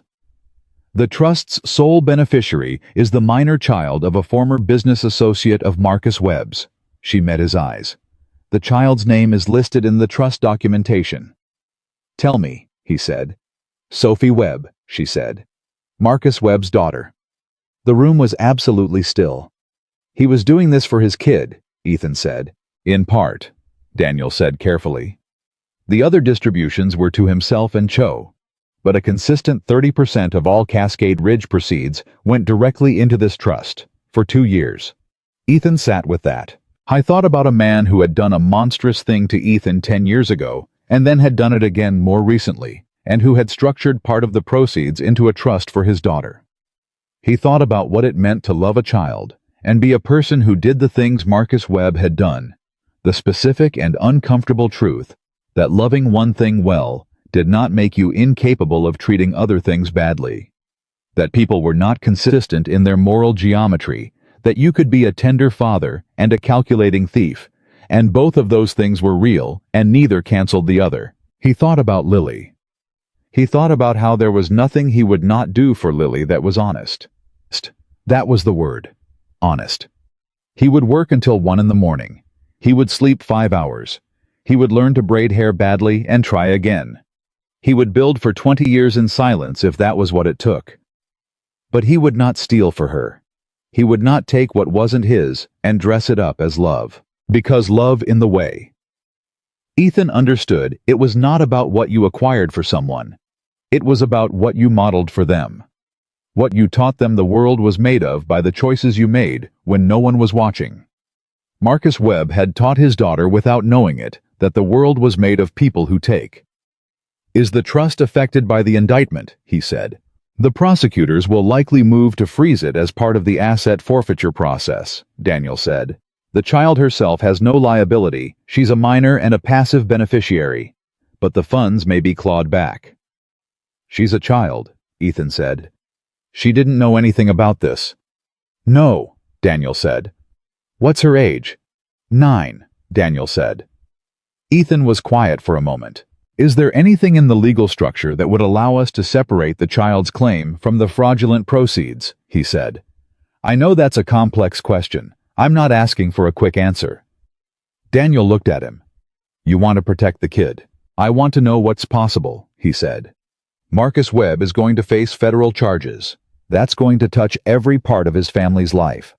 "The trust's sole beneficiary is the minor child of a former business associate of Marcus Webb's." She met his eyes. "The child's name is listed in the trust documentation." "Tell me," he said. "Sophie Webb," she said. "Marcus Webb's daughter." The room was absolutely still. "He was doing this for his kid," Ethan said. "In part," Daniel said carefully. "The other distributions were to himself and Cho, but a consistent 30% of all Cascade Ridge proceeds went directly into this trust, for 2 years. Ethan sat with that. I thought about a man who had done a monstrous thing to Ethan 10 years ago, and then had done it again more recently, and who had structured part of the proceeds into a trust for his daughter. He thought about what it meant to love a child and be a person who did the things Marcus Webb had done. The specific and uncomfortable truth that loving one thing well did not make you incapable of treating other things badly. That people were not consistent in their moral geometry, that you could be a tender father and a calculating thief, and both of those things were real, and neither canceled the other. He thought about Lily. He thought about how there was nothing he would not do for Lily that was honest. That was the word. Honest. He would work until 1 in the morning. He would sleep 5 hours. He would learn to braid hair badly and try again. He would build for 20 years in silence if that was what it took. But he would not steal for her. He would not take what wasn't his and dress it up as love. Because love in the way. Ethan understood it was not about what you acquired for someone. It was about what you modeled for them. What you taught them the world was made of by the choices you made when no one was watching. Marcus Webb had taught his daughter without knowing it that the world was made of people who take. Is the trust affected by the indictment? He said. The prosecutors will likely move to freeze it as part of the asset forfeiture process, Daniel said. The child herself has no liability, she's a minor and a passive beneficiary, but the funds may be clawed back. She's a child, Ethan said. She didn't know anything about this. No, Daniel said. What's her age? 9, Daniel said. Ethan was quiet for a moment. Is there anything in the legal structure that would allow us to separate the child's claim from the fraudulent proceeds? He said. I know that's a complex question. I'm not asking for a quick answer. Daniel looked at him. You want to protect the kid. I want to know what's possible, he said. Marcus Webb is going to face federal charges. That's going to touch every part of his family's life.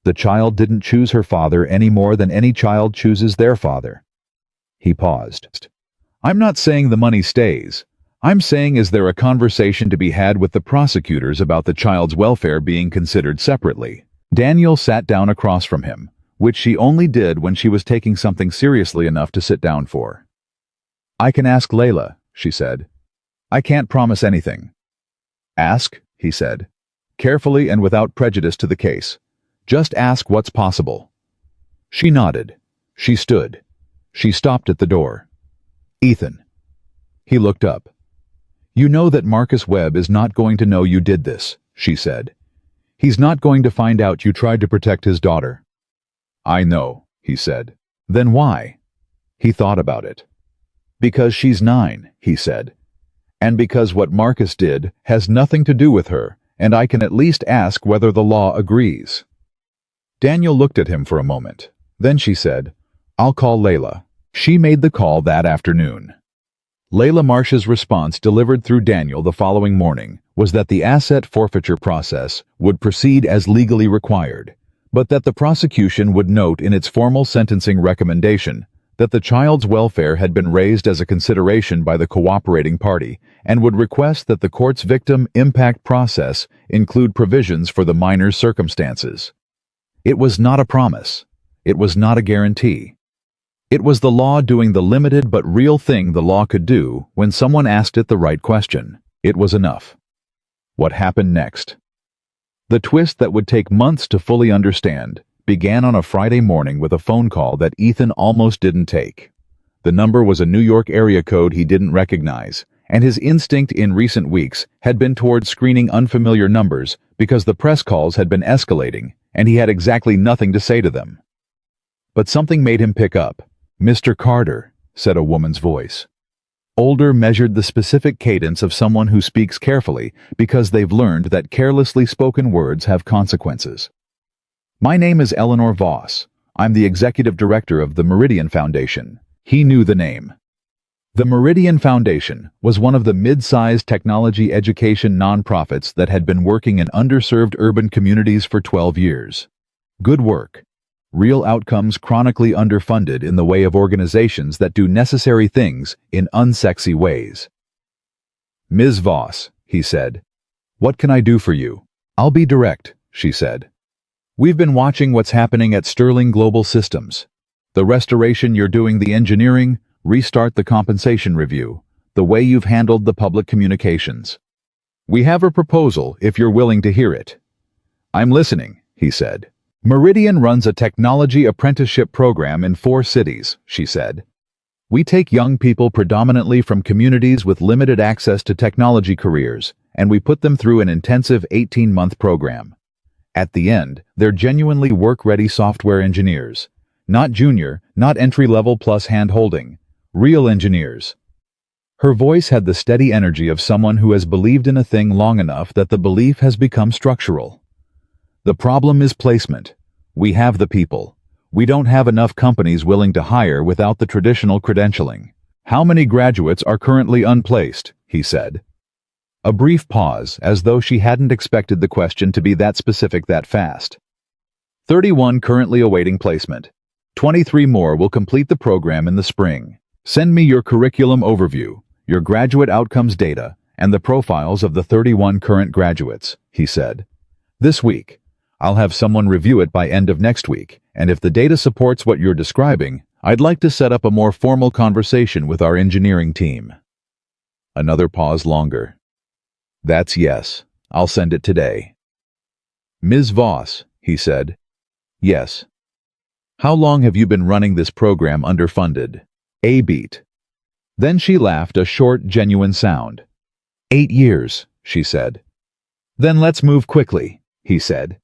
The child didn't choose her father any more than any child chooses their father. He paused. I'm not saying the money stays. I'm saying, is there a conversation to be had with the prosecutors about the child's welfare being considered separately? Daniel sat down across from him, which she only did when she was taking something seriously enough to sit down for. I can ask Layla, she said. I can't promise anything. Ask, he said, carefully and without prejudice to the case. Just ask what's possible. She nodded. She stood. She stopped at the door. Ethan. He looked up. You know that Marcus Webb is not going to know you did this, she said. He's not going to find out you tried to protect his daughter. I know, he said. Then why? He thought about it. Because she's 9, he said. And because what Marcus did has nothing to do with her, and I can at least ask whether the law agrees. Daniel looked at him for a moment. Then she said, I'll call Layla. She made the call that afternoon. Layla Marsh's response delivered through Daniel the following morning was that the asset forfeiture process would proceed as legally required, but that the prosecution would note in its formal sentencing recommendation that the child's welfare had been raised as a consideration by the cooperating party and would request that the court's victim impact process include provisions for the minor's circumstances. It was not a promise. It was not a guarantee. It was the law doing the limited but real thing the law could do when someone asked it the right question. It was enough. What happened next? The twist that would take months to fully understand began on a Friday morning with a phone call that Ethan almost didn't take. The number was a New York area code he didn't recognize, and his instinct in recent weeks had been toward screening unfamiliar numbers because the press calls had been escalating and he had exactly nothing to say to them. But something made him pick up. Mr. Carter, said a woman's voice. Older measured the specific cadence of someone who speaks carefully because they've learned that carelessly spoken words have consequences. My name is Eleanor Voss. I'm the executive director of the Meridian Foundation. He knew the name. The Meridian Foundation was one of the mid-sized technology education nonprofits that had been working in underserved urban communities for 12 years. Good work. Real outcomes chronically underfunded in the way of organizations that do necessary things in unsexy ways. Ms. Voss, he said. What can I do for you? I'll be direct, she said. We've been watching what's happening at Sterling Global Systems. The restoration you're doing, the engineering, restart the compensation review, the way you've handled the public communications. We have a proposal if you're willing to hear it. I'm listening, he said. Meridian runs a technology apprenticeship program in 4 cities, she said. We take young people predominantly from communities with limited access to technology careers, and we put them through an intensive 18-month program. At the end, they're genuinely work-ready software engineers. Not junior, not entry-level plus hand-holding. Real engineers. Her voice had the steady energy of someone who has believed in a thing long enough that the belief has become structural. The problem is placement. We have the people. We don't have enough companies willing to hire without the traditional credentialing. How many graduates are currently unplaced? He said. A brief pause, as though she hadn't expected the question to be that specific that fast. 31 currently awaiting placement. 23 more will complete the program in the spring. Send me your curriculum overview, your graduate outcomes data, and the profiles of the 31 current graduates, he said. This week. I'll have someone review it by end of next week, and if the data supports what you're describing, I'd like to set up a more formal conversation with our engineering team. Another pause longer. That's yes. I'll send it today. Ms. Voss, he said. Yes. How long have you been running this program underfunded? A beat. Then she laughed, a short, genuine sound. 8 years, she said. Then let's move quickly, he said.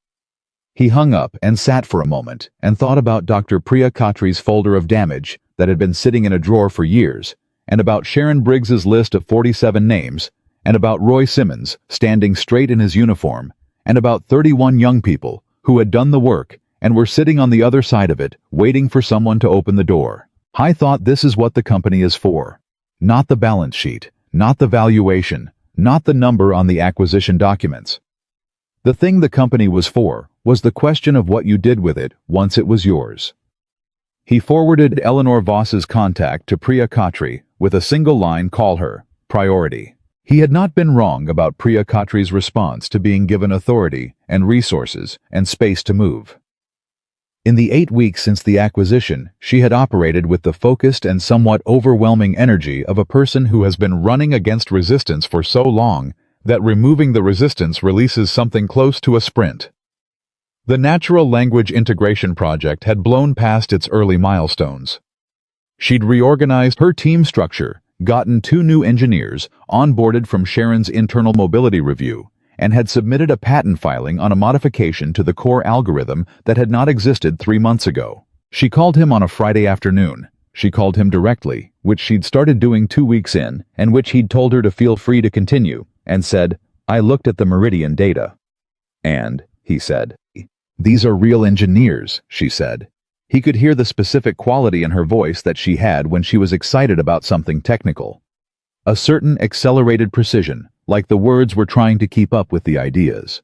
He hung up and sat for a moment and thought about Dr. Priya Khatri's folder of damage that had been sitting in a drawer for years, and about Sharon Briggs's list of 47 names, and about Roy Simmons standing straight in his uniform, and about 31 young people who had done the work and were sitting on the other side of it, waiting for someone to open the door. I thought this is what the company is for. Not the balance sheet, not the valuation, not the number on the acquisition documents. The thing the company was for was the question of what you did with it once it was yours. He forwarded Eleanor Voss's contact to Priya Khatri with a single line, call her, priority. He had not been wrong about Priya Khatri's response to being given authority and resources and space to move. In the 8 weeks since the acquisition, she had operated with the focused and somewhat overwhelming energy of a person who has been running against resistance for so long that removing the resistance releases something close to a sprint. The natural language integration project had blown past its early milestones. She'd reorganized her team structure, gotten 2 new engineers, onboarded from Sharon's internal mobility review, and had submitted a patent filing on a modification to the core algorithm that had not existed 3 months ago. She called him on a Friday afternoon. She called him directly, which she'd started doing 2 weeks in, and which he'd told her to feel free to continue, and said, I looked at the Meridian data. And, he said, these are real engineers, she said. He could hear the specific quality in her voice that she had when she was excited about something technical. A certain accelerated precision, like the words were trying to keep up with the ideas.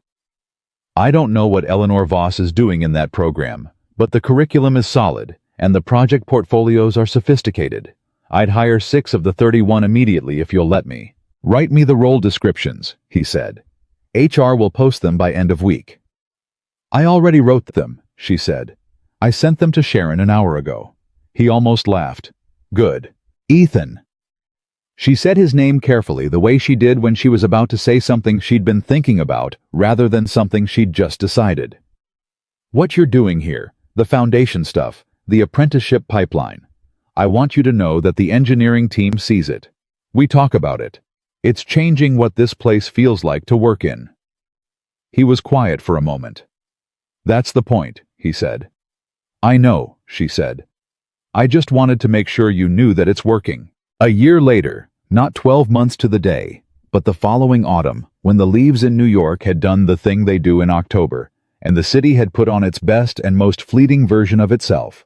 I don't know what Eleanor Voss is doing in that program, but the curriculum is solid, and the project portfolios are sophisticated. I'd hire 6 of the 31 immediately if you'll let me. Write me the role descriptions, he said. HR will post them by end of week. I already wrote them, she said. I sent them to Sharon an hour ago. He almost laughed. Good. Ethan. She said his name carefully, the way she did when she was about to say something she'd been thinking about, rather than something she'd just decided. What you're doing here, the foundation stuff, the apprenticeship pipeline. I want you to know that the engineering team sees it. We talk about it. It's changing what this place feels like to work in. He was quiet for a moment. That's the point, he said. I know, she said. I just wanted to make sure you knew that it's working. A year later, not 12 months to the day, but the following autumn, when the leaves in New York had done the thing they do in October, and the city had put on its best and most fleeting version of itself.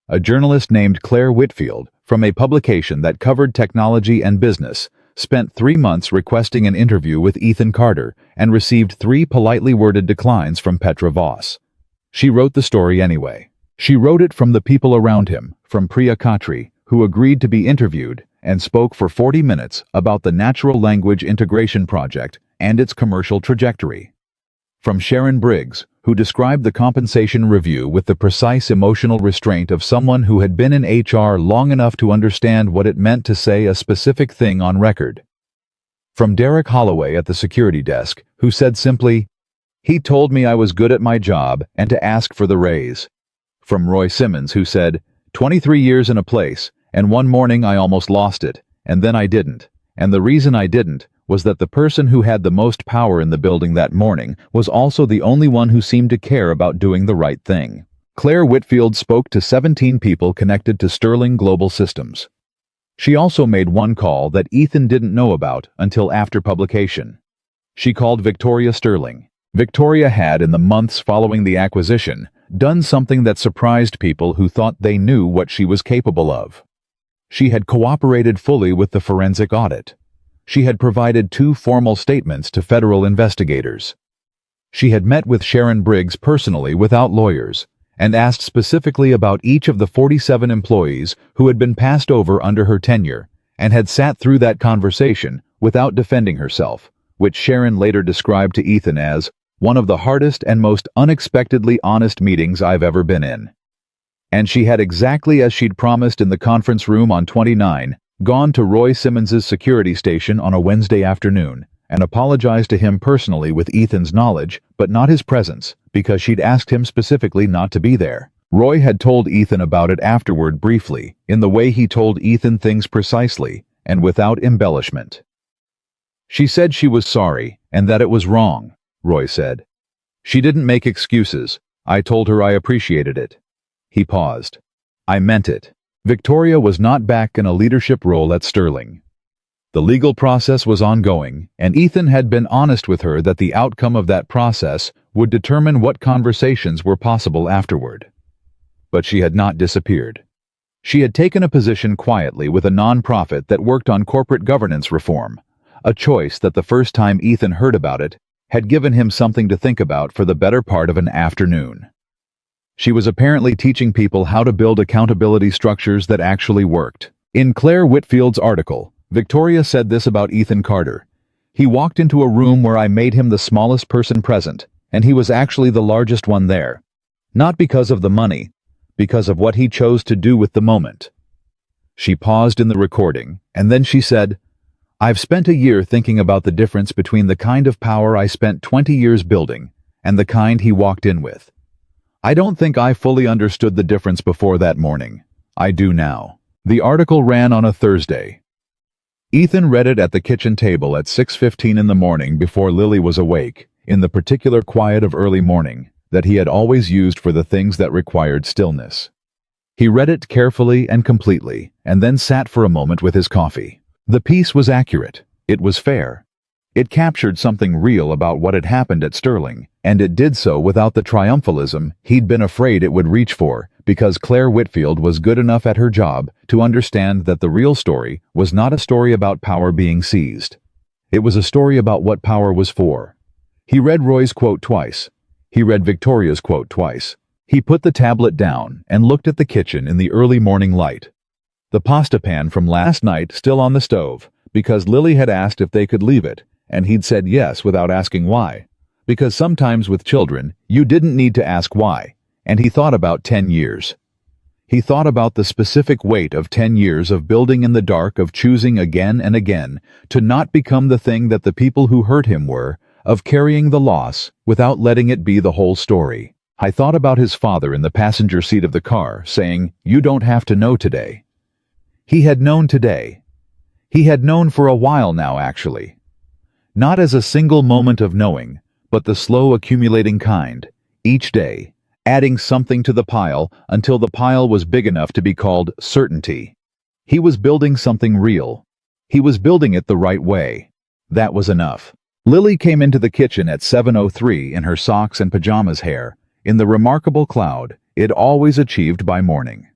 A journalist named Claire Whitfield, from a publication that covered technology and business, spent 3 months requesting an interview with Ethan Carter and received 3 politely worded declines from Petra Voss. She wrote the story anyway. She wrote it from the people around him, from Priya Khatri, who agreed to be interviewed and spoke for 40 minutes about the natural language integration project and its commercial trajectory. From Sharon Briggs, who described the compensation review with the precise emotional restraint of someone who had been in HR long enough to understand what it meant to say a specific thing on record. From Derek Holloway at the security desk, who said simply, "He told me I was good at my job and to ask for the raise." From Roy Simmons, who said, "23 years in a place, and one morning I almost lost it, and then I didn't. And the reason I didn't was that the person who had the most power in the building that morning was also the only one who seemed to care about doing the right thing." Claire Whitfield spoke to 17 people connected to Sterling Global Systems. She also made one call that Ethan didn't know about until after publication. She called Victoria Sterling. Victoria had, in the months following the acquisition, done something that surprised people who thought they knew what she was capable of. She had cooperated fully with the forensic audit. She had provided 2 formal statements to federal investigators. She had met with Sharon Briggs personally without lawyers, and asked specifically about each of the 47 employees who had been passed over under her tenure, and had sat through that conversation without defending herself, which Sharon later described to Ethan as one of the hardest and most unexpectedly honest meetings I've ever been in. And she had, exactly as she'd promised in the conference room on 29, gone to Roy Simmons's security station on a Wednesday afternoon and apologized to him personally with Ethan's knowledge, but not his presence, because she'd asked him specifically not to be there. Roy had told Ethan about it afterward briefly, in the way he told Ethan things precisely, and without embellishment. "She said she was sorry, and that it was wrong," Roy said. "She didn't make excuses. I told her I appreciated it." He paused. "I meant it." Victoria was not back in a leadership role at Sterling. The legal process was ongoing, and Ethan had been honest with her that the outcome of that process would determine what conversations were possible afterward. But she had not disappeared. She had taken a position quietly with a nonprofit that worked on corporate governance reform, a choice that the first time Ethan heard about it had given him something to think about for the better part of an afternoon. She was apparently teaching people how to build accountability structures that actually worked. In Claire Whitfield's article, Victoria said this about Ethan Carter: "He walked into a room where I made him the smallest person present, and he was actually the largest one there. Not because of the money, because of what he chose to do with the moment." She paused in the recording, and then she said, "I've spent a year thinking about the difference between the kind of power I spent 20 years building and the kind he walked in with. I don't think I fully understood the difference before that morning. I do now." The article ran on a Thursday. Ethan read it at the kitchen table at 6:15 in the morning before Lily was awake, in the particular quiet of early morning that he had always used for the things that required stillness. He read it carefully and completely, and then sat for a moment with his coffee. The piece was accurate. It was fair. It captured something real about what had happened at Sterling, and it did so without the triumphalism he'd been afraid it would reach for, because Claire Whitfield was good enough at her job to understand that the real story was not a story about power being seized. It was a story about what power was for. He read Roy's quote twice. He read Victoria's quote twice. He put the tablet down and looked at the kitchen in the early morning light. The pasta pan from last night still on the stove, because Lily had asked if they could leave it, and he'd said yes without asking why. Because sometimes with children, you didn't need to ask why. And he thought about 10 years. He thought about the specific weight of 10 years of building in the dark, of choosing again and again to not become the thing that the people who hurt him were, of carrying the loss without letting it be the whole story. I thought about his father in the passenger seat of the car, saying, "You don't have to know today." He had known today. He had known for a while now, actually. Not as a single moment of knowing, but the slow accumulating kind, each day, adding something to the pile until the pile was big enough to be called certainty. He was building something real. He was building it the right way. That was enough. Lily came into the kitchen at 7:03 in her socks and pajamas hair, in the remarkable cloud it always achieved by morning.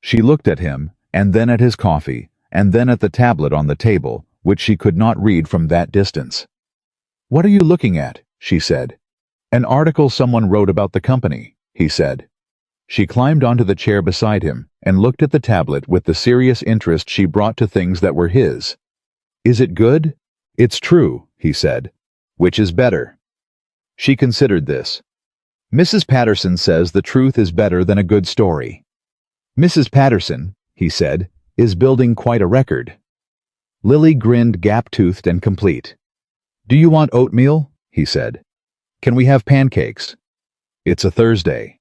She looked at him, and then at his coffee, and then at the tablet on the table, which she could not read from that distance. "What are you looking at?" she said. "An article someone wrote about the company," he said. She climbed onto the chair beside him and looked at the tablet with the serious interest she brought to things that were his. "Is it good?" "It's true," he said. "Which is better?" She considered this. "Mrs. Patterson says the truth is better than a good story." "Mrs. Patterson," he said, "is building quite a record." Lily grinned gap-toothed and complete. "Do you want oatmeal?" he said. "Can we have pancakes?" "It's a Thursday."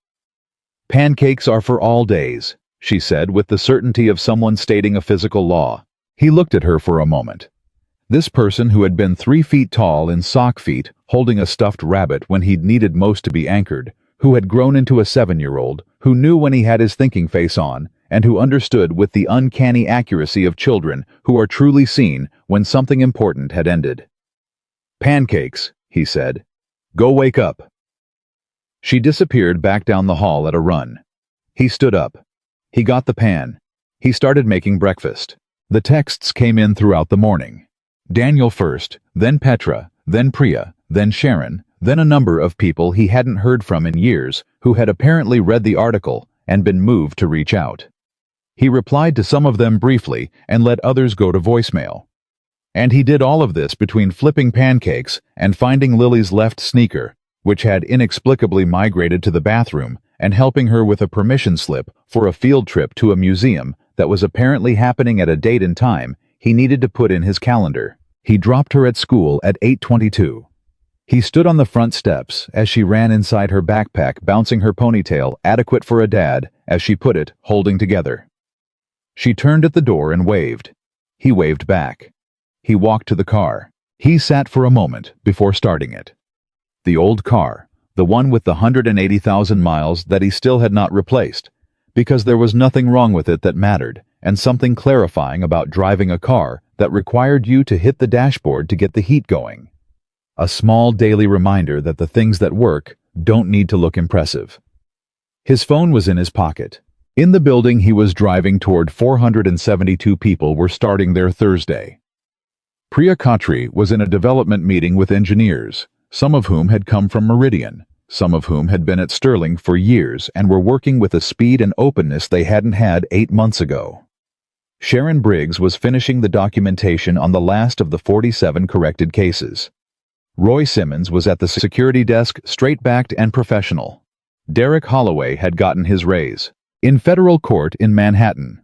"Pancakes are for all days," she said with the certainty of someone stating a physical law. He looked at her for a moment. This person who had been 3 feet tall in sock feet, holding a stuffed rabbit when he'd needed most to be anchored, who had grown into a 7-year-old, who knew when he had his thinking face on, and who understood with the uncanny accuracy of children who are truly seen when something important had ended. "Pancakes," he said. "Go wake up." She disappeared back down the hall at a run. He stood up. He got the pan. He started making breakfast. The texts came in throughout the morning. Daniel first, then Petra, then Priya, then Sharon, then a number of people he hadn't heard from in years who had apparently read the article and been moved to reach out. He replied to some of them briefly and let others go to voicemail. And he did all of this between flipping pancakes and finding Lily's left sneaker, which had inexplicably migrated to the bathroom, and helping her with a permission slip for a field trip to a museum that was apparently happening at a date and time he needed to put in his calendar. He dropped her at school at 8:22. He stood on the front steps as she ran inside her backpack, bouncing her ponytail, adequate for a dad, as she put it, holding together. She turned at the door and waved. He waved back. He walked to the car. He sat for a moment before starting it. The old car, the one with the 180,000 miles that he still had not replaced, because there was nothing wrong with it that mattered, and something clarifying about driving a car that required you to hit the dashboard to get the heat going. A small daily reminder that the things that work don't need to look impressive. His phone was in his pocket. In the building he was driving toward, 472 people were starting their Thursday. Priya Khatri was in a development meeting with engineers, some of whom had come from Meridian, some of whom had been at Sterling for years and were working with a speed and openness they hadn't had 8 months ago. Sharon Briggs was finishing the documentation on the last of the 47 corrected cases. Roy Simmons was at the security desk, straight-backed and professional. Derek Holloway had gotten his raise. In federal court in Manhattan,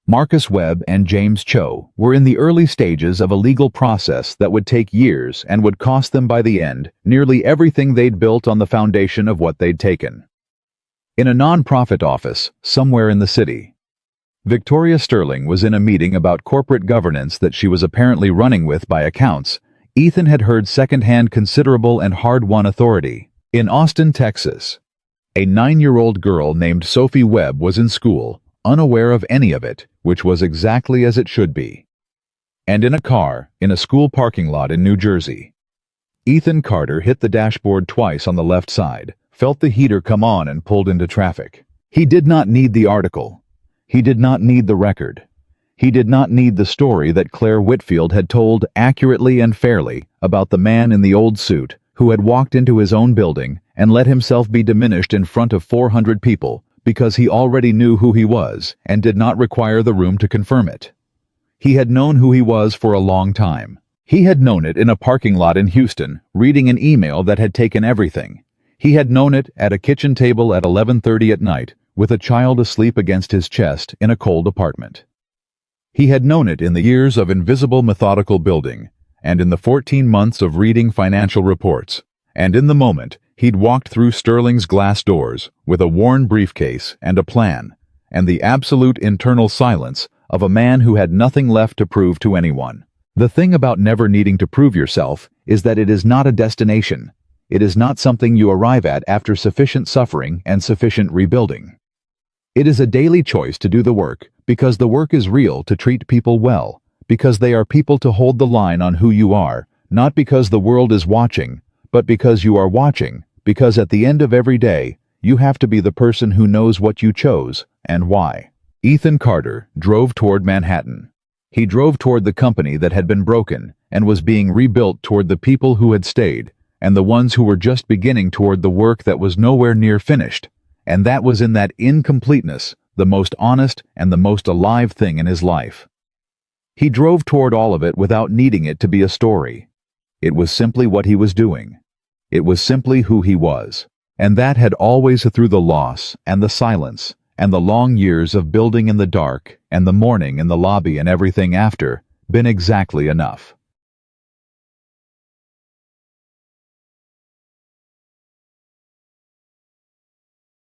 Marcus Webb and James Cho were in the early stages of a legal process that would take years and would cost them by the end nearly everything they'd built on the foundation of what they'd taken. In a non-profit office somewhere in the city, Victoria Sterling was in a meeting about corporate governance that she was apparently running with by accounts. Ethan had heard secondhand considerable and hard-won authority. In Austin, Texas, a 9-year-old girl named Sophie Webb was in school, unaware of any of it, which was exactly as it should be. And in a car, in a school parking lot in New Jersey, Ethan Carter hit the dashboard twice on the left side, felt the heater come on and pulled into traffic. He did not need the article. He did not need the record. He did not need the story that Claire Whitfield had told accurately and fairly about the man in the old suit who had walked into his own building and let himself be diminished in front of 400 people because he already knew who he was and did not require the room to confirm it. He had known who he was for a long time. He had known it in a parking lot in Houston, reading an email that had taken everything. He had known it at a kitchen table at 11:30 at night, with a child asleep against his chest in a cold apartment. He had known it in the years of invisible methodical building, and in the 14 months of reading financial reports, and in the moment he'd walked through Sterling's glass doors with a worn briefcase and a plan, and the absolute internal silence of a man who had nothing left to prove to anyone. The thing about never needing to prove yourself is that it is not a destination. It is not something you arrive at after sufficient suffering and sufficient rebuilding. It is a daily choice to do the work, because the work is real, to treat people well, because they are people, to hold the line on who you are, not because the world is watching, but because you are watching, because at the end of every day, you have to be the person who knows what you chose and why. Ethan Carter drove toward Manhattan. He drove toward the company that had been broken and was being rebuilt, toward the people who had stayed, and the ones who were just beginning, toward the work that was nowhere near finished. And that was, in that incompleteness, the most honest and the most alive thing in his life. He drove toward all of it without needing it to be a story. It was simply what he was doing. It was simply who he was. And that had always, through the loss and the silence and the long years of building in the dark and the morning in the lobby and everything after, been exactly enough.